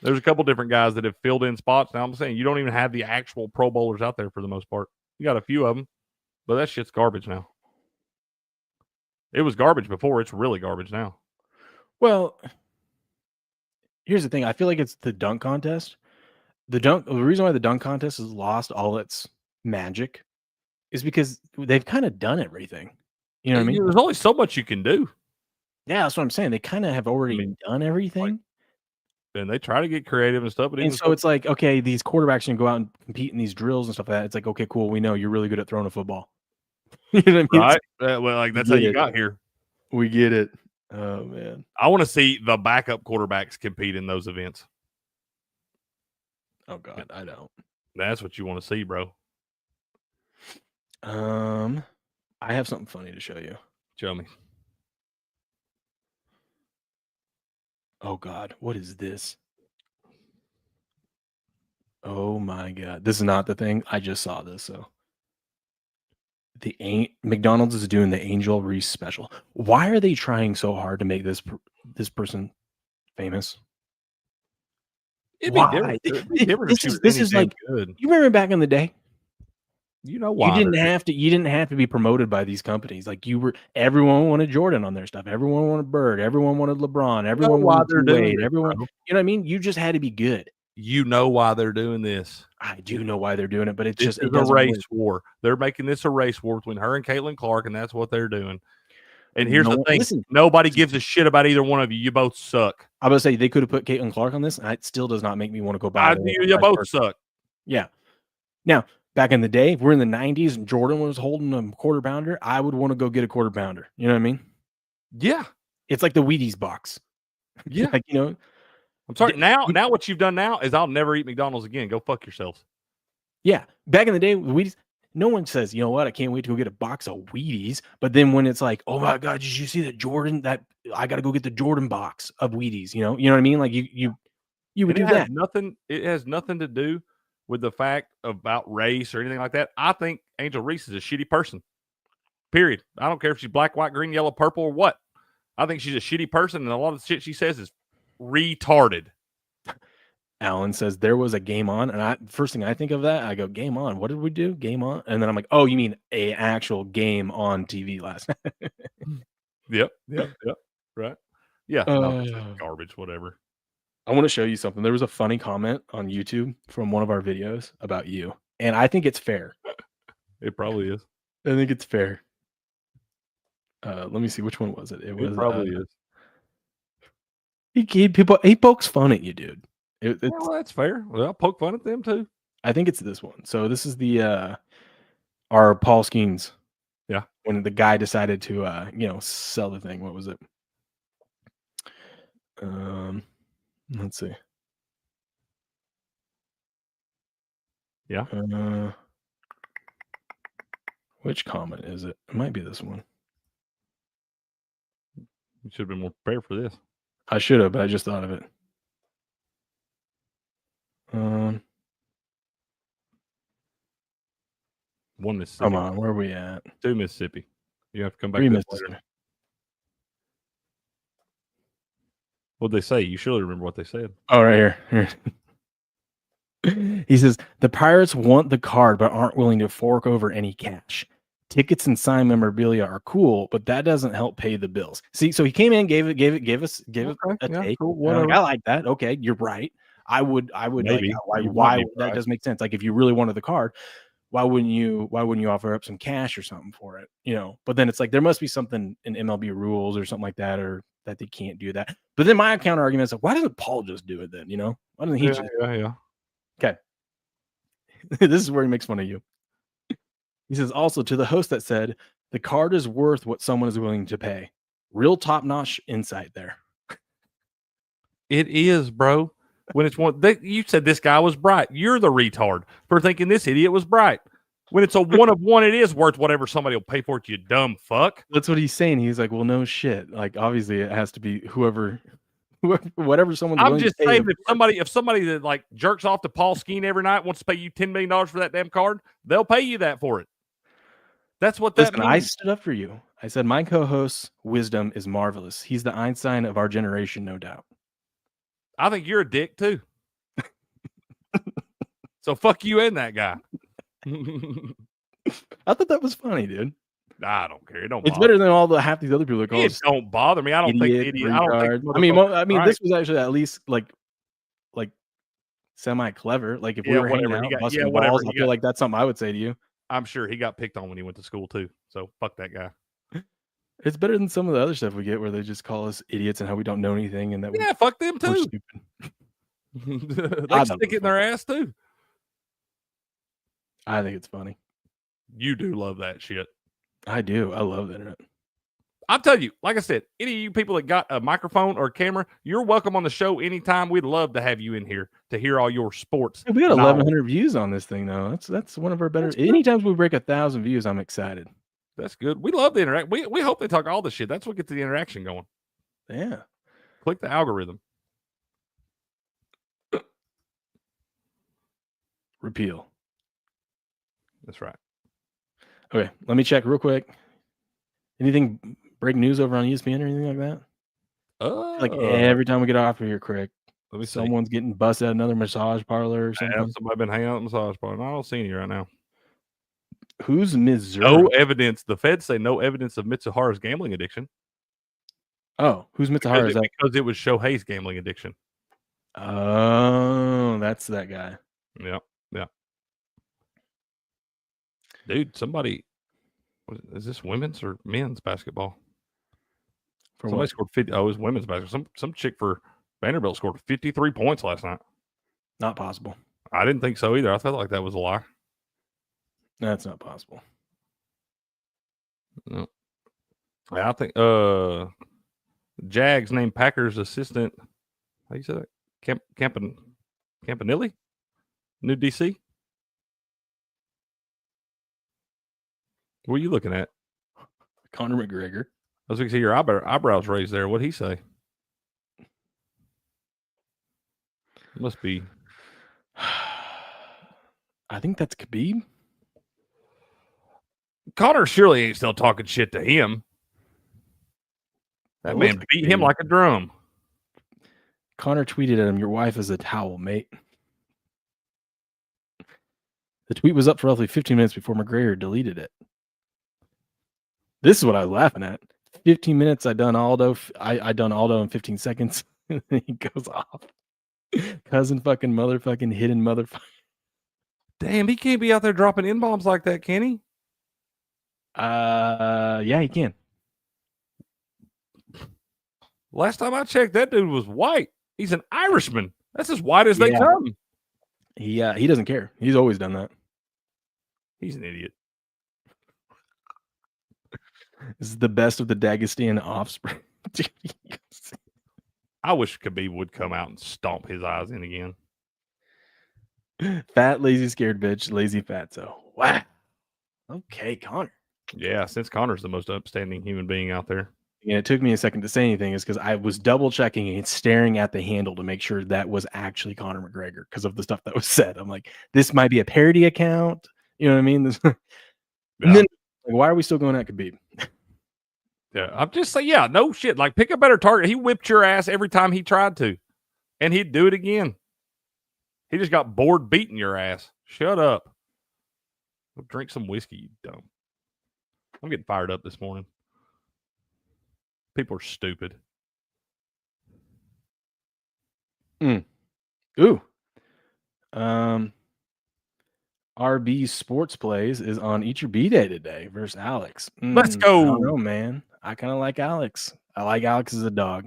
There's a couple different guys that have filled in spots. Now I'm saying you don't even have the actual Pro Bowlers out there for the most part. You got a few of them, but that shit's garbage now. It was garbage before. It's really garbage now. Well, here's the thing. I feel like it's the dunk contest. The reason why the dunk contest has lost all its magic is because they've kind of done everything. You know what I mean? There's only so much you can do. Yeah, that's what I'm saying. They kind of have already done everything. And they try to get creative and stuff. But And so it's like, okay, these quarterbacks can go out and compete in these drills and stuff like that. It's like, okay, cool. We know you're really good at throwing a football. You know what I mean? Right? Well, like that's how you got here. We get it. Oh, man. I want to see the backup quarterbacks compete in those events. Oh, God, I don't. That's what you want to see, bro. I have something funny to show you. Show me. Oh, God, what is this? Oh, my God. This is not the thing. I just saw this, so. McDonald's is doing the Angel Reese special. Why are they trying so hard to make this person famous? Why? This is like good. You remember back in the day? You know why? You didn't have to be promoted by these companies. Like everyone wanted Jordan on their stuff. Everyone wanted Bird. Everyone wanted LeBron. Everyone wanted Wade. Everyone, you know what I mean? You just had to be good. You know why they're doing this. I do know why they're doing it, but it's just a race war. They're making this a race war between her and Caitlin Clark, and that's what they're doing. And here's the thing: nobody gives a shit about either one of you. You both suck. I was say they could have put Caitlin Clark on this, and it still does not make me want to go back. You both suck. Yeah. Now, back in the day, if we're in the 90s and Jordan was holding a quarter pounder, I would want to go get a quarter pounder. You know what I mean? Yeah. It's like the Wheaties box. Yeah. Like, you know. I'm sorry. Now what you've done now is I'll never eat McDonald's again. Go fuck yourselves. Yeah. Back in the day with Wheaties, no one says, you know what, I can't wait to go get a box of Wheaties. But then when it's like, oh my God, did you see that Jordan, that I got to go get the Jordan box of Wheaties, you know what I mean? Like you would do that. It has nothing to do with the fact about race or anything like that. I think Angel Reese is a shitty person. Period. I don't care if she's black, white, green, yellow, purple, or what. I think she's a shitty person, and a lot of the shit she says is retarded. Alan says there was a game on, and first thing I think of that, I go, game on. What did we do? Game on? And then I'm like, oh, you mean a actual game on TV last night? Yep. Right. Yeah. Garbage, whatever. I want to show you something. There was a funny comment on YouTube from one of our videos about you, and I think it's fair. It probably is. I think it's fair. Let me see, which one was it? It probably is. He pokes fun at you, dude. Well, that's fair. Well, I'll poke fun at them too. I think it's this one. So this is the our Paul Skeens. Yeah. When the guy decided to sell the thing. What was it? Let's see. Yeah. Which comment is it? It might be this one. You should have been more prepared for this. I should have, but I just thought of it. One Mississippi. Come on, where are we at? 2 Mississippi. You have to come back. 3 Mississippi. What'd they say? You surely remember what they said. Oh, right here. He says the Pirates want the card but aren't willing to fork over any cash. Tickets and signed memorabilia are cool, but that doesn't help pay the bills. See, so he came in, gave it a take. Cool, I like that. Okay, you're right. I would maybe. Why that does make sense. Like if you really wanted the card, why wouldn't you offer up some cash or something for it? You know, but then it's like there must be something in MLB rules or something like that, or that they can't do that. But then my counter argument is like, why doesn't Paul just do it then? You know, why doesn't he just Okay. This is where he makes fun of you. He says also to the host that said the card is worth what someone is willing to pay. Real top-notch insight there. It is, bro. When it's one, you said this guy was bright. You're the retard for thinking this idiot was bright. When it's a one of one, it is worth whatever somebody will pay for it. You dumb fuck. That's what he's saying. He's like, well, no shit. Like obviously, it has to be whatever someone's. I'm just saying, if somebody that like jerks off to Paul Skeen every night wants to pay you $10 million for that damn card, they'll pay you that for it. That's what that means. I stood up for you. I said my co-host's wisdom is marvelous. He's the Einstein of our generation, no doubt. I think you're a dick too. So fuck you and that guy. I thought that was funny, dude. I don't care. It don't. It's better than all the half these other people that call It us don't bother me. I don't think idiot, idiot. I don't think. retard. I mean, this was actually at least like semi clever. Like if we were hanging out, busting balls, I feel like that's something I would say to you. I'm sure he got picked on when he went to school too. So fuck that guy. It's better than some of the other stuff we get where they just call us idiots and how we don't know anything and that fuck them we're too. stupid. They stick it in their ass too. I think it's funny. You do love that shit. I do. I love the internet. I'll tell you, like I said, any of you people that got a microphone or a camera, you're welcome on the show anytime. We'd love to have you in here to hear all your sports. We got 1,100 views on this thing, though. That's one of our better. Anytime we break 1,000 views, I'm excited. That's good. We love the interact. We hope they talk all this shit. That's what gets the interaction going. Yeah. Click the algorithm. Repeal. That's right. Okay, let me check real quick. Anything breaking news over on ESPN or anything like that? Like every time we get off of here, Craig, someone's getting busted at another massage parlor or something. Have somebody been hanging out at the massage parlor? I don't see any right now. Who's Missouri? No evidence. The feds say no evidence of Mitsuharu's gambling addiction. Oh, who's Mitsuharu? Because it was Shohei's gambling addiction. Oh, that's that guy. Yeah. Dude, somebody, is this women's or men's basketball? Somebody scored 50. Oh, it was women's basketball. Some chick for Vanderbilt scored 53 points last night. Not possible. I didn't think so either. I felt like that was a lie. That's not possible. No. I think Jags named Packers assistant. How do you say that? Campanelli? New DC? What are you looking at? Conor McGregor. I was going to see your eyebrows raised there. What'd he say? Must be. I think that's Khabib. Connor surely ain't still talking shit to him. That man beat him like a drum. Connor tweeted at him, "Your wife is a towel, mate." The tweet was up for roughly 15 minutes before McGregor deleted it. This is what I was laughing at. 15 minutes, I done Aldo in 15 seconds. And then he goes off. Cousin fucking motherfucking hidden motherfucker. Damn, he can't be out there dropping N-bombs like that, can he? Yeah, he can. Last time I checked, that dude was white. He's an Irishman. That's as white as they come. He doesn't care. He's always done that. He's an idiot. This is the best of the Dagestan offspring. I wish Khabib would come out and stomp his eyes in again. Fat, lazy, scared bitch, lazy fatso. Wow. Okay, Connor. Yeah, since Connor's the most upstanding human being out there. And it took me a second to say anything is because I was double checking and staring at the handle to make sure that was actually Conor McGregor because of the stuff that was said. I'm like, this might be a parody account. You know what I mean? And then, like, why are we still going at Khabib? Yeah, I'm just saying, yeah, no shit. Like, pick a better target. He whipped your ass every time he tried to, and he'd do it again. He just got bored beating your ass. Shut up. Go drink some whiskey, you dumb. I'm getting fired up this morning. People are stupid. Ooh. RB Sports Plays is on Eat Your B-Day today versus Alex. Let's go. I don't know, man. I kind of like Alex. I like Alex as a dog.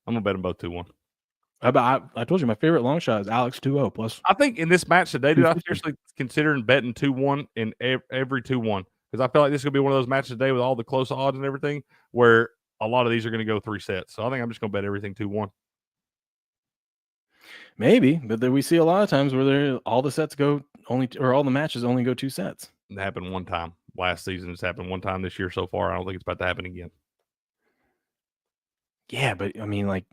I'm going to bet them both 2-1. I told you my favorite long shot is Alex 2-0 plus. I think in this match today, dude, I'm seriously considering betting 2-1 in every 2-1 because I feel like this is going to be one of those matches today with all the close odds and everything where a lot of these are going to go 3 sets. So I think I'm just going to bet everything 2-1. Maybe, but then we see a lot of times where all the sets go only, or all the matches only go 2 sets. It happened one time last season. It's happened one time this year so far. I don't think it's about to happen again. Yeah, but I mean, like,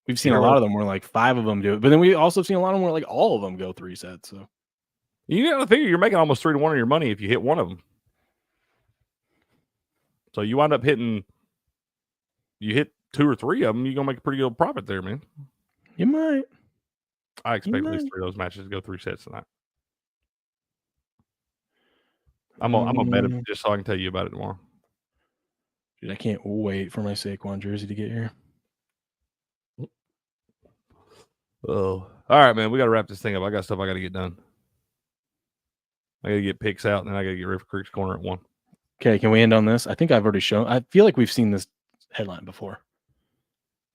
we've seen a lot of them where like 5 of them do it, but then we also seen a lot of them where like all of them go 3 sets. So you got to figure you're making almost 3-1 on your money if you hit one of them. So you wind up hitting. You hit 2 or 3 of them, you're gonna make a pretty good profit there, man. You might. I expect at least might. 3 of those matches to go 3 sets tonight. I'm gonna bet it just so I can tell you about it tomorrow. Dude, I can't wait for my Saquon jersey to get here. Oh, all right, man. We got to wrap this thing up. I got stuff I got to get done. I got to get picks out, and then I got to get River Creek's corner at 1. Okay, can we end on this? I think I've already shown. I feel like we've seen this headline before.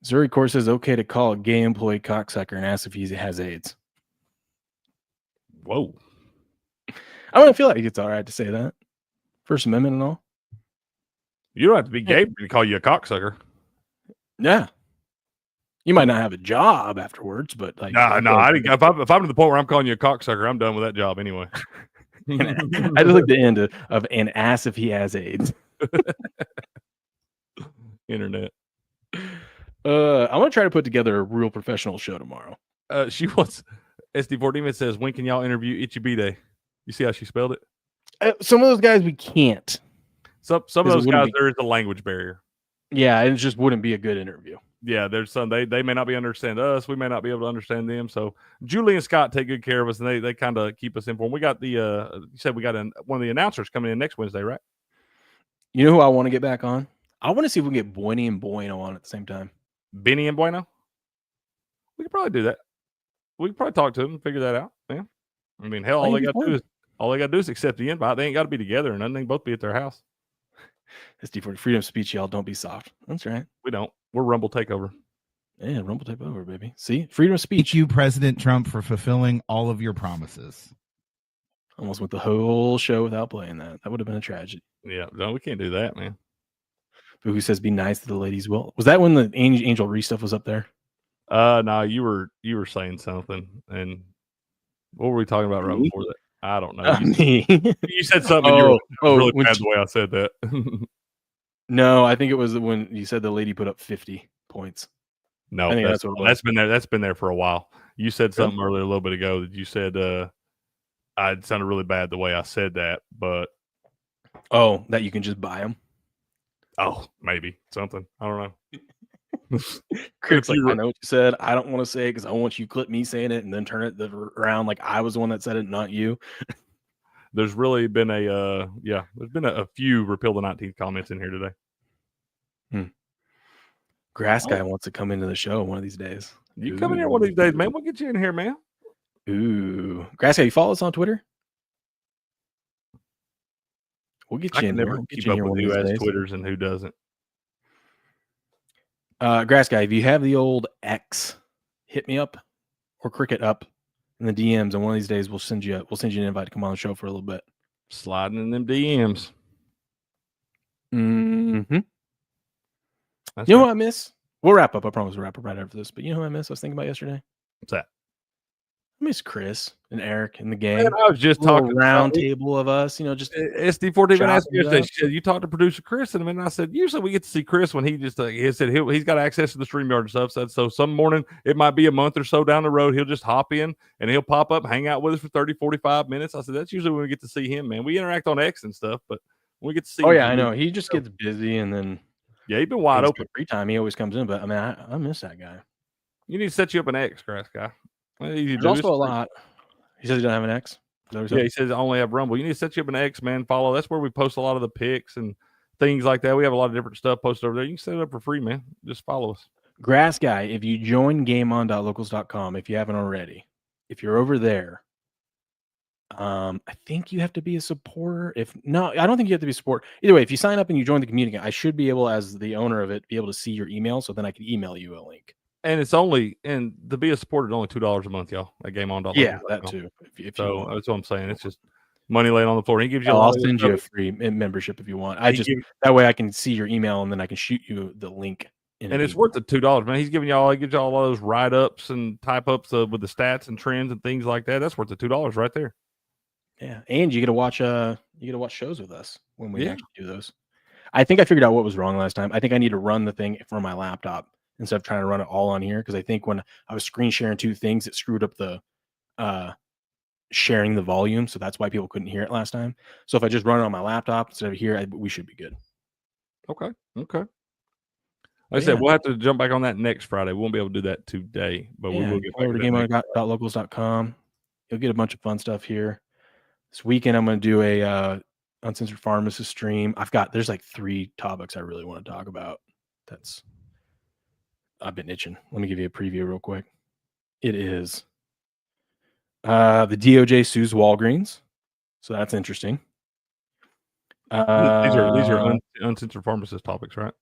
Missouri court says okay to call a gay employee cocksucker and ask if he has AIDS. Whoa. I feel like it's all right to say that. First Amendment and all. You don't have to be gay to call you a cocksucker. Yeah. You might not have a job afterwards, but like, No. If I'm to the point where I'm calling you a cocksucker, I'm done with that job anyway. I just like the end of and ask if he has AIDS. Internet. I'm gonna try to put together a real professional show tomorrow. She wants SD14. It says, when can y'all interview Itchy B Day? You see how she spelled it? Some of those guys we can't. Some of those guys there is a language barrier. Yeah, it just wouldn't be a good interview. Yeah, there's some they may not be understand us. We may not be able to understand them. So Julie and Scott take good care of us, and they kind of keep us informed. We got the you said we got one of the announcers coming in next Wednesday, right? You know who I want to get back on? I want to see if we can get Bueni and Bueno on at the same time. Benny and Bueno? We could probably do that. We could probably talk to them and figure that out. Yeah. I mean, hell, all they got to do is accept the invite. They ain't got to be together or nothing. They can both be at their house. SD40 freedom of speech, y'all. Don't be soft. That's right. We don't. We're Rumble Takeover. Yeah, Rumble Takeover, baby. See? Freedom of speech. Thank you, President Trump, for fulfilling all of your promises. Almost went the whole show without playing that. That would have been a tragedy. Yeah, no, we can't do that, man. But who says be nice to the ladies? Well, was that when the Angel Reese stuff was up there? No, you were saying something, and what were we talking about right before that? I don't know. You said something. You were really bad the way I said that. No, I think it was when you said the lady put up 50 points. No, I think that's what it was. That's been there. That's been there for a while. You said something earlier a little bit ago that you said I sounded really bad the way I said that, but that you can just buy them. Oh, maybe something. I don't know. Critics like, I know what you said. I don't want to say it because I want you to clip me saying it and then turn it around like I was the one that said it, not you. There's really been there's been a few repeal the 19th comments in here today. Grass guy wants to come into the show one of these days. You come in here one of these days, man. We'll get you in here, man. Ooh, Grass guy, you follow us on Twitter? We'll get you in there. Never keep up with who has Twitters and who doesn't. Grass guy, if you have the old X, hit me up or Cricket up in the DMs, and one of these days we'll send you an invite to come on the show for a little bit. Sliding in them DMs. Mm-hmm. You know what I miss? We'll wrap up. I promise we'll wrap up right after this. But you know who I miss? I was thinking about yesterday. What's that? I miss Chris and Eric and the gang. Man, I was just talking round table of us, just SD14 even asked me yesterday. She said, you talked to producer Chris, and I said, usually we get to see Chris when he just he said he's got access to the StreamYard and stuff. So some morning, it might be a month or so down the road, he'll just hop in and he'll pop up, hang out with us for 30, 45 minutes. I said, that's usually when we get to see him, man. We interact on X and stuff, but when we get to see him, I know. He just gets busy and then he's been wide open. Free time, he always comes in, but I mean, I miss that guy. You need to set you up an X, Grass guy. There's also a lot. He says he doesn't have an X. Yeah, he says I only have Rumble. You need to set you up an X, man. Follow. That's where we post a lot of the pics and things like that. We have a lot of different stuff posted over there. You can set it up for free, man. Just follow us. Grass guy, if you join gameon.locals.com, if you haven't already, if you're over there, I think you have to be a supporter. If not, I don't think you have to be a supporter. Either way, if you sign up and you join the community, I should be able, as the owner of it, be able to see your email, so then I can email you a link. And to be a supporter is only $2 a month, y'all. At GameOn.com. Yeah, that too. If so that's what I'm saying. It's just money laying on the floor. He gives you. I'll send you a free membership if you want. That way I can see your email and then I can shoot you the link. And it's worth the $2, man. He gives you all those write ups and type ups with the stats and trends and things like that. That's worth the $2 right there. Yeah, and you get to watch shows with us when we actually do those. I think I figured out what was wrong last time. I think I need to run the thing from my laptop instead of trying to run it all on here, because I think when I was screen sharing two things, it screwed up the sharing the volume, so that's why people couldn't hear it last time. So if I just run it on my laptop instead of here, we should be good. Okay. Like I said, we'll have to jump back on that next Friday. We won't be able to do that today, but we will get back over to gameon.locals.com. You'll get a bunch of fun stuff here. This weekend, I'm going to do a uncensored pharmacist stream. There's like 3 topics I really want to talk about. I've been itching. Let me give you a preview real quick. It is the DOJ sues Walgreens, so that's interesting. These are uncensored pharmacist topics, right?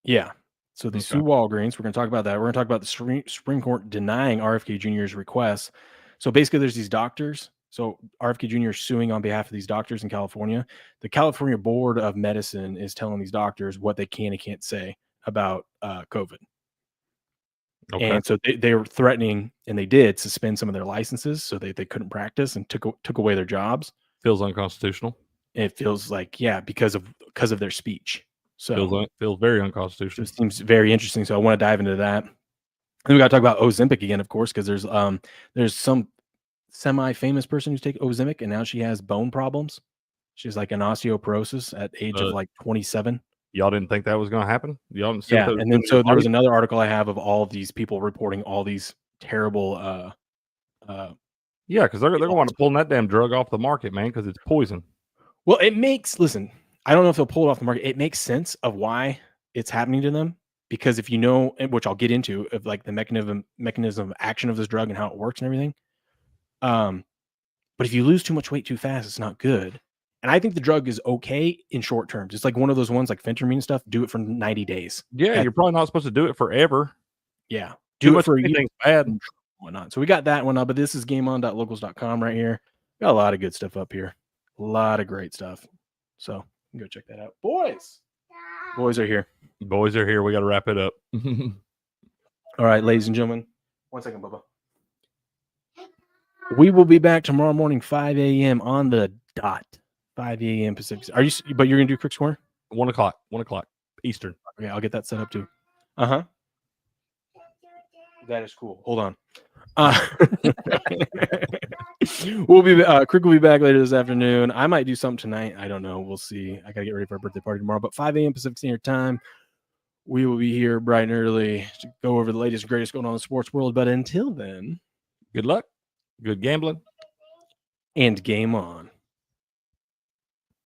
Yeah. So they sue Walgreens. We're going to talk about that. We're going to talk about the Supreme Court denying RFK Jr.'s requests. So basically, there's these doctors. So RFK Jr. is suing on behalf of these doctors in California. The California Board of Medicine is telling these doctors what they can and can't say about COVID. Okay. And so they were threatening, and they did suspend some of their licenses, so they couldn't practice and took away their jobs. Feels unconstitutional. It feels like, because of their speech. So feels very unconstitutional. It seems very interesting. So I want to dive into that. And we got to talk about Ozempic again, of course, because there's some semi-famous person who's taken Ozempic, and now she has bone problems. She's like an osteoporosis at age of like 27. Y'all didn't think that was going to happen? Y'all didn't and then so there was another article I have of all of these people reporting all these terrible. Because they're going to want to pull that damn drug off the market, man, because it's poison. Well, listen, I don't know if they'll pull it off the market. It makes sense of why it's happening to them, because if you know, which I'll get into, of like the mechanism of action of this drug and how it works and everything. But if you lose too much weight too fast, it's not good. And I think the drug is okay in short terms. It's like one of those ones like phentermine and stuff. Do it for 90 days. Yeah, you're probably not supposed to do it forever. Yeah. Do it for anything bad and whatnot. So we got that one up, but this is gameon.locals.com right here. Got a lot of good stuff up here. A lot of great stuff. So you can go check that out. Boys are here. Boys are here. We got to wrap it up. All right, ladies and gentlemen. 1 second, Bubba. We will be back tomorrow morning, 5 a.m. on the dot. 5 a.m. Pacific. But you're going to do Crick's Corner? 1 o'clock. 1 o'clock Eastern. Okay, I'll get that set up too. Uh-huh. That is cool. Hold on. We'll be Crick will be back later this afternoon. I might do something tonight. I don't know. We'll see. I gotta get ready for a birthday party tomorrow. But 5 a.m. Pacific Standard Time, we will be here bright and early to go over the latest and greatest going on in the sports world. But until then, good luck, good gambling, and game on.